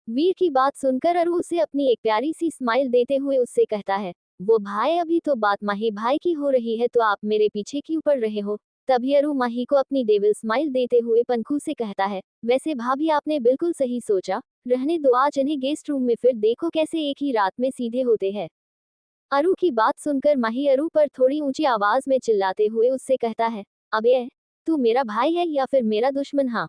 वीर की बात सुनकर अरु उसे अपनी एक प्यारी सी स्माइल देते हुए उससे कहता है, वो भाई अभी तो बात माही भाई की हो रही है तो आप मेरे पीछे क्यों पड़ रहे हो। तभी अरु माही को अपनी डेविल स्माइल देते हुए पंखु से कहता है, वैसे भाभी आपने बिल्कुल सही सोचा, रहने दो आज इन्हें गेस्ट रूम में, फिर देखो कैसे एक ही रात में सीधे होते हैं। अरु की बात सुनकर माही अरु पर थोड़ी ऊंची आवाज में चिल्लाते हुए उससे कहता है, अबे तू मेरा भाई है या फिर मेरा दुश्मन। हाँ,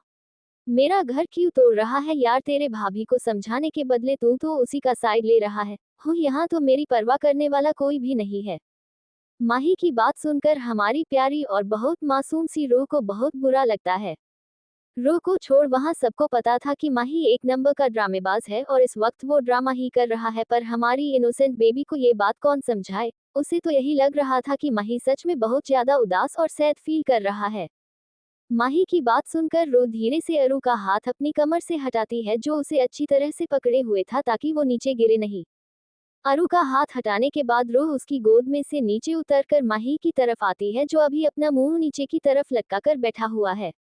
मेरा घर क्यों तोड़ रहा है यार, तेरे भाभी को समझाने के बदले तू तो उसी का साइड ले रहा है। हो, यहाँ तो मेरी परवाह करने वाला कोई भी नहीं है। माही की बात सुनकर हमारी प्यारी और बहुत मासूम सी रूह को बहुत बुरा लगता है। रूह को छोड़ वहाँ सबको पता था कि माही एक नंबर का ड्रामेबाज है और इस वक्त वो ड्रामा ही कर रहा है, पर हमारी इनोसेंट बेबी को ये बात कौन समझाए। उसे तो यही लग रहा था कि माही सच में बहुत ज्यादा उदास और सैड फील कर रहा है। माही की बात सुनकर रूह धीरे से अरु का हाथ अपनी कमर से हटाती है जो उसे अच्छी तरह से पकड़े हुए था ताकि वो नीचे गिरे नहीं। अरु का हाथ हटाने के बाद रूह उसकी गोद में से नीचे उतरकर माही की तरफ आती है जो अभी अपना मुंह नीचे की तरफ लटकाकर बैठा हुआ है।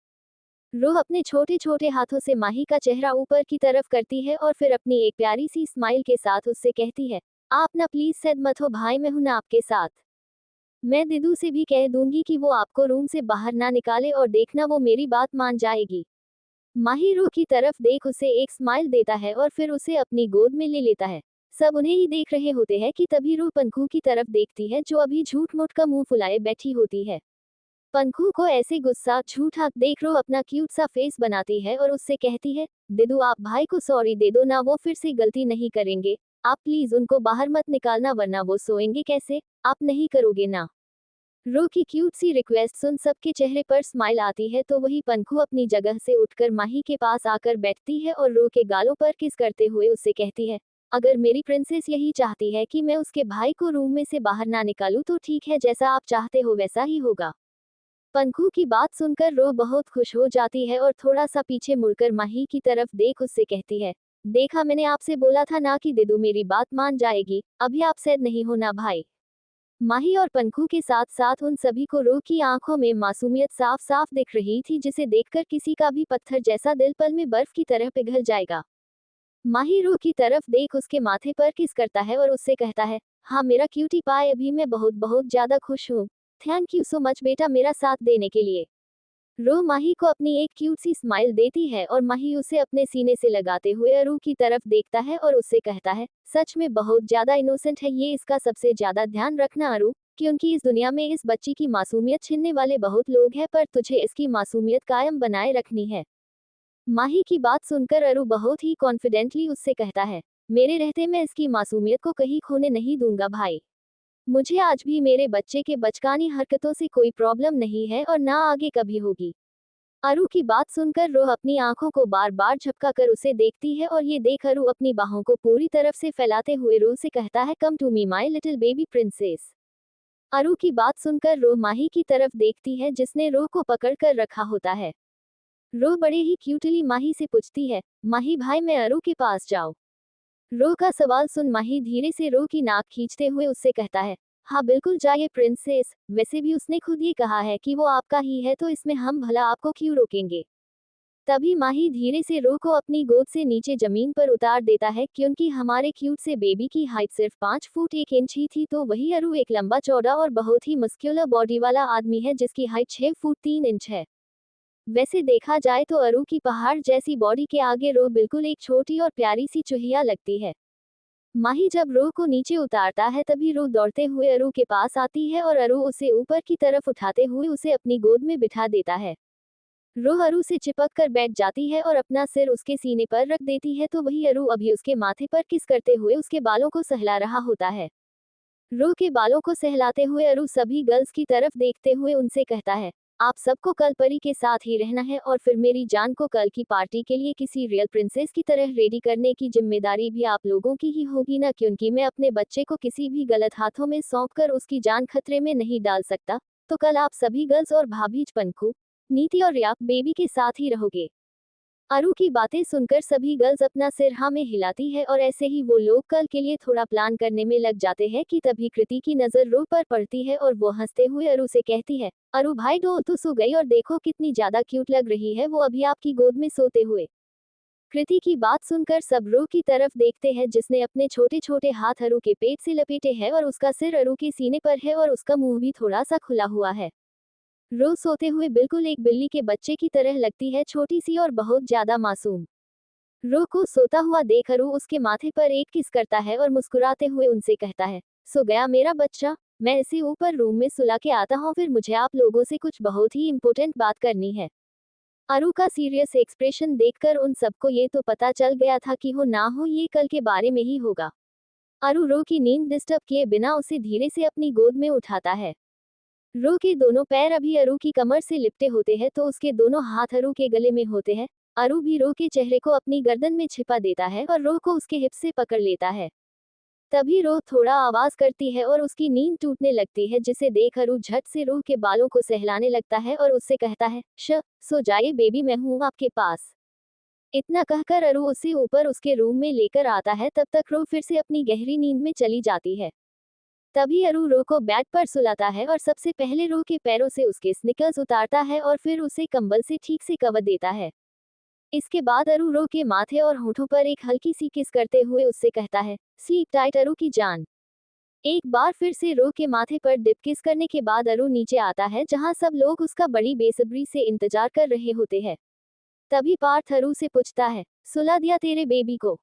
रूह अपने छोटे छोटे हाथों से माही का चेहरा ऊपर की तरफ करती है और फिर अपनी एक प्यारी सी स्माइल के साथ उससे कहती है, आप ना प्लीज सैड मत हो भाई, मैं हूं ना आपके साथ। मैं दिदू से भी कह दूंगी कि वो आपको रूम से बाहर ना निकाले और देखना वो मेरी बात मान जाएगी। माही रूह की तरफ देख उसे एक स्माइल देता है और फिर उसे अपनी गोद में ले लेता है। सब उन्हें ही देख रहे होते हैं कि तभी रूह पंखू की तरफ देखती है जो अभी झूठ मूठ का मुंह फुलाए बैठी होती है। पंखू को ऐसे गुस्सा झूठा देख रूह अपना क्यूट सा फेस बनाती है और उससे कहती है, दिदू आप भाई को सॉरी दे दो ना, वो फिर से गलती नहीं करेंगे। आप प्लीज उनको बाहर मत निकालना वरना वो सोएंगे कैसे, आप नहीं करोगे ना। रो की क्यूट सी रिक्वेस्ट सुन सबके चेहरे पर स्माइल आती है तो वही पंखू अपनी जगह से उठकर माही के पास आकर बैठती है और रो के गालों पर किस करते हुए उससे कहती है, अगर मेरी प्रिंसेस यही चाहती है कि मैं उसके भाई को रूम में से बाहर ना निकालूं तो ठीक है, जैसा आप चाहते हो वैसा ही होगा। पंखू की बात सुनकर रो बहुत खुश हो जाती है और थोड़ा सा पीछे मुड़कर माही की तरफ देख उससे कहती है, देखा मैंने आपसे बोला था ना कि दिदू मेरी बात मान जाएगी, अभी आप सैड नहीं हो ना भाई। माही और पंखू के साथ साथ उन सभी को रो की आंखों में मासूमियत साफ साफ दिख रही थी जिसे देखकर किसी का भी पत्थर जैसा दिल पल में बर्फ की तरह पिघल जाएगा। माही रो की तरफ देख उसके माथे पर किस करता है और उससे कहता है, हाँ मेरा क्यूटी पाए, अभी मैं बहुत बहुत ज्यादा खुश हूँ। थैंक यू सो मच बेटा मेरा साथ देने के लिए। रो माही को अपनी एक क्यूट सी स्माइल देती है और माही उसे अपने सीने से लगाते हुए अरू की तरफ देखता है और उससे कहता है, सच में बहुत ज्यादा इनोसेंट है ये, इसका सबसे ज्यादा ध्यान रखना अरू, क्योंकि इस दुनिया में इस बच्ची की मासूमियत छीनने वाले बहुत लोग हैं पर तुझे इसकी मासूमियत कायम बनाए रखनी है। माही की बात सुनकर अरू बहुत ही कॉन्फिडेंटली उससे कहता है, मेरे रहते मैं इसकी मासूमियत को कहीं खोने नहीं दूंगा भाई। मुझे आज भी मेरे बच्चे के बचकानी हरकतों से कोई प्रॉब्लम नहीं है और ना आगे कभी होगी। अरु की बात सुनकर रोह अपनी आंखों को बार बार झपकाकर उसे देखती है और ये देख अरु अपनी बाहों को पूरी तरफ से फैलाते हुए रोह से कहता है, come to me my little baby princess. Aru की बात सुनकर रोह माही की तरफ देखती है जिसने रोह को पकड़ कर रखा होता है। रोह बड़े ही क्यूटली माही से पूछती है, माही भाई मैं अरु के पास जाऊं? रोह का सवाल सुन माही धीरे से रोह की नाक खींचते हुए उससे कहता है, हाँ बिल्कुल जाइए प्रिंसेस, वैसे भी उसने खुद ये कहा है कि वो आपका ही है तो इसमें हम भला आपको क्यों रोकेंगे। तभी माही धीरे से रोह को अपनी गोद से नीचे जमीन पर उतार देता है क्योंकि हमारे क्यूट से बेबी की हाइट सिर्फ 5 फुट 1 इंच ही थी तो वही अरु एक लंबा चौड़ा और बहुत ही मस्क्यूलर बॉडी वाला आदमी है जिसकी हाइट 6 फुट 3 इंच है। वैसे देखा जाए तो अरु की पहाड़ जैसी बॉडी के आगे रोह बिल्कुल एक छोटी और प्यारी सी चुहिया लगती है। माही जब रोह को नीचे उतारता है तभी रोह दौड़ते हुए अरु के पास आती है और अरु उसे ऊपर की तरफ उठाते हुए उसे अपनी गोद में बिठा देता है। रोह अरु से चिपक कर बैठ जाती है और अपना सिर उसके सीने पर रख देती है तो वही अरु अभी उसके माथे पर किस करते हुए उसके बालों को सहला रहा होता है। रोह के बालों को सहलाते हुए अरु सभी गर्ल्स की तरफ देखते हुए उनसे कहता है, आप सबको कल परी के साथ ही रहना है और फिर मेरी जान को कल की पार्टी के लिए किसी रियल प्रिंसेस की तरह रेडी करने की जिम्मेदारी भी आप लोगों की ही होगी ना, क्योंकि मैं अपने बच्चे को किसी भी गलत हाथों में सौंप कर उसकी जान खतरे में नहीं डाल सकता। तो कल आप सभी गर्ल्स और भाभी पंखू, नीति और रिया बेबी के साथ ही रहोगे। अरु की बातें सुनकर सभी गर्ल्स अपना सिर हाँ में हिलाती है और ऐसे ही वो लोग कल के लिए थोड़ा प्लान करने में लग जाते हैं कि तभी कृति की नजर रो पर पड़ती है और वो हंसते हुए अरु से कहती है, अरु भाई डोल तो सो गई और देखो कितनी ज्यादा क्यूट लग रही है वो अभी आपकी गोद में सोते हुए। कृति की बात सुनकर सब रो की तरफ देखते हैं जिसने अपने छोटे छोटे हाथ अरु के पेट से लपेटे हैं और उसका सिर अरु के सीने पर है और उसका मुंह भी थोड़ा सा खुला हुआ है। रोज सोते हुए बिल्कुल एक बिल्ली के बच्चे की तरह लगती है, छोटी सी और बहुत ज्यादा मासूम। रो को सोता हुआ देख रू उसके माथे पर एक किस करता है और मुस्कुराते हुए उनसे कहता है, सो गया मेरा बच्चा, मैं इसे ऊपर रूम में सुला के आता हूँ, फिर मुझे आप लोगों से कुछ बहुत ही इम्पोर्टेंट बात करनी है। अरु का सीरियस एक्सप्रेशन देखकर उन सबको ये तो पता चल गया था कि हो ना हो ये कल के बारे में ही होगा। अरु रो की नींद डिस्टर्ब किए बिना उसे धीरे से अपनी गोद में उठाता है। रो के दोनों पैर अभी अरु की कमर से लिपटे होते हैं तो उसके दोनों हाथ अरु के गले में होते हैं। अरु भी रो के चेहरे को अपनी गर्दन में छिपा देता है और रो को उसके हिप से पकड़ लेता है। तभी रो थोड़ा आवाज करती है और उसकी नींद टूटने लगती है जिसे देख अरु झट से रो के बालों को सहलाने लगता है और उससे कहता है, सो जाइए बेबी मैं हूँ आपके पास। इतना कहकर अरु उसे ऊपर उसके रूम में लेकर आता है, तब तक रो फिर से अपनी गहरी नींद में चली जाती है। तभी अरु रो को बेड पर सुलाता है और सबसे पहले रो के पैरों से उसके स्निकर्स उतारता है और फिर उसे कंबल से ठीक से कवर देता है। इसके बाद अरु रो के माथे और होठों पर एक हल्की सी किस करते हुए उससे कहता है, स्लीप टाइट अरु की जान। एक बार फिर से रो के माथे पर डिप किस करने के बाद अरु नीचे आता है जहां सब लोग उसका बड़ी बेसब्री से इंतजार कर रहे होते हैं। तभी पार्थ अरु से पूछता है, सुला दिया तेरे बेबी को?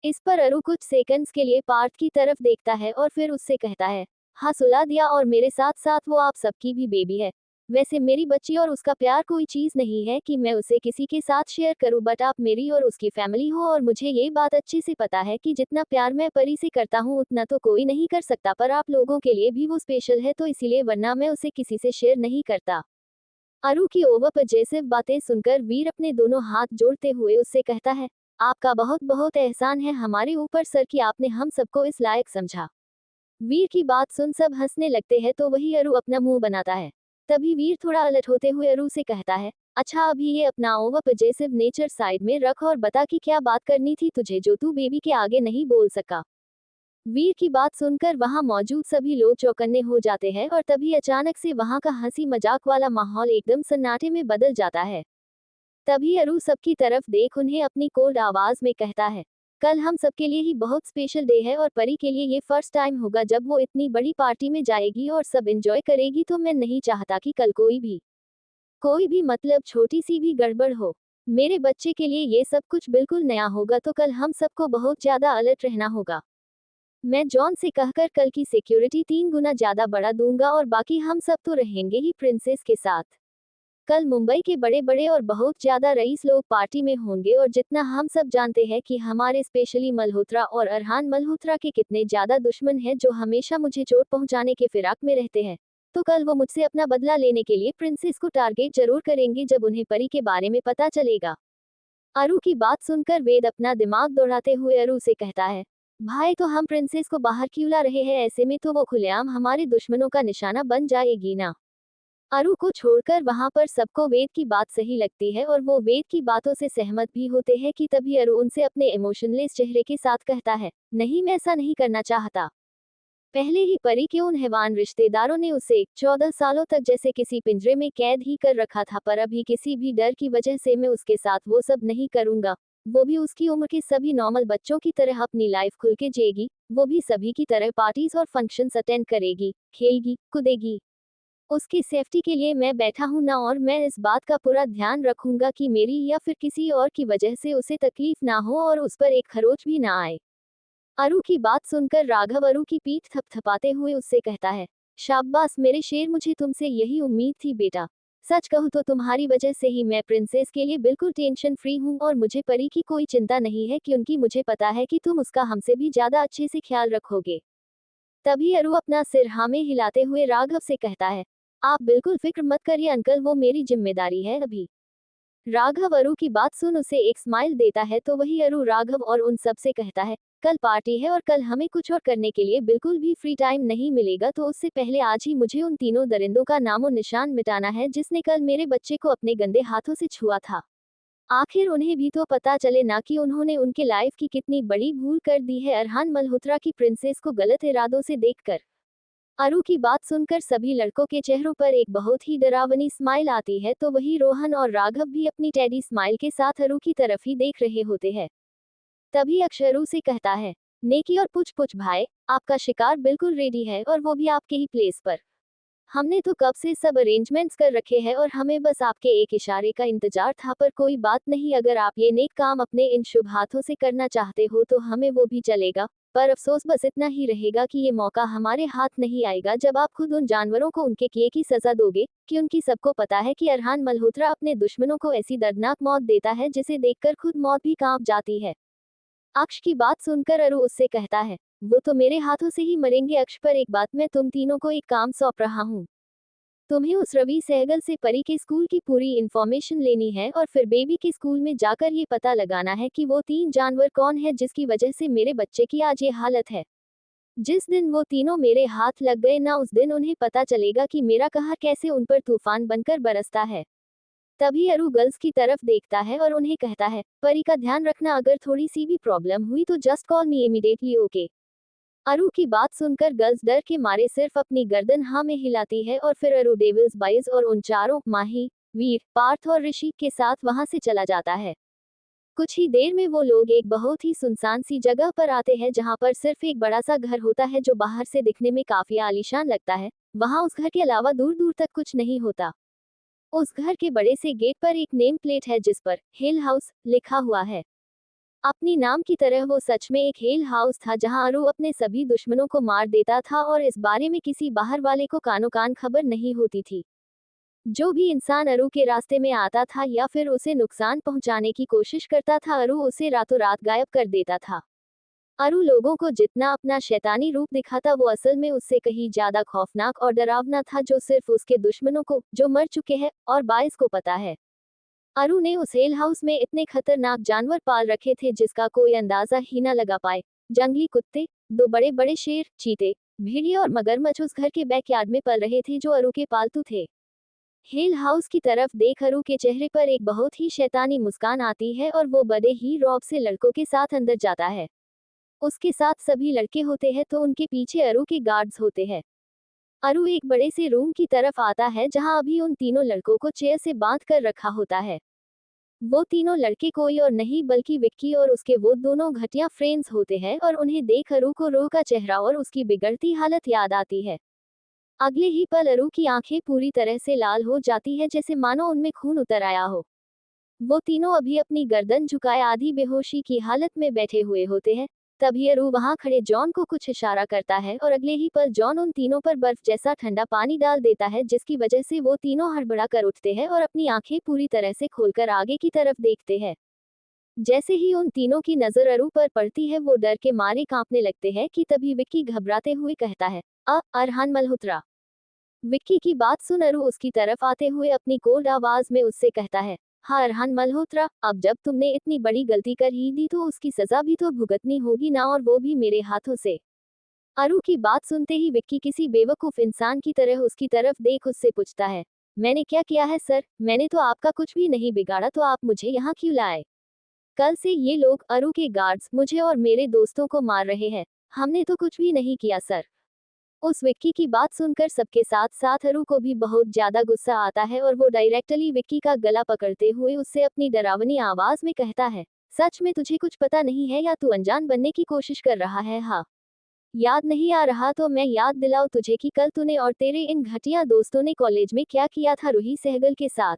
इस पर अरु कुछ सेकंड्स के लिए पार्थ की तरफ देखता है और फिर उससे कहता है, हाँ सुला दिया, और मेरे साथ साथ वो आप सबकी भी बेबी है। वैसे मेरी बच्ची और उसका प्यार कोई चीज नहीं है कि मैं उसे किसी के साथ शेयर करूं, बट आप मेरी और उसकी फैमिली हो और मुझे ये बात अच्छे से पता है कि जितना प्यार मैं परी से करता हूं उतना तो कोई नहीं कर सकता, पर आप लोगों के लिए भी वो स्पेशल है, तो इसीलिए, वरना मैं उसे किसी से शेयर नहीं करता। अरु की ओवर पजेसिव बातें सुनकर वीर अपने दोनों हाथ जोड़ते हुए उससे कहता है, आपका बहुत बहुत एहसान है हमारे ऊपर सर कि आपने हम सबको इस लायक समझा। वीर की बात सुन सब हंसने लगते हैं तो वही अरु अपना मुंह बनाता है। तभी वीर थोड़ा अलर्ट होते हुए अरु से कहता है, अच्छा अभी ये अपना ओवर पजेसिव नेचर साइड में रख और बता कि क्या बात करनी थी तुझे जो तू बेबी के आगे नहीं बोल सका। वीर की बात सुनकर वहां मौजूद सभी लोग चौकन्ने हो जाते हैं और तभी अचानक से वहां का हंसी मजाक वाला माहौल एकदम सन्नाटे में बदल जाता है। तभी अरु सबकी तरफ देख उन्हें अपनी कोल्ड आवाज में कहता है, कल हम सबके लिए ही बहुत स्पेशल डे है और परी के लिए ये फर्स्ट टाइम होगा जब वो इतनी बड़ी पार्टी में जाएगी और सब एंजॉय करेगी, तो मैं नहीं चाहता कि कल कोई भी मतलब छोटी सी भी गड़बड़ हो। मेरे बच्चे के लिए ये सब कुछ बिल्कुल नया होगा, तो कल हम सबको बहुत ज्यादा अलर्ट रहना होगा। मैं जॉन से कहकर कल की सिक्योरिटी 3 गुना ज्यादा बढ़ा दूंगा और बाकी हम सब तो रहेंगे ही प्रिंसेस के साथ। कल मुंबई के बड़े बड़े और बहुत ज्यादा रईस लोग पार्टी में होंगे और जितना हम सब जानते हैं कि हमारे स्पेशली मल्होत्रा और अरहान मल्होत्रा के कितने ज्यादा दुश्मन हैं जो हमेशा मुझे चोट पहुंचाने के फिराक में रहते हैं, तो कल वो मुझसे अपना बदला लेने के लिए प्रिंसेस को टारगेट जरूर करेंगे जब उन्हें परी के बारे में पता चलेगा। अरु की बात सुनकर वेद अपना दिमाग दौड़ाते हुए अरु से कहता है, भाई तो हम प्रिंसेस को बाहर क्यों ला रहे हैं, ऐसे में तो वो खुलेआम हमारे दुश्मनों का निशाना बन जाएगी ना। अरु को छोड़कर वहां पर सबको वेद की बात सही लगती है और वो वेद की बातों से सहमत भी होते हैं कि तभी अरु उनसे अपने इमोशनलेस चेहरे के साथ कहता है, नहीं मैं ऐसा नहीं करना चाहता। पहले ही परी के उन हैवान रिश्तेदारों ने उसे 14 सालों तक जैसे किसी पिंजरे में कैद ही कर रखा था, पर अभी किसी भी डर की वजह से मैं उसके साथ वो सब नहीं करूंगा। वो भी उसकी उम्र के सभी नॉर्मल बच्चों की तरह अपनी लाइफ खुल के जिएगी, वो भी सभी की तरह पार्टीज और फंक्शंस अटेंड करेगी, खेलेगी, कूदेगी। उसकी सेफ्टी के लिए मैं बैठा हूं ना, और मैं इस बात का पूरा ध्यान रखूंगा कि मेरी या फिर किसी और की वजह से उसे तकलीफ ना हो और उस पर एक खरोच भी ना आए। अरु की बात सुनकर राघव अरु की पीठ थपथपाते हुए उससे कहता है, शाबाश मेरे शेर, मुझे तुमसे यही उम्मीद थी बेटा। सच कहूँ तो तुम्हारी वजह से ही मैं प्रिंसेस के लिए बिल्कुल टेंशन फ्री हूँ और मुझे परी की कोई चिंता नहीं है, क्योंकि मुझे पता है कि तुम उसका हमसे भी ज्यादा अच्छे से ख्याल रखोगे। तभी अरु अपना सिर हाँ में हिलाते हुए राघव से कहता है, आप बिल्कुल फिक्र मत करिए अंकल, वो मेरी जिम्मेदारी है अभी। राघव अरु की बात सुन उसे एक स्माइल देता है तो वही अरु राघव और उन सब से कहता है, कल पार्टी है और कल हमें कुछ और करने के लिए बिल्कुल भी फ्री टाइम नहीं मिलेगा, तो उससे पहले आज ही मुझे उन तीनों दरिंदों का नामो निशान मिटाना है जिसने कल मेरे बच्चे को अपने गंदे हाथों से छुआ था। आखिर उन्हें भी तो पता चले ना कि उन्होंने उनके लाइफ की कितनी बड़ी भूल कर दी है अरहान मल्होत्रा की प्रिंसेस को गलत इरादों से देखकर। अरु की बात सुनकर सभी लड़कों के चेहरों पर एक बहुत ही डरावनी स्माइल आती है तो वही रोहन और राघव भी अपनी टेडी स्माइल के साथ अरु की तरफ ही देख रहे होते हैं। तभी अक्षरू से कहता है, नेकी और पुछ पुछ भाई, आपका शिकार बिल्कुल रेडी है और वो भी आपके ही प्लेस पर। हमने तो कब से सब अरेंजमेंट्स कर रखे हैं और हमें बस आपके एक इशारे का इंतजार था, पर कोई बात नहीं, अगर आप ये नेक काम अपने इन शुभ हाथों से करना चाहते हो तो हमें वो भी चलेगा, पर अफसोस बस इतना ही रहेगा कि ये मौका हमारे हाथ नहीं आएगा जब आप खुद उन जानवरों को उनके किए की सजा दोगे, क्योंकि सबको पता है कि अरहान मल्होत्रा अपने दुश्मनों को ऐसी दर्दनाक मौत देता है जिसे देखकर खुद मौत भी कांप जाती है। अक्ष की बात सुनकर अरु उससे कहता है, वो तो मेरे हाथों से ही मरेंगे अक्ष, पर एक बात, मैं तुम तीनों को एक काम सौंप रहा हूँ। तुम्हें उस रवि सहगल से परी के स्कूल की पूरी इन्फॉर्मेशन लेनी है और फिर बेबी के स्कूल में जाकर ये पता लगाना है कि वो 3 जानवर कौन है जिसकी वजह से मेरे बच्चे की आज ये हालत है। जिस दिन वो तीनों मेरे हाथ लग गए ना, उस दिन उन्हें पता चलेगा कि मेरा कहर कैसे उन पर तूफान बनकर बरसता है। तभी अरु गर्ल्स की तरफ देखता है और उन्हें कहता है, परी का ध्यान रखना, अगर थोड़ी सी भी प्रॉब्लम हुई तो just call me immediately, okay. अरु की बात सुनकर गर्ल्स डर के मारे सिर्फ अपनी गर्दन हाँ में हिलाती है और फिर अरु डेविल्स बाइज और उन चारों माही, वीर, पार्थ और ऋषि के साथ वहां से चला जाता है। कुछ ही देर में वो लोग एक बहुत ही सुनसान सी जगह पर आते हैं जहां पर सिर्फ एक बड़ा सा घर होता है जो बाहर से दिखने में काफी आलीशान लगता है। वहां उस घर के अलावा दूर दूर तक कुछ नहीं होता। उस घर के बड़े से गेट पर एक नेम प्लेट है जिस पर हिल हाउस लिखा हुआ है। अपनी नाम की तरह वो सच में एक हिल हाउस था जहां अरु अपने सभी दुश्मनों को मार देता था और इस बारे में किसी बाहर वाले को कानो कान खबर नहीं होती थी। जो भी इंसान अरु के रास्ते में आता था या फिर उसे नुकसान पहुंचाने की कोशिश करता था अरु उसे रातों रात गायब कर देता था। अरु लोगों को जितना अपना शैतानी रूप दिखाता वो असल में उससे कहीं ज्यादा खौफनाक और डरावना था जो सिर्फ उसके दुश्मनों को जो मर चुके हैं और बाइस को पता है। अरु ने उस हेल हाउस में इतने खतरनाक जानवर पाल रखे थे जिसका कोई अंदाजा ही न लगा पाए। जंगली कुत्ते, दो बड़े बड़े शेर, चीते, भेड़िए और मगरमच्छ उस घर के बैकयार्ड में पल रहे थे जो अरु के पालतू थे। हिल हाउस की तरफ देख अरु के चेहरे पर एक बहुत ही शैतानी मुस्कान आती है और वो बड़े ही रौब से लड़कों के साथ अंदर जाता है। उसके साथ सभी लड़के होते हैं तो उनके पीछे अरु के गार्ड्स होते हैं। अरु एक बड़े से रूम की तरफ आता है जहां अभी उन तीनों लड़कों को चेयर से बांध कर रखा होता है। वो तीनों लड़के कोई और नहीं बल्कि विक्की और उसके वो दोनों घटिया फ्रेंड्स होते हैं और उन्हें देख अरु को रो का चेहरा और उसकी बिगड़ती हालत याद आती है। अगले ही पल अरु की आंखें पूरी तरह से लाल हो जाती है जैसे मानो उनमें खून उतर आया हो। वो तीनों अभी अपनी गर्दन झुकाए आधी बेहोशी की हालत में बैठे हुए होते हैं। तभी अरु वहां खड़े जॉन को कुछ इशारा करता है और अगले ही पल जॉन उन तीनों पर बर्फ जैसा ठंडा पानी डाल देता है जिसकी वजह से वो तीनों हड़बड़ा कर उठते हैं और अपनी आंखें पूरी तरह से खोलकर आगे की तरफ देखते हैं। जैसे ही उन तीनों की नजर अरु पर पड़ती है वो डर के मारे कांपने लगते हैं कि तभी विक्की घबराते हुए कहता है, अरहान मल्होत्रा। विक्की की बात सुन अरु उसकी तरफ आते हुए अपनी कोल्ड आवाज में उससे कहता है, हाँ अरहान मल्होत्रा, अब जब तुमने इतनी बड़ी गलती कर ही दी तो उसकी सजा भी तो भुगतनी होगी ना, और वो भी मेरे हाथों से। अरु की बात सुनते ही विक्की किसी बेवकूफ इंसान की तरह उसकी तरफ देख उससे पूछता है, मैंने क्या किया है सर? मैंने तो आपका कुछ भी नहीं बिगाड़ा, तो आप मुझे यहाँ क्यों लाए? कल से ये लोग अरु के गार्ड्स मुझे और मेरे दोस्तों को मार रहे हैं। हमने तो कुछ भी नहीं किया सर। उस विक्की की बात सुनकर सबके साथ साथ अरु को भी बहुत ज्यादा गुस्सा आता है और वो डायरेक्टली विक्की का गला पकड़ते हुए उससे अपनी डरावनी आवाज में कहता है, सच में तुझे कुछ पता नहीं है या तू अनजान बनने की कोशिश कर रहा है? हाँ, याद नहीं आ रहा तो मैं याद दिलाऊं तुझे कि कल तूने और तेरे इन घटिया दोस्तों ने कॉलेज में क्या किया था रूही सहगल के साथ।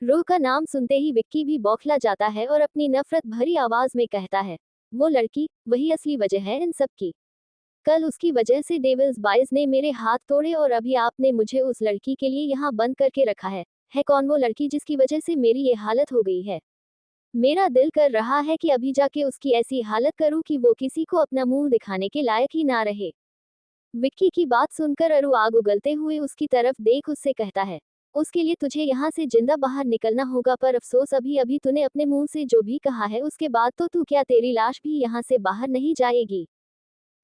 रूह का नाम सुनते ही विक्की भी बौखला जाता है और अपनी नफरत भरी आवाज में कहता है, वो लड़की वही असली वजह है इन सब की। कल उसकी वजह से डेविल्स बाइज ने मेरे हाथ तोड़े और अभी आपने मुझे उस लड़की के लिए यहाँ बंद करके रखा है। कौन वो लड़की जिसकी वजह से मेरी ये हालत हो गई है? मेरा दिल कर रहा है कि अभी जाके उसकी ऐसी हालत करूं कि वो किसी को अपना मुंह दिखाने के लायक ही ना रहे। विक्की की बात सुनकर अरु आग उगलते हुए उसकी तरफ देख उससे कहता है, उसके लिए तुझे यहाँ से जिंदा बाहर निकलना होगा, पर अफसोस अभी अभी तूने अपने मुंह से जो भी कहा है उसके बाद तो तू क्या तेरी लाश भी यहाँ से बाहर नहीं जाएगी।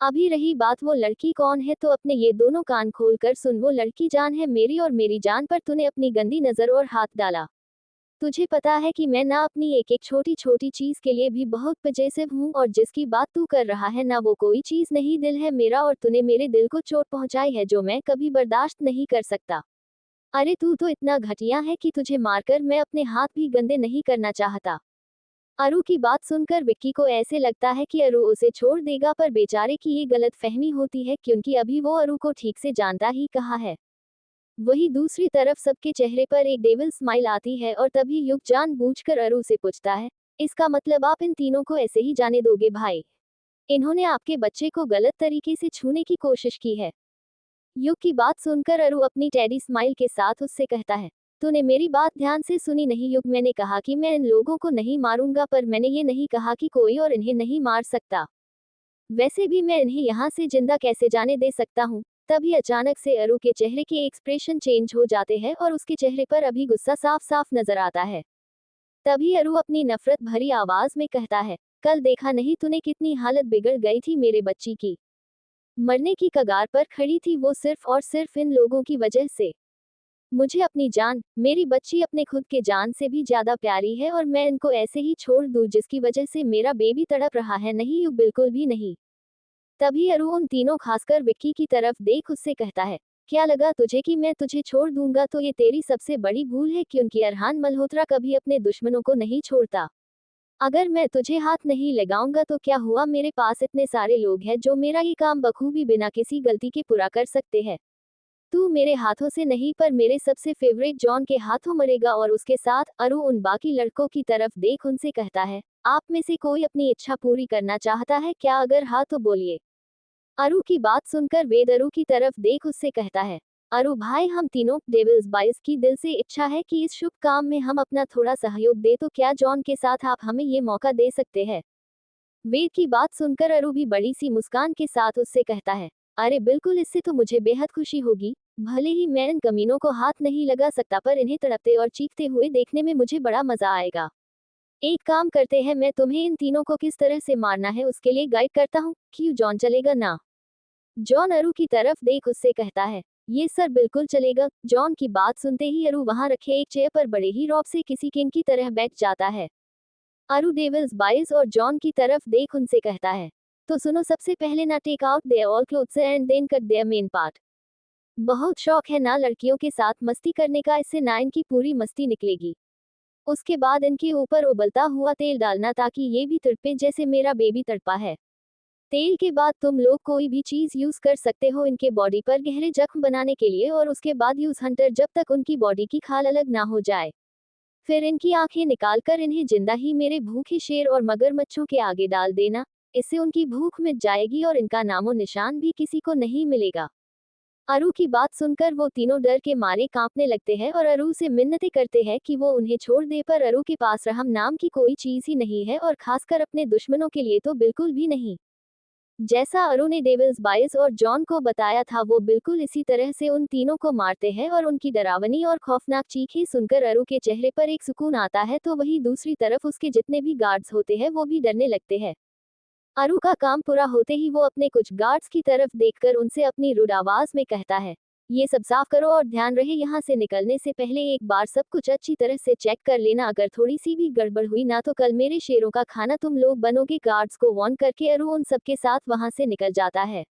अभी रही बात वो लड़की कौन है, तो अपने ये दोनों कान खोल कर सुन। वो लड़की जान है मेरी, और मेरी जान पर तूने अपनी गंदी नजर और हाथ डाला। तुझे पता है कि मैं ना अपनी एक एक छोटी छोटी चीज के लिए भी बहुत पजेसिव हूँ, और जिसकी बात तू कर रहा है ना वो कोई चीज नहीं, दिल है मेरा, और तूने मेरे दिल को चोट पहुंचाई है जो मैं कभी बर्दाश्त नहीं कर सकता। अरे तू तो इतना घटिया है कि तुझे मारकर मैं अपने हाथ भी गंदे नहीं करना चाहता। अरु की बात सुनकर विक्की को ऐसे लगता है कि अरु उसे छोड़ देगा, पर बेचारे की ये गलत फहमी होती है क्योंकि अभी वो अरु को ठीक से जानता ही कहा है। वही दूसरी तरफ सबके चेहरे पर एक डेविल स्माइल आती है और तभी युग जानबूझकर अरु से पूछता है, इसका मतलब आप इन तीनों को ऐसे ही जाने दोगे भाई? इन्होंने आपके बच्चे को गलत तरीके से छूने की कोशिश की है। युग की बात सुनकर अरु अपनी टेडी स्माइल के साथ उससे कहता है, तूने मेरी बात ध्यान से सुनी नहीं युग? मैंने कहा कि मैं इन लोगों को नहीं मारूंगा, पर मैंने ये नहीं कहा कि कोई और इन्हें नहीं मार सकता। वैसे भी मैं इन्हें यहाँ से जिंदा कैसे जाने दे सकता हूँ? तभी अचानक से अरु के चेहरे के एक्सप्रेशन चेंज हो जाते हैं और उसके चेहरे पर अभी गुस्सा साफ साफ नजर आता है। तभी अरु अपनी नफरत भरी आवाज में कहता है, कल देखा नहीं तूने कितनी हालत बिगड़ गई थी मेरे बच्ची की? मरने की कगार पर खड़ी थी वो सिर्फ और सिर्फ इन लोगों की वजह से। मुझे अपनी जान, मेरी बच्ची अपने खुद के जान से भी ज्यादा प्यारी है, और मैं इनको ऐसे ही छोड़ दूं जिसकी वजह से मेरा बेबी तड़प रहा है? नहीं युग, बिल्कुल भी नहीं। तभी अरु उन तीनों खासकर विक्की की तरफ देख उससे कहता है, क्या लगा तुझे कि मैं तुझे छोड़ दूंगा? तो ये तेरी सबसे बड़ी भूल है, क्योंकि अरहान मल्होत्रा कभी अपने दुश्मनों को नहीं छोड़ता। अगर मैं तुझे हाथ नहीं लगाऊंगा तो क्या हुआ? मेरे पास इतने सारे लोग हैं जो मेरा ये काम बखूबी बिना किसी गलती के पूरा कर सकते हैं। तू मेरे हाथों से नहीं पर मेरे सबसे फेवरेट जॉन के हाथों मरेगा। और उसके साथ अरु उन बाकी लड़कों की तरफ देख उनसे कहता है, आप में से कोई अपनी इच्छा पूरी करना चाहता है क्या? अगर हाँ तो बोलिए। अरु की बात सुनकर वेद अरु की तरफ देख उससे कहता है, अरु भाई, हम तीनों डेविल्स बाइस की दिल से इच्छा है कि इस शुभ काम में हम अपना थोड़ा सहयोग दे, तो क्या जॉन के साथ आप हमें ये मौका दे सकते हैं? वेद की बात सुनकर अरु भी बड़ी सी मुस्कान के साथ उससे कहता है, अरे बिल्कुल, इससे तो मुझे बेहद खुशी होगी। भले ही मैं इन कमीनों को हाथ नहीं लगा सकता, पर इन्हें तड़पते और चीखते हुए देखने में मुझे बड़ा मजा आएगा। एक काम करते हैं, मैं तुम्हें इन तीनों को किस तरह से मारना है उसके लिए गाइड करता हूँ। क्यों जॉन, चलेगा ना? जॉन अरु की तरफ देख उससे कहता है, ये सर बिल्कुल चलेगा। जॉन की बात सुनते ही अरु वहां रखे एक चेयर पर बड़े ही रौब से किसी किंग की तरह बैठ जाता है। अरु डेविल्स बाइस और जॉन की तरफ देख उनसे कहता है, तो सुनो, सबसे पहले ना take out there all clothes and then cut there main part. बहुत शौक है ना लड़कियों के साथ मस्ती करने का, इससे ना इनकी पूरी मस्ती निकलेगी। उसके बाद इनके ऊपर उबलता हुआ तेल डालना ताकि ये भी तड़पे जैसे मेरा बेबी तड़पा है। तेल के बाद तुम लोग कोई भी चीज यूज कर सकते हो इनके बॉडी पर गहरे जख्म बनाने के लिए, और उसके बाद यूज हंटर जब तक उनकी बॉडी की खाल अलग ना हो जाए। फिर इनकी आंखें निकालकर इन्हें जिंदा ही मेरे भूखे शेर और मगरमच्छों के आगे डाल देना। इससे उनकी भूख मिट जाएगी और इनका नामो निशान भी किसी को नहीं मिलेगा। अरु की बात सुनकर वो तीनों डर के मारे कांपने लगते हैं और अरु से मिन्नतें करते हैं कि वो उन्हें छोड़ दे, पर अरु के पास रहम नाम की कोई चीज ही नहीं है, और खासकर अपने दुश्मनों के लिए तो बिल्कुल भी नहीं। जैसा अरु ने डेविल्स बाइस और जॉन को बताया था, वो बिल्कुल इसी तरह से उन तीनों को मारते हैं, और उनकी डरावनी और खौफनाक चीखें सुनकर अरु के चेहरे पर एक सुकून आता है, तो वही दूसरी तरफ उसके जितने भी गार्ड्स होते हैं वो भी डरने लगते हैं। अरु का काम पूरा होते ही वो अपने कुछ गार्ड्स की तरफ देखकर उनसे अपनी रुड आवाज में कहता है, ये सब साफ करो और ध्यान रहे यहाँ से निकलने से पहले एक बार सब कुछ अच्छी तरह से चेक कर लेना। अगर थोड़ी सी भी गड़बड़ हुई ना तो कल मेरे शेरों का खाना तुम लोग बनोगे। गार्ड्स को वार्न करके अरु उन सबके साथ वहां से निकल जाता है।